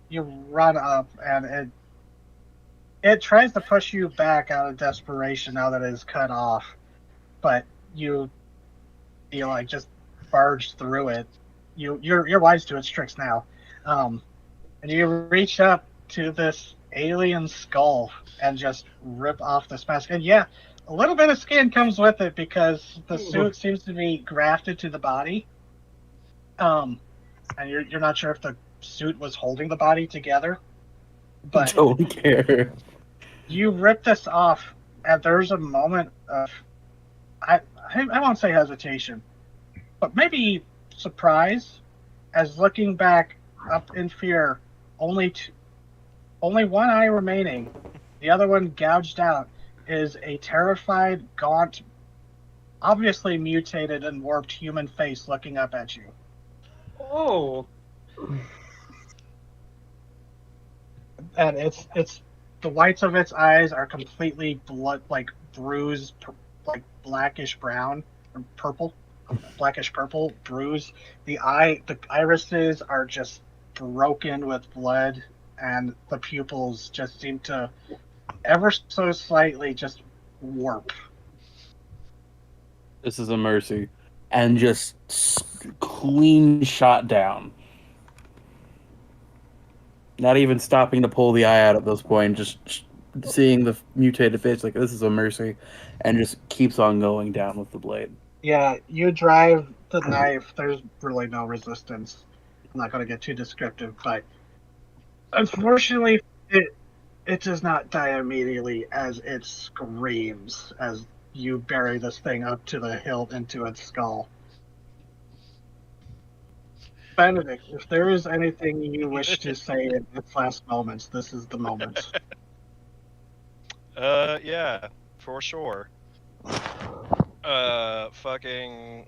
you run up, and it tries to push you back out of desperation now that it is cut off, but you like just barge through it. You're wise to its tricks now, and you reach up to this alien skull and just rip off this mask. And yeah, a little bit of skin comes with it because the suit seems to be grafted to the body. And you're not sure if the suit was holding the body together, but Don't care. you rip this off, and there's a moment of I won't say hesitation, but maybe surprise, as looking back up in fear, only one eye remaining, the other one gouged out, is a terrified, gaunt, obviously mutated and warped human face looking up at you. Oh. And it's the whites of its eyes are completely blood, like bruised, like blackish brown or purple, blackish purple bruise. The irises are just broken with blood, and the pupils just seem to ever so slightly just warp. This is a mercy. And just clean shot down. Not even stopping to pull the eye out at this point, just seeing the mutated face like this is a mercy, and just keeps on going down with the blade. Yeah, you drive the knife. There's really no resistance. I'm not going to get too descriptive, but unfortunately, it does not die immediately as it screams as you bury this thing up to the hilt into its skull. Benedict, if there is anything you wish to say in its last moments, this is the moment. Yeah, for sure. Fucking.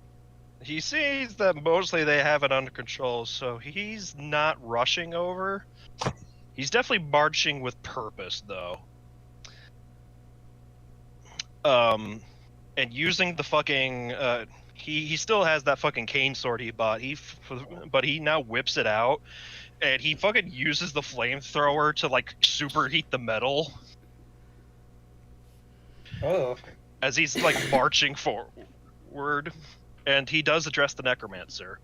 He sees that mostly they have it under control, so he's not rushing over. He's definitely marching with purpose, though. And using the fucking, he still has that fucking cane sword he bought. But he now whips it out, and he fucking uses the flamethrower to like superheat the metal. Oh. As he's like marching forward, and he does address the necromancer.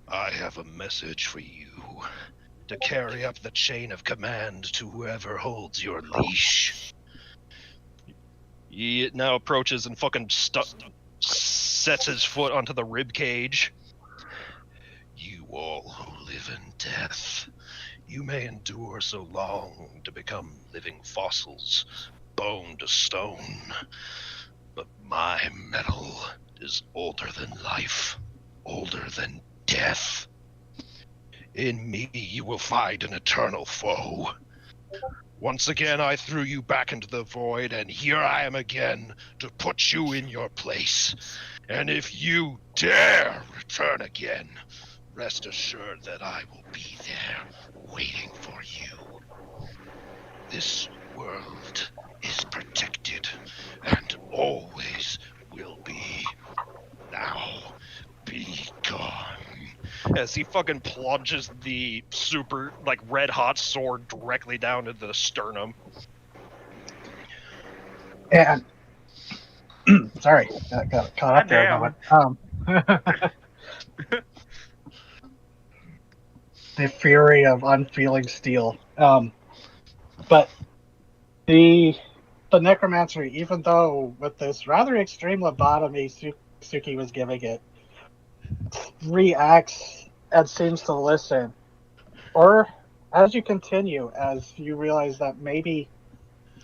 I have a message for you to carry up the chain of command to whoever holds your leash. He now approaches and fucking sets his foot onto the rib cage. You all who live in death, you may endure so long to become living fossils, bone to stone, but my metal is older than life, older than death. In me you will find an eternal foe. Once again I threw you back into the void, and here I am again to put you in your place. And if you dare return again, rest assured that I will be there, waiting for you. This world is protected, and always will be. Now, be gone. As he fucking plunges the super, like, red-hot sword directly down into the sternum. And sorry, got caught up there a moment. the fury of unfeeling steel. But the necromancer, even though with this rather extreme lobotomy Suki was giving it, reacts and seems to listen. Or as you continue, as you realize that maybe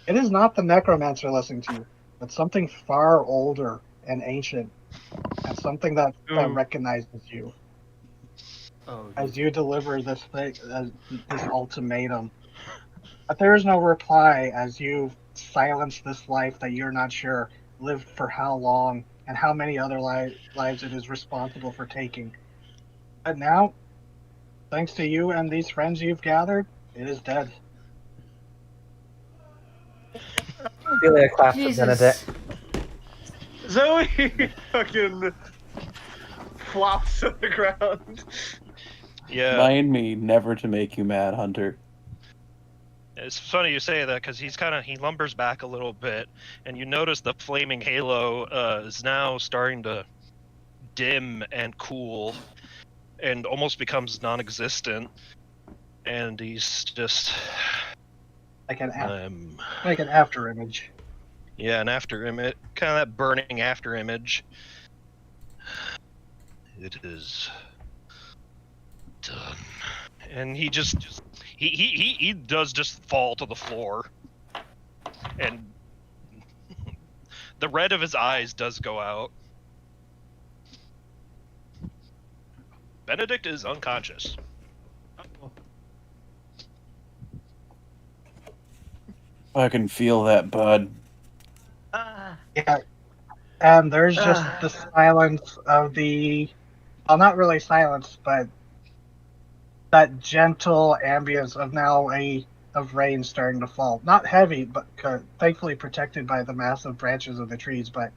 it is not the necromancer listening to you, but something far older and ancient, and something that recognizes you. As you deliver this thing, this ultimatum. But there is no reply as you silence this life that you're not sure lived for how long and how many other lives it is responsible for taking. But now, thanks to you and these friends you've gathered, it is dead. Ophelia claps at Jesus. Benedict. Zoe fucking flops to the ground. Yeah, Mind me never to make you mad, Hunter. it's funny you say that because he lumbers back a little bit, and you notice the flaming halo is now starting to dim and cool, and almost becomes non-existent. And he's just Like an after image. yeah, an after image, kind of that burning after image. It is done, and he just he does just fall to the floor, and the red of his eyes does go out. Benedict is unconscious. I can feel that, bud. Yeah. And there's just the silence of the, well, not really silence, but that gentle ambience of now of rain starting to fall. Not heavy, but thankfully protected by the massive branches of the trees, but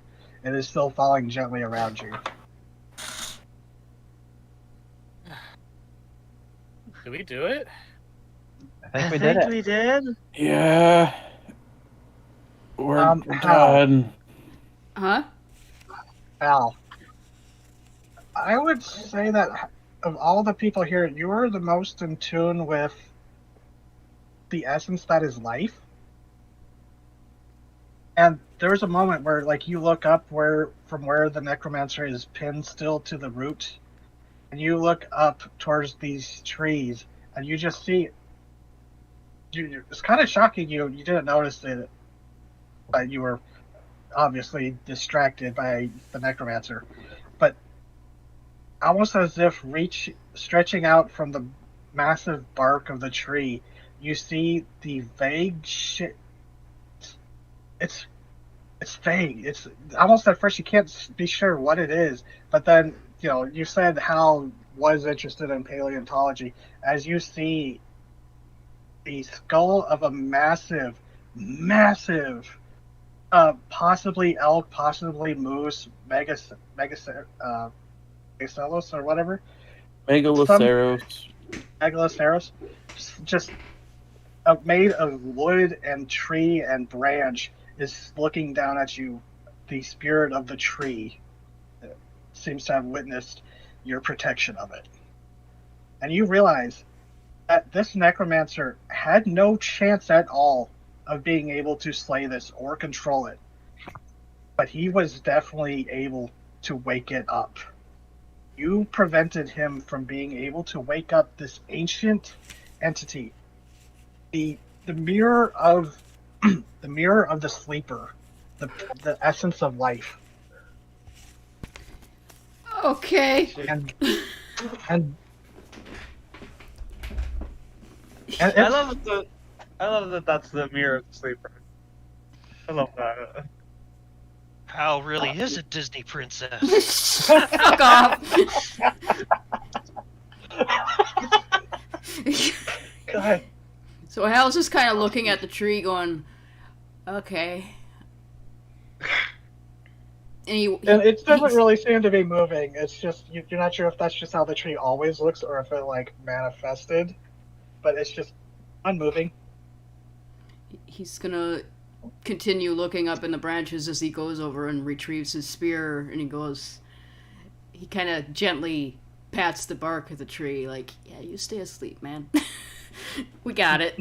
it is still falling gently around you. Did we do it? I think we did it. we did. Yeah. We're Hal. done. Huh? Al, I would say that of all the people here, you are the most in tune with the essence that is life. And there's a moment where, like, you look up from where the necromancer is pinned still to the root, and you look up towards these trees, and you just see. It's kind of shocking. You didn't notice it, but you were obviously distracted by the necromancer. But almost as if stretching out from the massive bark of the tree, you see the vague shit. It's vague. It's almost at first you can't be sure what it is, but then you said Hal was interested in paleontology. As you see the skull of a massive, possibly elk, possibly moose, Megaloceros or whatever. Megaloceros. Megaloceros, just made of wood and tree and branch, is looking down at you. The spirit of the tree seems to have witnessed your protection of it. And you realize that this necromancer had no chance at all of being able to slay this or control it. But he was definitely able to wake it up. You prevented him from being able to wake up this ancient entity. The mirror of the mirror of the sleeper, the essence of life. Okay. And I love that that's the mirror of the sleeper. I love that. Hal really is a Disney princess. Fuck off. God. So Hal's just kind of looking at the tree going, okay. And it doesn't really seem to be moving. It's just, you're not sure if that's just how the tree always looks or if it, like, manifested. But it's just unmoving. he's gonna continue looking up in the branches as he goes over and retrieves his spear, and he kind of gently pats the bark of the tree, like, yeah, you stay asleep, man. We got it.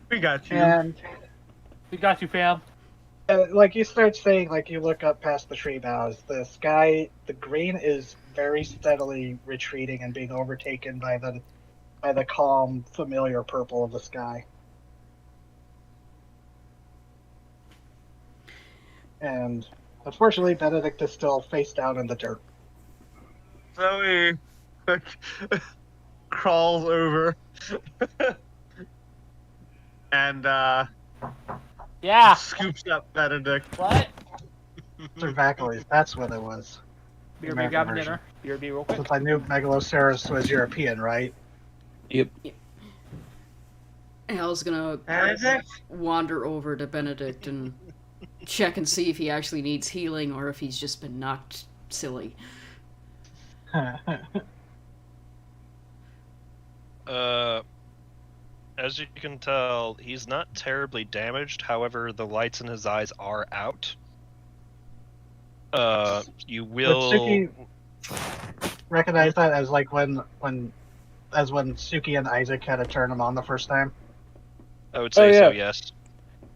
We got you. And We got you, fam. like you start saying, like you look up past the tree boughs, the sky, the green is very steadily retreating and being overtaken by the calm, familiar purple of the sky. And unfortunately, Benedict is still face down in the dirt. Zoe crawls over and Yeah. scoops up Benedict. What? Cervacoids, that's what it was. BRB American grabbing version. dinner. BRB real quick. Since I knew Megaloceros was European, right? Yep. Hal's gonna Benedict? wander over to Benedict and check and see if he actually needs healing or if he's just been knocked silly. As you can tell, he's not terribly damaged. However, the lights in his eyes are out. You will. Would Suki recognize that as like when Suki and Isaac had to turn him on the first time? I would say Oh, so. yeah. Yes.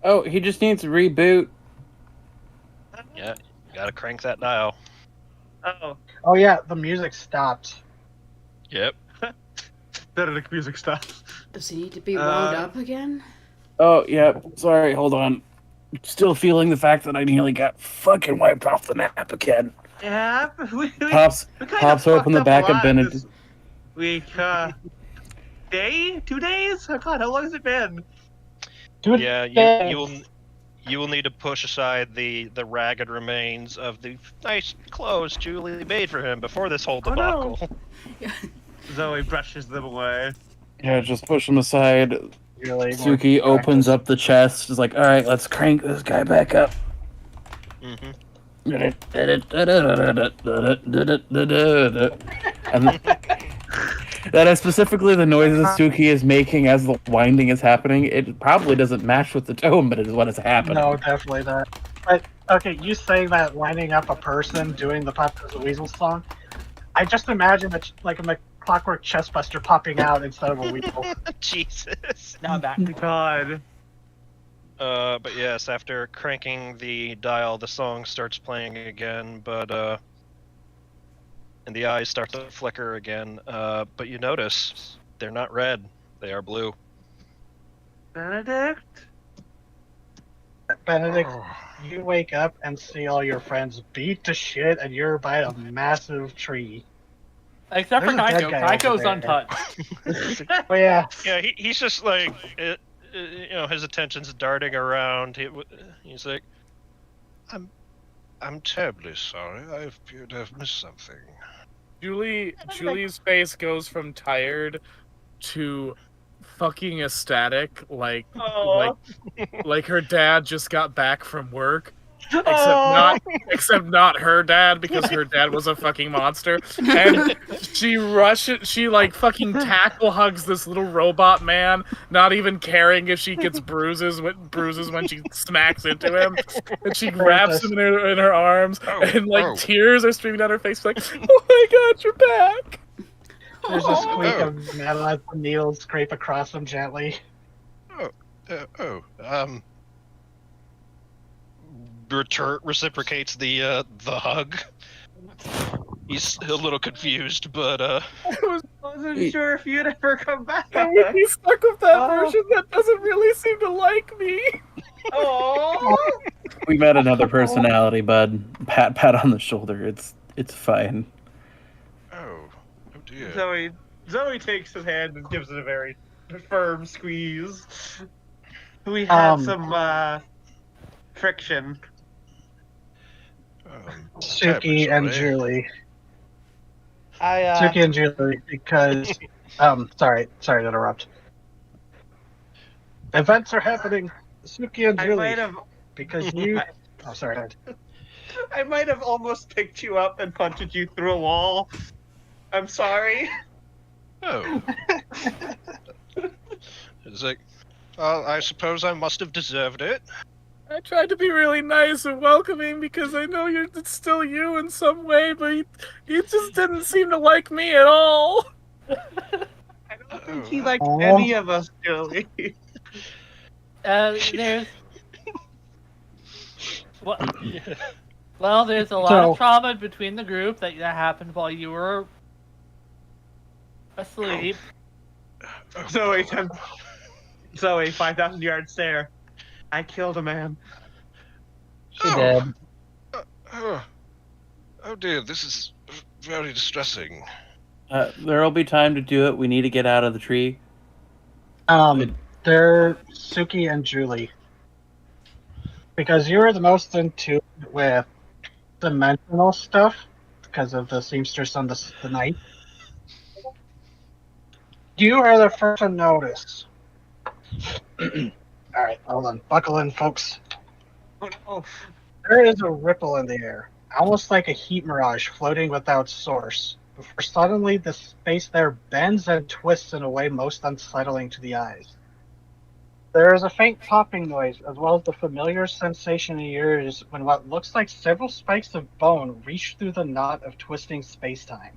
Oh, he just needs to reboot. Yeah. You gotta crank that dial. Oh, Oh yeah, the music stopped. Yep. Benedict music stops. Does he need to be wound up again? Oh, yeah. Sorry, hold on. Still feeling the fact that I nearly got fucking wiped off the map again. Yeah, we Pops kinda open fucked the up back a of lot Benedict. this week. Day? 2 days? Oh god, how long has it been? Dude, Yeah. You will need to push aside the ragged remains of the nice clothes Julie made for him before this whole Oh, no. debacle. Zoe brushes them away. Yeah, just push him aside. really Suki opens up the chest. Is like, all right, let's crank this guy back up. Mm-hmm. And that is specifically the noises Suki is making as the winding is happening. It probably doesn't match with the tone, but it is what is happening. No, definitely not. But okay, you saying that lining up a person doing the Pop Goes the Weasel song, I just imagine it like a Clockwork Chestbuster popping out instead of a weasel. Jesus. Now I'm back. God. But yes, after cranking the dial, the song starts playing again, but and the eyes start to flicker again. But you notice they're not red; they are blue. Benedict? Benedict, you wake up and see all your friends beat to shit, and you're by a massive tree. Except for There's a dead Kaiko. guy over Kaiko's there. untouched. Oh yeah, Yeah, he's just like, his attention's darting around. He's like, I'm terribly sorry. I appear to have missed something. Julie's face goes from tired to fucking ecstatic, like her dad just got back from work. Except not her dad, because her dad was a fucking monster. And she like fucking tackle hugs this little robot man, not even caring if she gets bruises when she smacks into him. And she grabs him in her arms, and like tears are streaming down her face, like, oh my god, you're back. there's a squeak of metal as the needles scrape across them gently. Reciprocates the hug. He's a little confused, but I wasn't sure if you'd ever come back. I would be stuck with that version that doesn't really seem to like me. Oh. We met another personality, bud. Pat on the shoulder. It's fine. oh dear. Zoe takes his hand and gives it a very firm squeeze. We had some friction. Suki and Julie. I Suki and Julie, because sorry to interrupt. Events are happening. Suki and I Julie, might have because you. Oh, sorry. I might have almost picked you up and punted you through a wall. I'm sorry. Oh. It's like, well, I suppose I must have deserved it. I tried to be really nice and welcoming because I know it's still you in some way, but he just didn't seem to like me at all. I don't think he liked Aw. any of us, Joey. There's well, there's a lot So- of trauma between the group that happened while you were asleep. Zoe, 5,000 yard stare. I killed a man. She did. Oh dear, this is very distressing. There'll be time to do it. We need to get out of the tree. They're Suki and Julie. Because you were the most in tune with dimensional stuff because of the seamstress on the night. You are the first to notice. Alright, hold on. Buckle in, folks. Oh no. There is a ripple in the air, almost like a heat mirage floating without source, before suddenly the space there bends and twists in a way most unsettling to the eyes. There is a faint popping noise, as well as the familiar sensation in your ears when what looks like several spikes of bone reach through the knot of twisting space-time.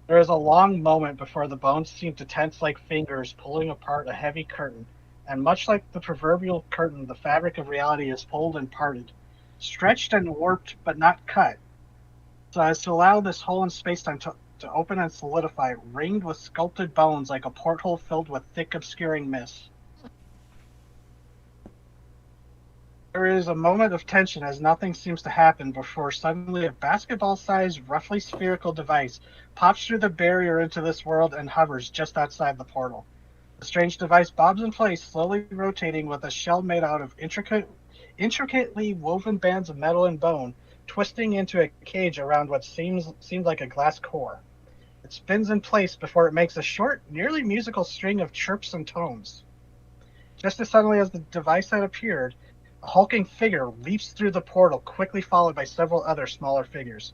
There is a long moment before the bones seem to tense like fingers pulling apart a heavy curtain, and much like the proverbial curtain, the fabric of reality is pulled and parted, stretched and warped but not cut, so as to allow this hole in space-time to open and solidify, ringed with sculpted bones like a porthole filled with thick obscuring mist. There is a moment of tension as nothing seems to happen before suddenly a basketball-sized, roughly spherical device pops through the barrier into this world and hovers just outside the portal. The strange device bobs in place, slowly rotating with a shell made out of intricately woven bands of metal and bone, twisting into a cage around what seems like a glass core. It spins in place before it makes a short, nearly musical string of chirps and tones. Just as suddenly as the device had appeared, a hulking figure leaps through the portal, quickly followed by several other smaller figures.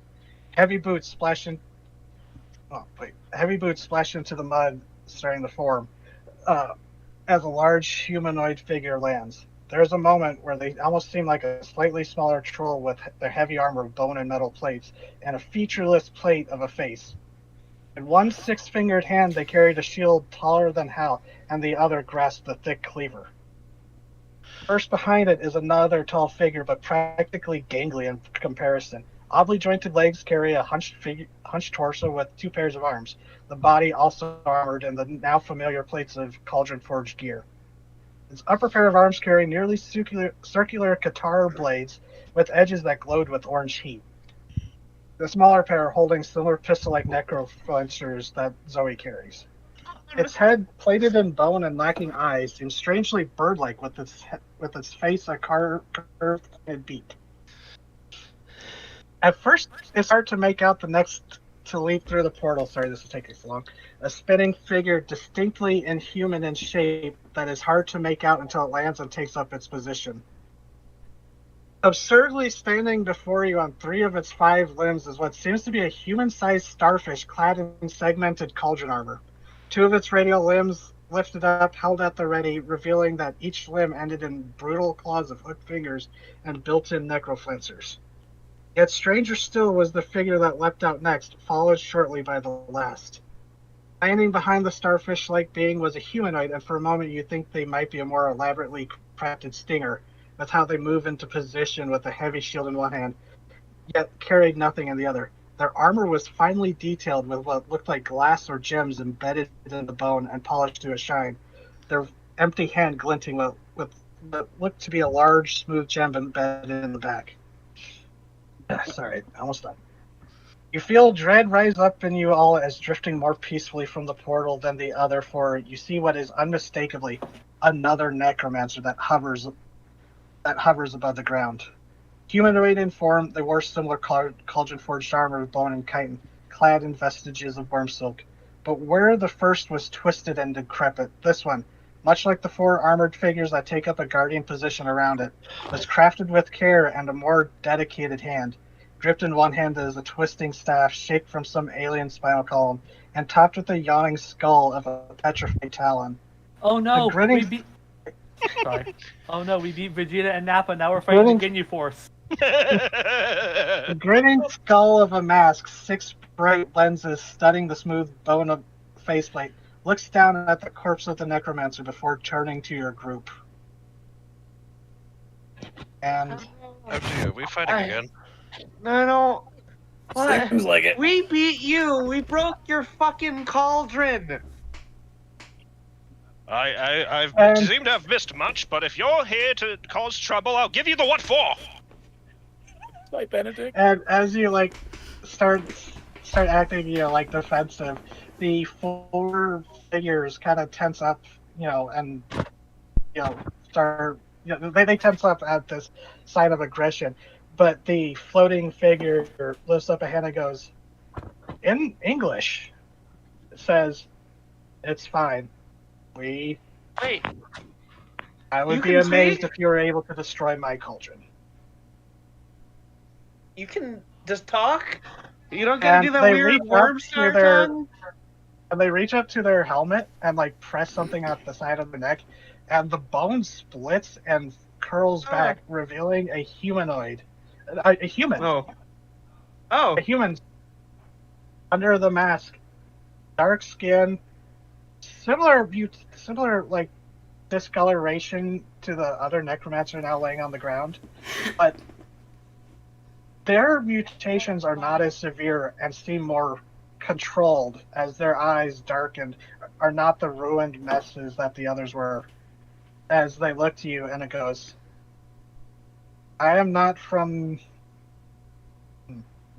Heavy boots splash into the mud, starting to form, as a large humanoid figure lands. There's a moment where they almost seem like a slightly smaller troll with their heavy armor of bone and metal plates, and a featureless plate of a face. In one six-fingered hand they carried a shield taller than Hal, and the other grasped a thick cleaver. First behind it is another tall figure, but practically gangly in comparison. Oddly jointed legs carry a hunched torso with two pairs of arms, the body also armored in the now familiar plates of cauldron-forged gear. Its upper pair of arms carry nearly circular guitar blades with edges that glowed with orange heat. The smaller pair holding similar pistol-like necroflancers that Zoe carries. Its head, plated in bone and lacking eyes, seems strangely bird-like with its face a curved beak. At first, it's hard to make out the next to leap through the portal. Sorry, this is taking so long. A spinning figure distinctly inhuman in shape that is hard to make out until it lands and takes up its position. Absurdly standing before you on three of its 5 limbs is what seems to be a human-sized starfish clad in segmented cauldron armor. 2 of its radial limbs lifted up, held at the ready, revealing that each limb ended in brutal claws of hooked fingers and built-in necroflancers. Yet stranger still was the figure that leapt out next, followed shortly by the last. Standing behind the starfish-like being was a humanoid, and for a moment you think they might be a more elaborately crafted stinger. That's how they move into position with a heavy shield in one hand, yet carried nothing in the other. Their armor was finely detailed with what looked like glass or gems embedded in the bone and polished to a shine, their empty hand glinting with what looked to be a large, smooth gem embedded in the back. Sorry, almost done. You feel dread rise up in you all as drifting more peacefully from the portal than the other, for you see what is unmistakably another necromancer that hovers above the ground. Humanoid in form, they wore similar cauldron-forged armor of bone and chitin, clad in vestiges of worm silk. But where the first was twisted and decrepit, this one, much like the 4 armored figures that take up a guardian position around it, was crafted with care and a more dedicated hand. Gripped in one hand is a twisting staff shaped from some alien spinal column, and topped with a yawning skull of a petrified talon. Oh no, The grinning Sorry. Oh no, we beat Vegeta and Nappa. Now we're fighting the Ginyu Force. The grinning skull of a mask, 6 bright lenses studding the smooth bone of faceplate, looks down at the corpse of the necromancer before turning to your group. And Oh dear, we fighting again. No. What? Seems like it. We beat you. We broke your fucking cauldron. I And- seem to have missed much, but if you're here to cause trouble, I'll give you the what for. Like Benedict. and as you like start acting, like defensive, the 4 figures kind of tense up, and start, they tense up at this sign of aggression. But the floating figure lifts up a hand and goes, in English, it says, "It's fine. Wait. I would You be can amazed speak? if you were able to destroy my cauldron." You can just talk? You don't gotta And do that they weird reach up worm to star their- tongue? And they reach up to their helmet and like press something at the side of the neck, and the bone splits and curls back, revealing a humanoid. A human. Oh. A human under the mask. Dark skin. Similar like discoloration to the other necromancer now laying on the ground. But their mutations are not as severe and seem more controlled, as their eyes darkened, are not the ruined messes that the others were. As they look to you, and it goes, "I am not from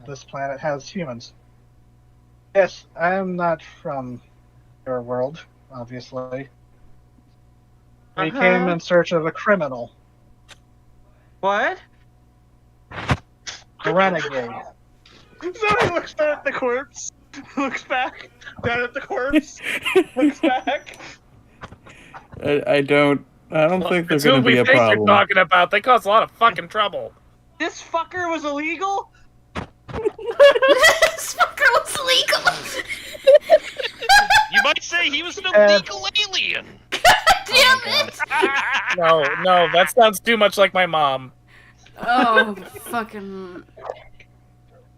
this planet has humans. Yes, I am not from your world, obviously. We came in search of a criminal, What? a renegade." Zoe looks down at the corpse, looks back, down at the corpse, looks back. I don't think there's It's who going to we be a think you're problem. talking about. They cause a lot of fucking trouble. This fucker was illegal? This fucker was legal. You might say he was an Uh, illegal alien. Damn it! No, that sounds too much like my mom. Oh, fucking.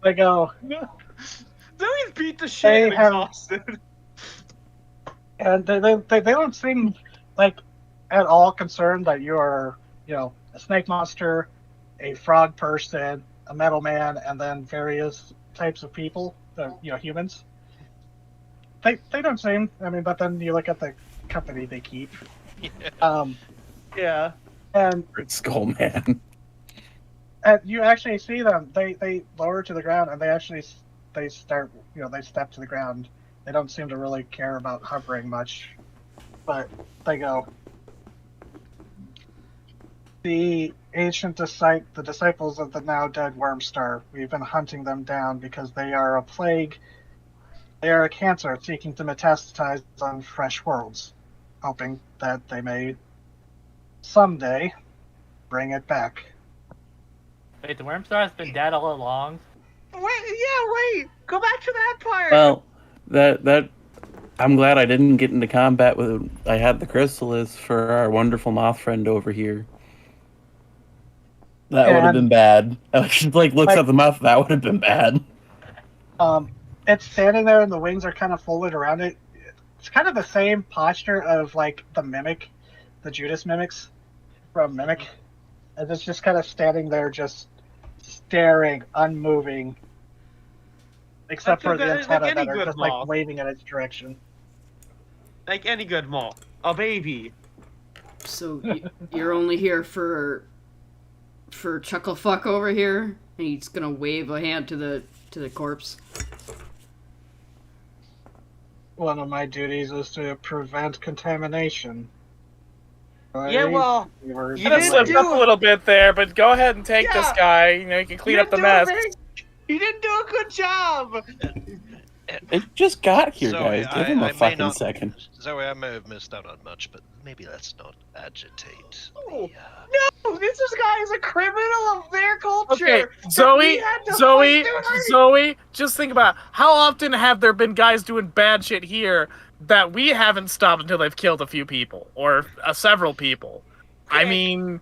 They go, Zoe's beat the They shit and have- exhausted. and they don't seem like at all concerned that you are, a snake monster, a frog person, a metal man, and then various types of people, humans. They don't seem. I mean, but then you look at the company they keep. Yeah. And Skull Man. you actually see them. They lower to the ground, and they start. They step to the ground. They don't seem to really care about hovering much, but they go. The the disciples of the now dead Wormstar. We've been hunting them down because they are a plague. They are a cancer seeking to metastasize on fresh worlds, hoping that they may someday bring it back. Wait, the Wormstar's been dead all along? Wait. Go back to that part. Well, that I'm glad I didn't get into combat with. I had the chrysalis for our wonderful moth friend over here. That would have And- been bad. She looks at the mouth. That would have been bad. It's standing there, and the wings are kind of folded around it. It's kind of the same posture of like the mimic, the Judas mimics from Mimic, and it's just kind of standing there, just staring, unmoving, except Like for the like antenna any that are good just moth. like waving in its direction. Like any good moth. A baby. So you're only here for Chucklefuck over here, and he's gonna wave a hand to the corpse. One of my duties is to prevent contamination. Yeah, well, We were- you Kind of didn't slipped do up a little bit there, but go ahead and take this Yeah. guy. You can clean up the mess. You didn't do a good job. It just got here, Zoe, guys. Give him I a may fucking not- second. Zoe, I may have missed out on much, but maybe let's not agitate. No, this guy is a criminal of their culture. Okay, that we Zoe, had to Zoe, fight through. Zoe, just think about how often have there been guys doing bad shit here that we haven't stopped until they've killed a few people or several people. I mean, Wonder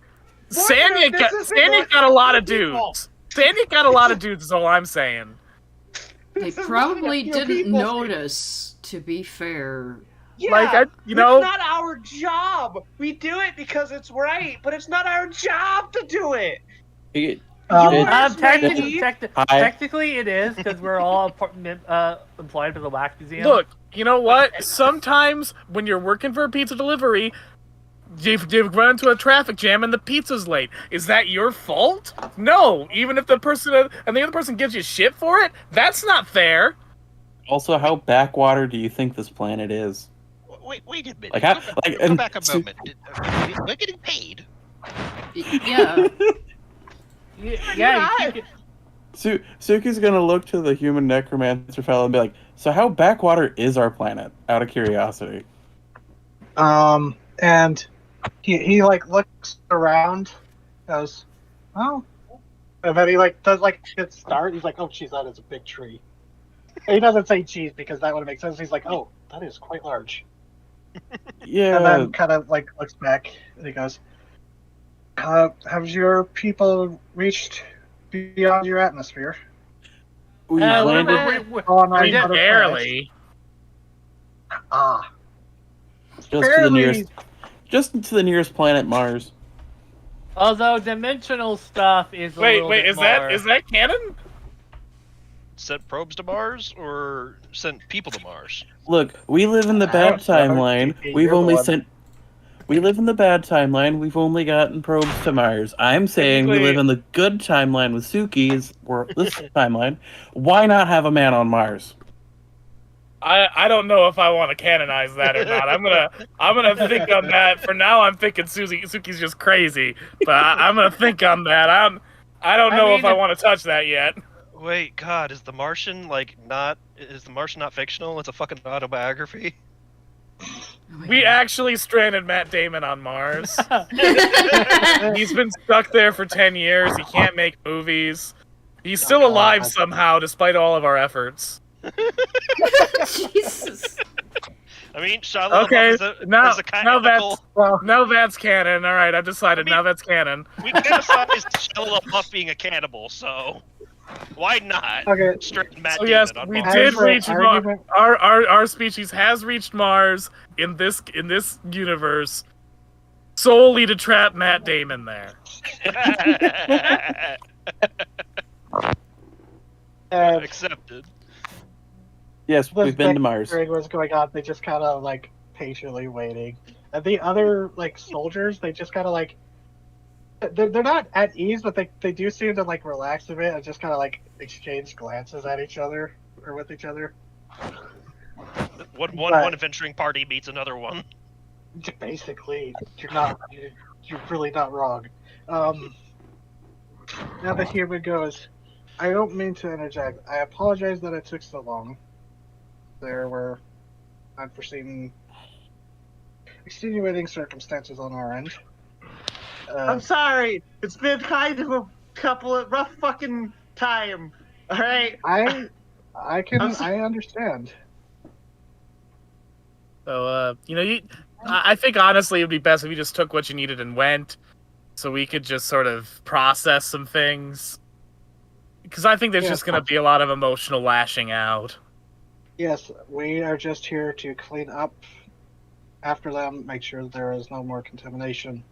if this isn't Sandy got a lot of people. dudes. Sandy got a lot of dudes. Is all I'm saying. They This is probably really a few didn't people. notice, to be fair. Yeah, Like, it's you know, not our job. We do it because it's right, but it's not our job to do it. It- Yours, Technically, maybe. technically it is, because we're all employed by the Wax Museum. look, you know what? Sometimes when you're working for a pizza delivery, you've run into a traffic jam and the pizza's late. Is that your fault? No. Even if the person and the other person gives you shit for it, that's not fair. Also, how backwater do you think this planet is? Wait a minute. Like, how, Go back a moment. We're getting paid. Yeah. Yeah, you keep Suki's gonna look to the human necromancer fellow and be like, "So how backwater is our planet?" Out of curiosity. And he like looks around, goes, "Oh," and then he like does like hit start. He's like, "Oh, geez, that is a big tree." And he doesn't say "geez" because that would make sense. He's like, "Oh, that is quite large." Yeah. And then kind of like looks back and he goes, "Have your people reached beyond your atmosphere?" we we're- landed we're- On I mean, other planets? barely. Ah, just to the barely. nearest, just to the nearest planet, Mars. although dimensional stuff is a little Wait, bit is more. that canon? Sent probes to Mars or sent people to Mars? Look, we live in the bad timeline. We've only sent. We live in the bad timeline. We've only gotten probes to Mars. I'm saying we live in the good timeline with Suki's, or this timeline. Why not have a man on Mars? I don't know if I want to canonize that or not. I'm gonna think on that. For now, I'm thinking Suki's just crazy, but I'm gonna think on that. I don't know if I want to touch that yet. Wait, God, is the Martian not fictional? It's a fucking autobiography. We actually stranded Matt Damon on Mars. He's been stuck there for 10 years. He can't make movies. He's still alive somehow, despite all of our efforts. Jesus. I mean, Shia Okay, LaBeouf is a now canonical. that's canon. All right, I've decided. Now that's canon. We criticized Shia LaBeouf being a cannibal, so why not? Okay. Straight Matt So Damon yes, on we Mars. did As an reach Mars. argument- Our species has reached Mars in this universe solely to trap Matt Damon there. And Accepted. Yes, this we've been to Mars. bickering was going on. They just kind of like patiently waiting, and the other like soldiers, they just kind of like they're not at ease, but they do seem to like relax a bit and just kind of like exchange glances at each other or with each other. One adventuring party meets another one. Basically, you're really not wrong. Now the human goes, I don't mean to interject. I apologize that it took so long. There were unforeseen, extenuating circumstances on our end. I'm sorry. It's been kind of a couple of rough fucking time. All right. I understand. So, I think honestly it would be best if you just took what you needed and went, so we could just sort of process some things. Because I think there's just going to be a lot of emotional lashing out. Yes, we are just here to clean up after them, make sure there is no more contamination.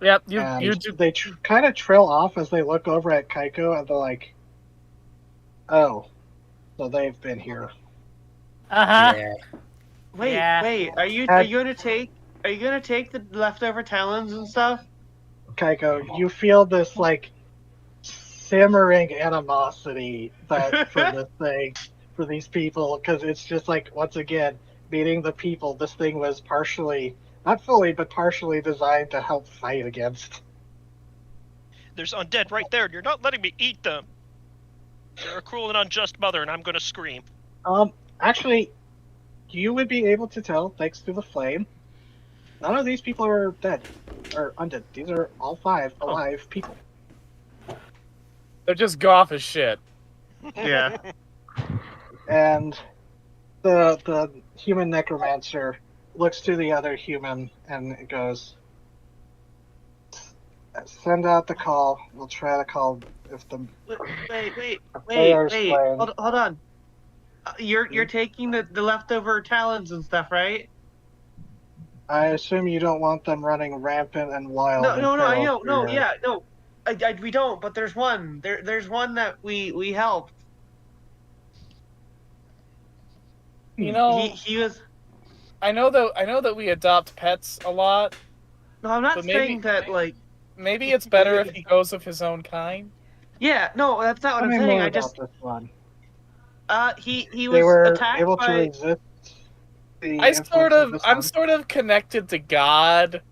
Yep, They kind of trail off as they look over at Kaiko, and they're like, "Oh, so they've been here." Wait, Yeah. Are you gonna take the leftover talons and stuff? Kaiko, you feel this like simmering animosity that for this thing, for these people, because it's just like, once again, meeting the people this thing was partially, not fully, but partially designed to help fight against. There's undead right there, and you're not letting me eat them. You're a cruel and unjust mother, and I'm gonna scream. Actually, you would be able to tell, thanks to the flame, none of these people are dead, or undead. These are all 5 alive people. They're just goth as shit. Yeah. And the human necromancer looks to the other human and goes, Send out the call. We'll try to call if the Wait. player's playing. Hold on. You're taking the leftover talons and stuff, right? I assume you don't want them running rampant and wild. No, and no, no. I feral know. No, through your- yeah, no. We don't. But there's one. There's one that we helped. You know, He was. I know that we adopt pets a lot. No, I'm not But maybe- saying that. Like, Maybe it's better if he goes of his own kind. yeah, no, that's not what Tell I'm me saying. more I about just this one. he They was were attacked able to by. resist the I'm influence of the sun. sort of connected to God,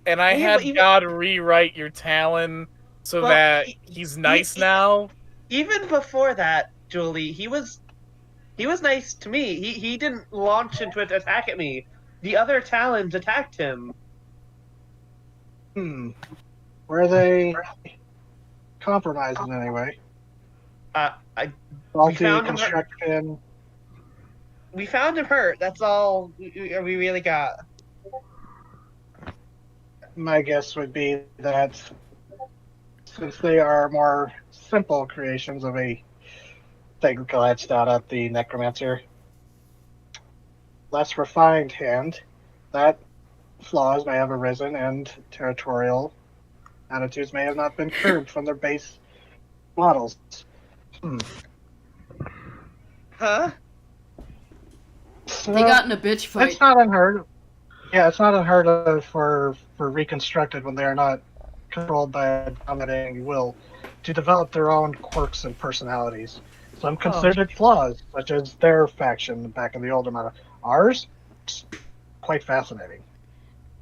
and I Well, yeah, had but even- God rewrite your Talon so Well, that he- he's nice now. Even before that, Julie, he was nice to me. He didn't launch into an attack at me. The other Talons attacked him. Were they compromised in any way? Faulty found him- construction. We found him hurt. That's all we really got. My guess would be that since they are more simple creations of a thing glanced out at the necromancer, less refined hand, that flaws may have arisen and territorial attitudes may have not been curbed from their base models. Huh? So, They got in a bitch fight. it's not unheard of. Yeah, it's not unheard of for reconstructed when they are not controlled by a dominating will to develop their own quirks and personalities. Some considered flaws, such as their faction back in the older model. Ours, quite fascinating.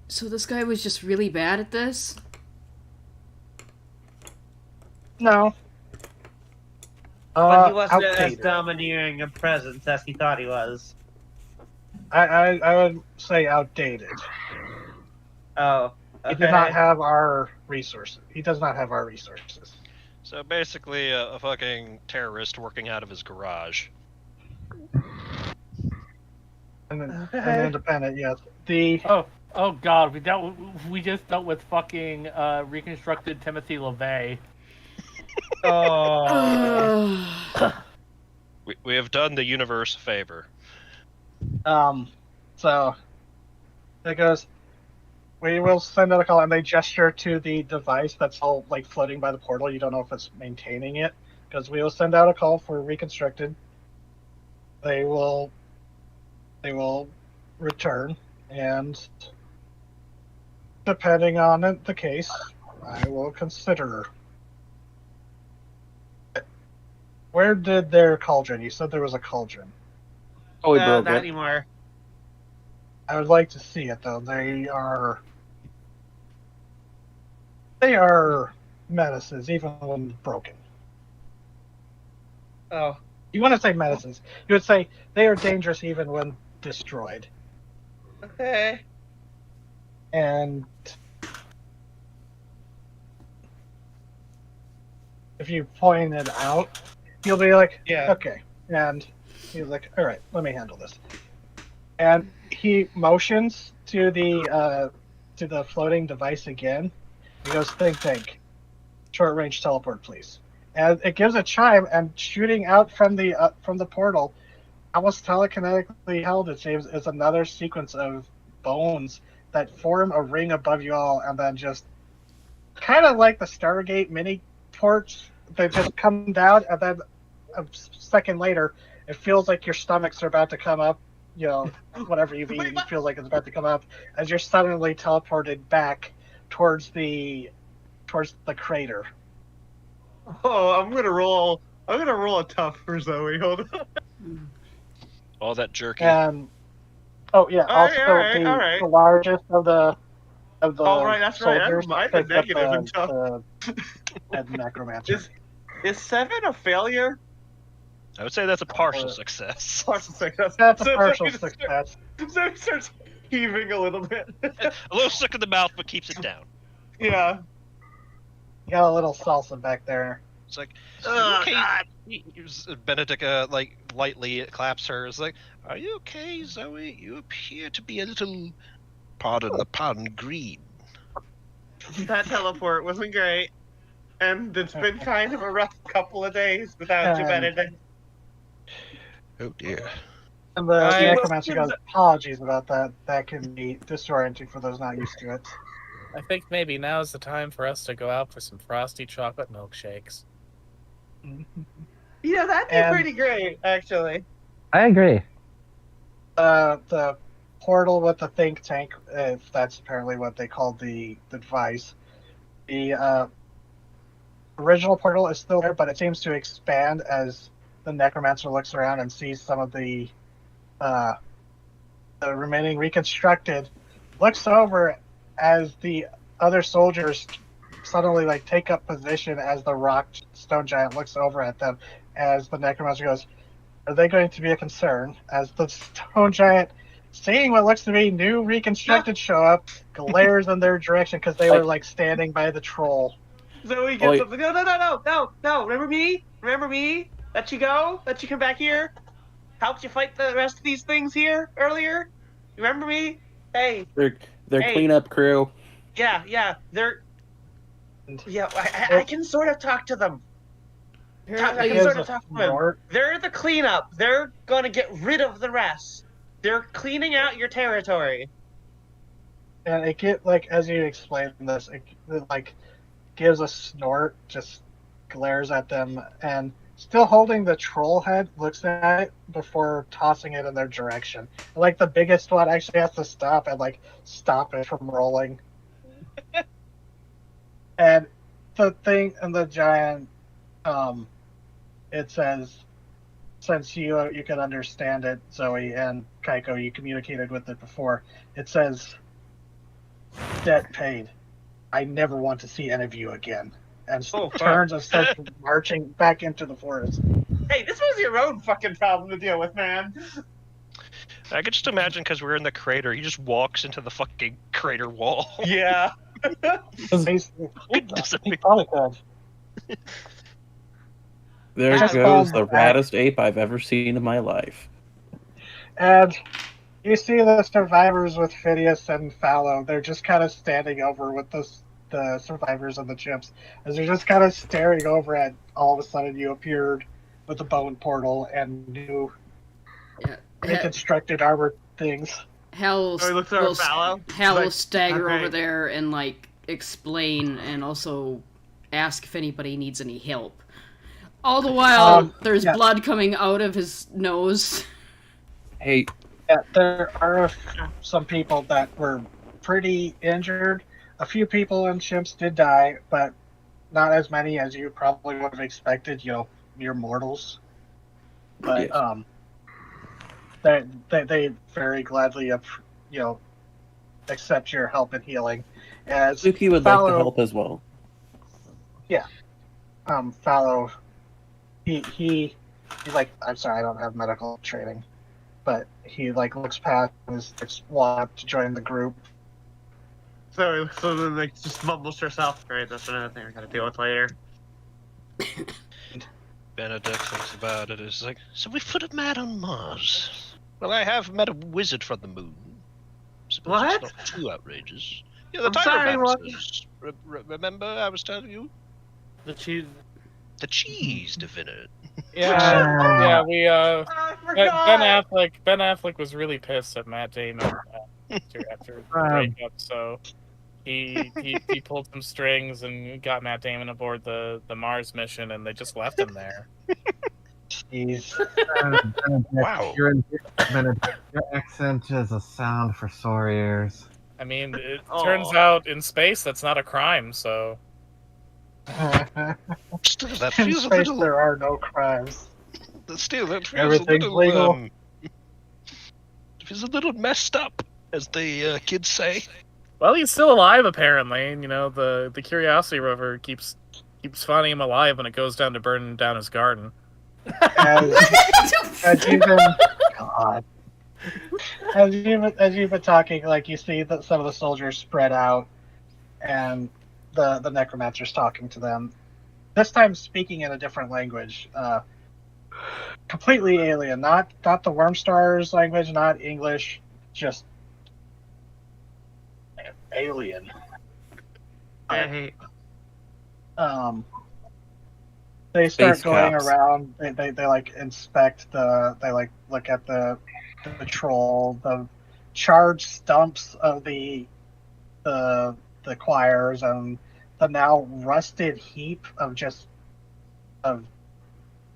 So this guy was just really bad at this? No. But he wasn't as outdated. domineering a presence as he thought he was. I would say outdated. Oh. He did not have our resources. He does not have our resources. So basically, a fucking terrorist working out of his garage. And then Okay. an independent, yes. The Oh god, we just dealt with fucking reconstructed Timothy LaVey. Oh. We have done the universe a favor. so it goes. We will send out a call, and they gesture to the device that's all like floating by the portal. You don't know if it's maintaining it, because we will send out a call for reconstructed. They will return, and depending on it, the case, I will consider. Where did their cauldron? You said there was a cauldron. Oh, we broke Not it. anymore. I would like to see it though. They are menaces, even when broken. Oh. You want to say menaces? You would say they are dangerous even when destroyed. Okay. And if you point it out, you'll be like, Yeah. okay. And he's like, all right, let me handle this. And he motions to the floating device again. He goes, think. Short range teleport, please. And it gives a chime, and shooting out from the portal, almost telekinetically held, it seems, is another sequence of bones that form a ring above you all, and then just kind of like the Stargate mini ports, they just come down, and then a second later, it feels like your stomachs are about to come up. You know, whatever you've eaten feels like it's about to come up as you're suddenly teleported back towards the crater. Oh, I'm gonna roll a tough for Zoe. Hold on. All that jerky. And also all right. the largest of the Oh, right, that's right. soldiers I've been picked up negative and tough. the head necromancer. Is 7 a failure? I would say that's a partial success. Partial success. That's a So partial Zoe success. Zoe starts heaving a little bit. A little sick in the mouth, but keeps it down. Yeah. You got a little salsa back there. It's like, Oh, okay. God. Benedica like lightly claps her. It's like, are you okay, Zoe? You appear to be a little, pardon the pun, green. That teleport wasn't great. And it's been kind of a rough couple of days without you, Benedict. Oh dear. And the I- necromancer goes, apologies about that. That can be disorienting for those not used to it. I think maybe now is the time for us to go out for some frosty chocolate milkshakes. Yeah, that'd be And- pretty great, actually. I agree. The portal with the think tank, if that's apparently what they called the device, the original portal is still there, but it seems to expand as the necromancer looks around and sees some of the remaining reconstructed, looks over as the other soldiers suddenly like take up position as the rock stone giant looks over at them, as the necromancer goes, are they going to be a concern? As the stone giant, seeing what looks to be new reconstructed show up, glares in their direction because they were like standing by the troll. Zoe gets up. No. Remember me? Remember me? Let you go? Let you come back here? Helped you fight the rest of these things here earlier? You remember me? Hey, They're Hey. cleanup crew. yeah. I can sort of talk to them. I Apparently, can Is sort a of talk to them. snort, They're the cleanup. They're gonna get rid of the rest. They're cleaning out your territory. and it get like as you explain this, it like gives a snort, just glares at them, and still holding the troll head, looks at it before tossing it in their direction. Like the biggest one actually has to stop and like stop it from rolling. And the thing and the giant, it says, since you can understand it, Zoe and Kaiko, you communicated with it before. It says, "Debt paid. I never want to see any of you again." And Oh, fuck. turns and starts marching back into the forest. Hey, this was your own fucking problem to deal with, man. I could just imagine because we're in the crater, he just walks into the fucking crater wall. Yeah. He's, Disappear. he probably could. There Just goes follow the back. raddest ape I've ever seen in my life. And you see the survivors with Phineas and Fallow. They're just kind of standing over with the survivors of the chimps, as they're just kind of staring over at all of a sudden you appeared with the bone portal and new yeah, reconstructed armor things. Hal Oh, he looks over will, at Fallow. Hal will Like, stagger okay. over there and like explain and also ask if anybody needs any help. All the while, there's yeah. blood coming out of his nose. Hey, Yeah, there are some people that were pretty injured. A few people in chimps did die, but not as many as you probably would have expected. Mere mortals. But yes. they very gladly accept your help and healing. As Suki would like to Fallow- help as well. Fallow, he's like, I'm sorry, I don't have medical training, but he like looks past and is walking up to join the group. So then like just mumbles to herself. Great, that's another thing I gotta deal with later. Benedict thinks about it. It's like, so we put a man on Mars. Well, I have met a wizard from the moon. Suppose What? It's not too outrageous. Yeah, the I'm tiger sorry, what? bouncers. Remember I was telling you? The cheese. The cheese divinity. Yeah, we I forgot. Ben Affleck was really pissed at Matt Damon after the breakup, so he pulled some strings and got Matt Damon aboard the Mars mission, and they just left him there. He's Wow. Your accent is a sound for sore ears. I mean, it Aw. turns out in space that's not a crime, so Still, that in feels a space. little. There are no crimes. Still, that feels Everything's a little. legal. Feels a little messed up, as the kids say. well, he's still alive apparently. And, the Curiosity rover keeps finding him alive when it goes down to burn down his garden. As you've been, God, as you've been talking, like you see that some of the soldiers spread out, and the necromancer's talking to them. This time, speaking in a different language, completely alien. Not the Wormstars language, not English, just alien. Right. They start Space going cops. around. They like inspect they like look at the patrol, the charred stumps of the choirs, and the now rusted heap of just of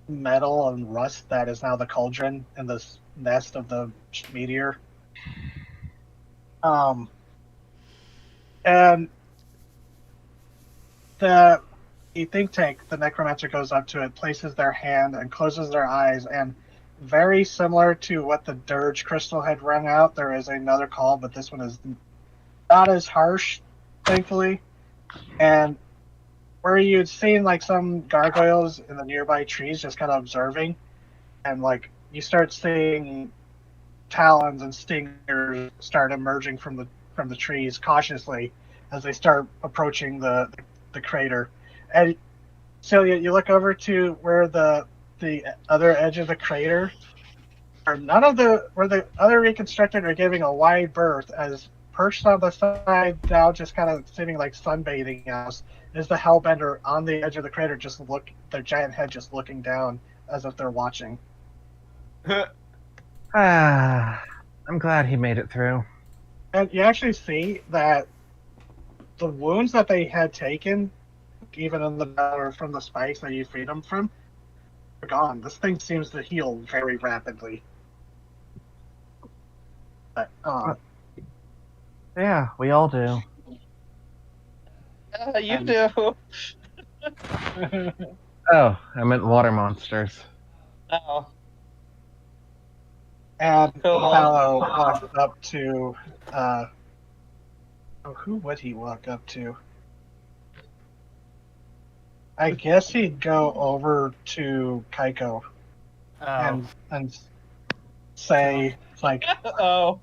metal and rust that is now the cauldron in this nest of the meteor. And the think tank, the necromancer goes up to it, places their hand, and closes their eyes. And very similar to what the dirge crystal had rung out, there is another call, but this one is not as harsh, thankfully. And where you'd seen like some gargoyles in the nearby trees just kind of observing, and like you start seeing talons and stingers start emerging from the trees cautiously as they start approaching the crater. And Celia, you look over to where the other edge of the crater, or none of the where the other reconstructed are giving a wide berth, as perched on the side now, just kind of sitting like sunbathing us, is the Hellbender on the edge of the crater, just their giant head just looking down as if they're watching. I'm glad he made it through. And you actually see that the wounds that they had taken, even in the battle from the spikes that you freed them from, are gone. This thing seems to heal very rapidly. But, Yeah, we all do. You do. Oh, I meant water monsters. Oh. and Cool. Paolo walks up to, who would he walk up to? I guess he'd go over to Kaiko and say like, Oh.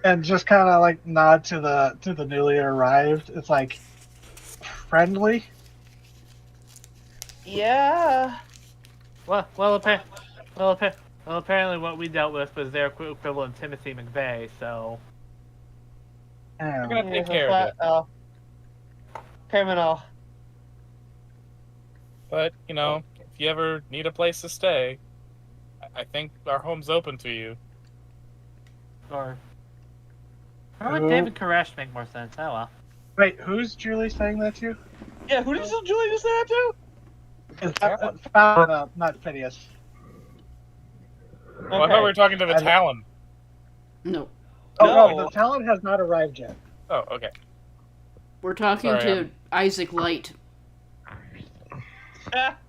and just kind of like nod to the newly arrived. It's like friendly. Yeah. Well, apparently what we dealt with was their equivalent Timothy McVeigh, so... We're gonna take care of it. Oh. Criminal. But, you know, if you ever need a place to stay, I think our home's open to you. Or... Or would David Koresh make more sense? Oh well. Wait, who's Julie saying that to? Yeah, who did Julie just say that to? It's Paolo, not Phineas. Well, I thought we were talking to the Talon. No, Oh No. no, the talent has not arrived yet. Oh, okay. we're talking Sorry, to Isaac Light.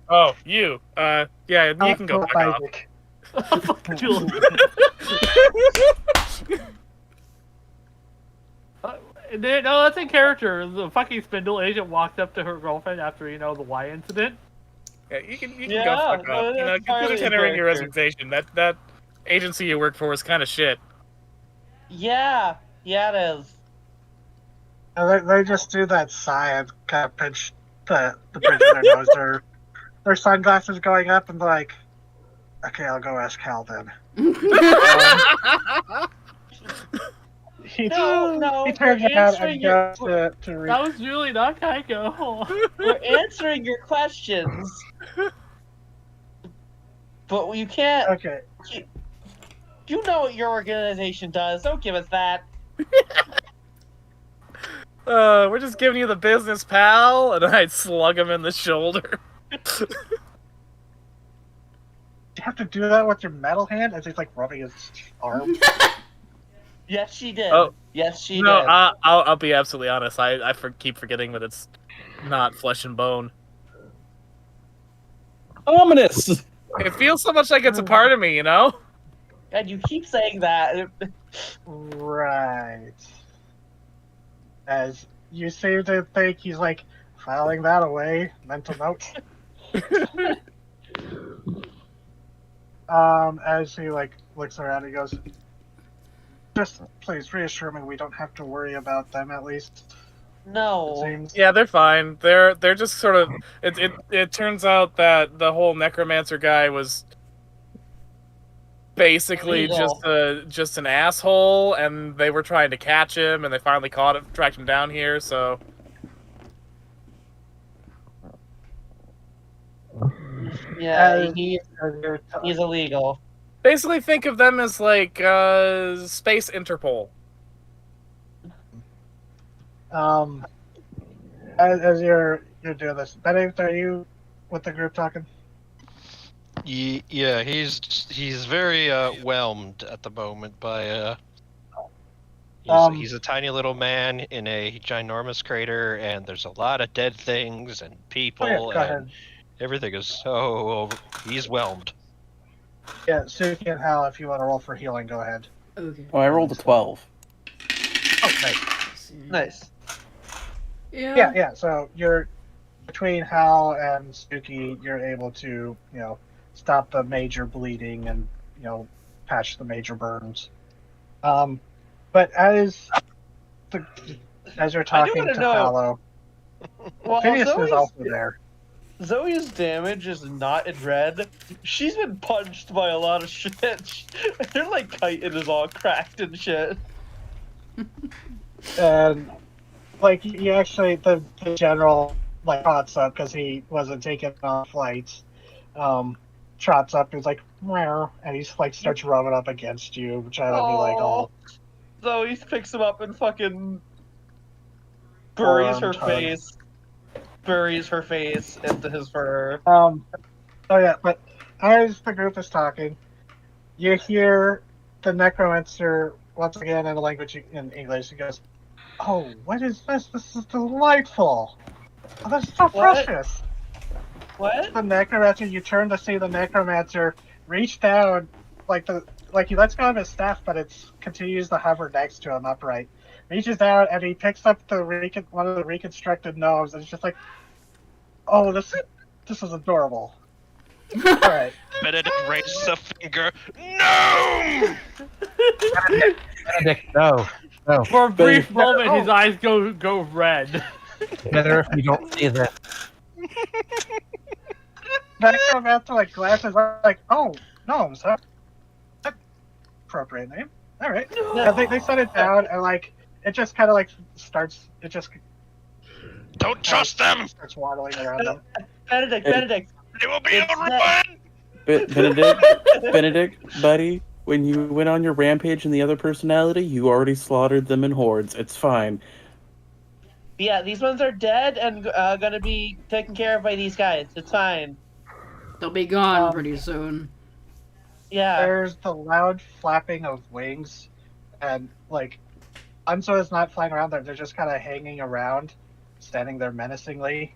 Oh, you. Yeah, you can go fuck off. Isaac. Fuck Julie. No, that's in character. The fucking Spindle agent walked up to her girlfriend after, the Y incident. Yeah, you can Yeah, go fuck no, off. You know, that's entirely consider tendering your character. resignation. That agency you work for is kind of shit. Yeah. Yeah, it is. And they just do that sigh and kind of pinch the bridge of their nose. Their sunglasses going up and like, okay, I'll go ask Hal then. He No, he turns we're around answering and goes to read. That was Julie, not Kaiko. We're answering your questions. But you can't. Okay. You know what your organization does. Don't give us that. We're just giving you the business, pal. And I'd slug him in the shoulder. You have to do that with your metal hand as he's like rubbing his arm. Yes, she did. Oh. Yes, she No, did. I'll be absolutely honest. I keep forgetting that it's not flesh and bone. Ominous. It feels so much like it's a part of me, you know? And you keep saying that. Right. As you seem to think he's like filing that away. Mental note. As he like looks around, he goes, "Just please reassure me we don't have to worry about them. At least it No. seems." Yeah, they're fine. They're just sort of. It turns out that the whole necromancer guy was basically Illegal. just an asshole, and they were trying to catch him, and they finally tracked him down here. So Yeah, As you're he's illegal. Basically, think of them as like space Interpol. as you're doing this, Benedict, are you with the group talking? Yeah, he's very whelmed at the moment by he's a tiny little man in a ginormous crater, and there's a lot of dead things and people, Go and ahead. everything is so he's whelmed. Yeah, Suki and Hal, if you want to roll for healing, go ahead. Okay. Oh, I rolled a 12. Oh, nice. Nice. Yeah. So you're between Hal and Suki, you're able to, stop the major bleeding and, patch the major burns. But as you're talking wanna to know- Hallow, Well, Phineas is also there. Zoe's damage is not in red. She's been punched by a lot of shit. Her like chitin is all cracked and shit. And like he actually the general like trots up because he wasn't taking off flights. Trots up, he's like, meow, and he's like starts rubbing up against you, trying to be like, oh, Zoe picks him up and fucking buries her face into his fur. Oh yeah, but as the group is talking, you hear the necromancer once again in a language in English. He goes, "Oh, what is this? This is delightful. Oh, this is so What? precious." What? The necromancer, you turn to see the necromancer reach down, like he lets go of his staff, but it continues to hover next to him upright. Reaches down and he picks up one of the reconstructed gnomes, and it's just like, oh, this is adorable. All right. Benedict raises a finger. No! Benedict, no. For a brief But- moment, his eyes go red. Better if you don't see this. Necromancer like glances like, oh, gnomes, huh? That's appropriate name. All right. Yeah, they set it down and like it just kind of like starts. It just Don't trust them! starts waddling around them. Benedict. They will be It's overrun! Benedict, buddy, when you went on your rampage and the other personality, you already slaughtered them in hordes. It's fine. Yeah, these ones are dead and gonna be taken care of by these guys. It's fine. They'll be gone pretty soon. Yeah. There's the loud flapping of wings, and like, Unso is not flying around there. They're just kind of hanging around, standing there menacingly.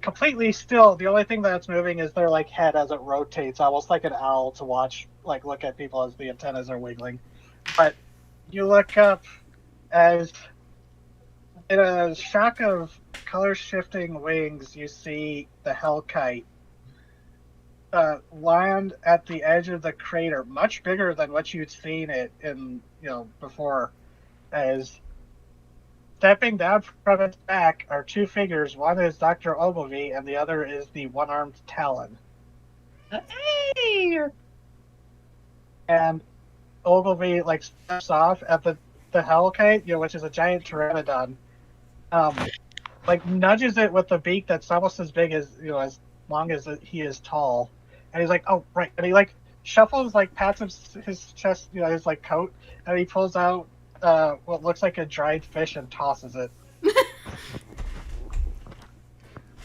Completely still. The only thing that's moving is their like head as it rotates, almost like an owl to watch, like look at people as the antennas are wiggling. But you look up as in a shock of color shifting wings, you see the Hellkite land at the edge of the crater, much bigger than what you'd seen it in before. As stepping down from its back are two figures. One is Dr. Ogilvy, and the other is the one-armed Talon. Hey! And Ogilvy like steps off at the Hellkite, which is a giant pteranodon. Like nudges it with the beak that's almost as big as as long as he is tall. And he's like, oh right, and he like shuffles, like pats his chest, his like coat, and he pulls out what looks like a dried fish and tosses it.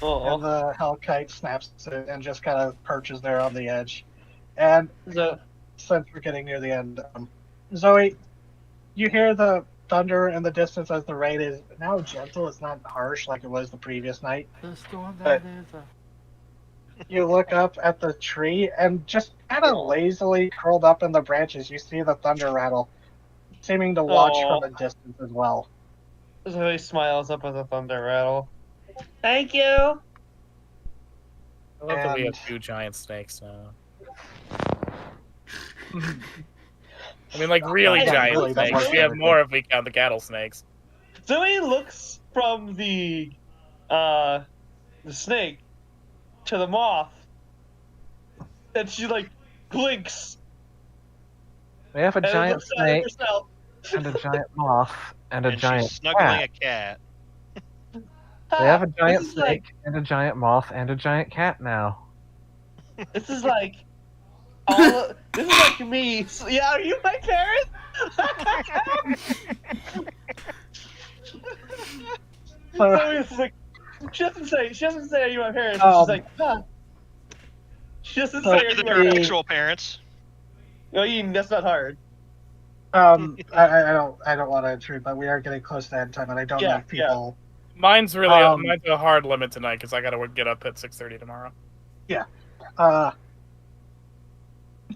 And the Hellkite snaps it and just kind of perches there on the edge. And since we're getting near the end, Zoe, you hear the thunder in the distance as the rain is now gentle. It's not harsh like it was the previous night. The storm But- that is. You look up at the tree and just kind of lazily curled up in the branches, you see the thunder rattle, seeming to watch Aw. from a distance as well. Zoe smiles up at the thunder rattle. Thank you. I I love that we And- have 2 giant snakes now. I mean, like really Yeah, giant really, that's snakes. what We have everything- more if we count the cattle snakes. Zoe looks from the snake to the moth, and she like blinks. We have a And giant looks at snake herself. and a giant moth and a And giant she's snuggling cat. a cat. They have a giant This is snake and a giant moth and a giant cat now. This is like this is like me. So, yeah, are you my parents? So, So it's like she doesn't say are you my parents. She's like, huh. She doesn't So say are They're you my their parents. actual parents. No, Ian, that's not hard. I don't want to intrude, but we are getting close to end time, and I don't know if people. Mine's really Um, mine's a hard limit tonight because I gotta get up at 6:30 tomorrow.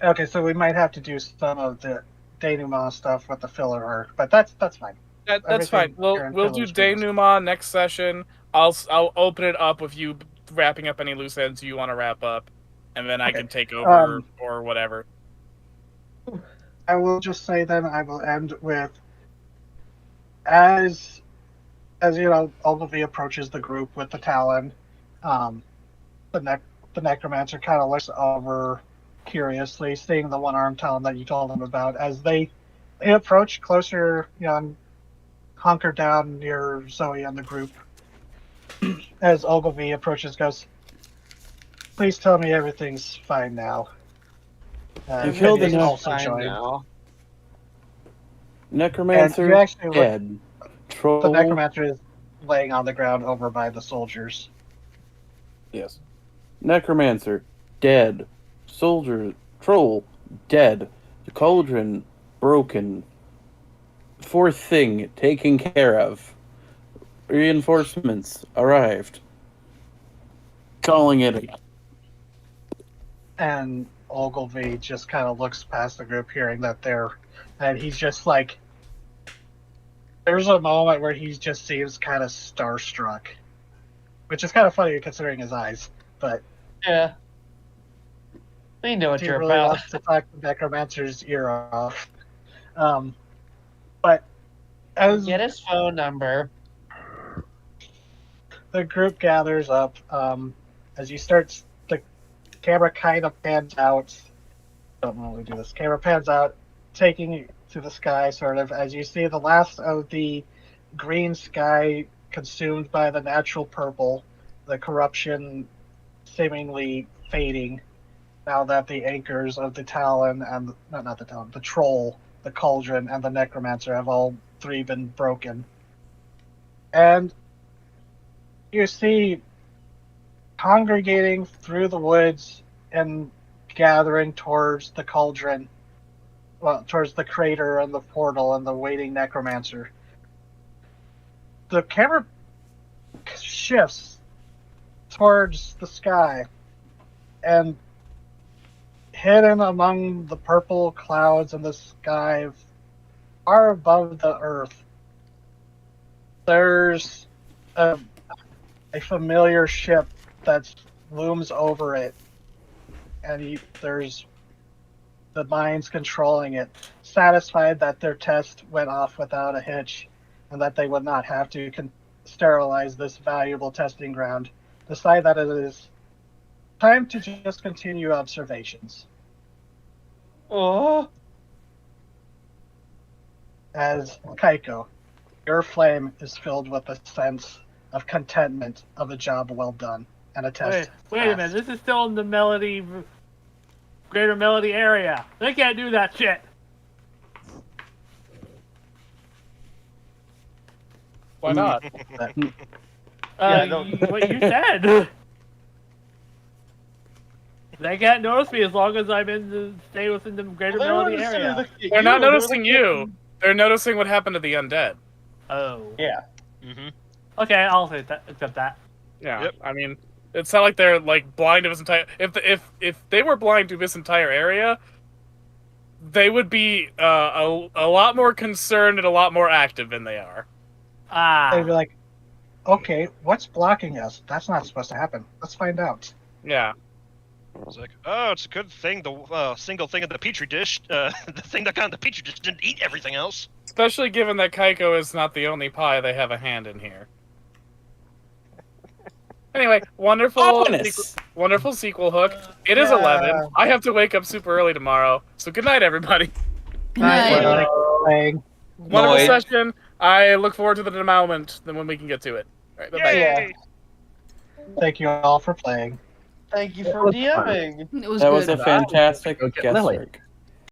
Okay, so we might have to do some of the denouement stuff with the filler arc, but that's fine. That's Everything fine. We'll here in we'll do Filler's good. denouement next session. I'll open it up with you wrapping up any loose ends you want to wrap up, and then I Okay. can take over or whatever. I will just say then I will end with as you know, Ogilvy approaches the group with the Talon, the necromancer kind of looks over curiously, seeing the one-armed Talon that you told him about. As they approach closer, and hunker down near Zoe and the group. As Ogilvy approaches, goes, "Please tell me everything's fine now." You killed the Finney's nec- also joined. now. Necromancer And you actually look- dead. Troll. The necromancer is laying on the ground over by the soldiers. Yes. Necromancer dead. Soldier. Troll dead. The cauldron broken. Fourth thing taken care of. Reinforcements arrived. Calling it a And Ogilvy just kind of looks past the group, hearing that and he's just like, there's a moment where he just seems kind of starstruck, which is kind of funny considering his eyes, but Yeah. We know what he you're really about. wants to talk the necromancer's ear off. But as Get his phone number. the group gathers up, as you start, the camera kind of pans out. Don't normally do this. Camera pans out, taking you to the sky, sort of, as you see the last of the green sky consumed by the natural purple, the corruption seemingly fading now that the anchors of the Talon and not the Talon, the Troll, the Cauldron, and the Necromancer have all three been broken. And you see congregating through the woods and gathering towards the Cauldron, towards the crater and the portal and the waiting necromancer. The camera shifts towards the sky, and hidden among the purple clouds in the sky, far above the earth, there's a familiar ship that looms over it, and there's the minds controlling it, satisfied that their test went off without a hitch, and that they would not have to sterilize this valuable testing ground, decide that it is time to just continue observations. Oh. As Kaiko, your flame is filled with a sense of contentment of a job well done and a test. Wait a minute. This is still in the Greater Melody area. They can't do that shit. Why not? What you said. They can't notice me as long as I'm stay within the Greater Melody area. They're not noticing you. They're noticing what happened to the undead. Oh. Yeah. Mm-hmm. Okay, I'll accept that. Yeah. Yep. I mean, it's not like they're like blind to this entire. If they were blind to this entire area, they would be a lot more concerned and a lot more active than they are. They'd be like, okay, what's blocking us? That's not supposed to happen. Let's find out. Yeah. It's like, oh, it's a good thing the single thing in the petri dish, the thing that got in the petri dish didn't eat everything else. Especially given that Kaiko is not the only pie they have a hand in here. Anyway, wonderful sequel hook. It is 11. I have to wake up super early tomorrow. So good night, everybody. Good night. Playing. Wonderful Night. session. I look forward to the denouement when we can get to it. Alright, bye-bye. Yay! Thank you all for playing. Thank you It for was fun. DMing. It was That good. was a fantastic Go get guest Lily. work.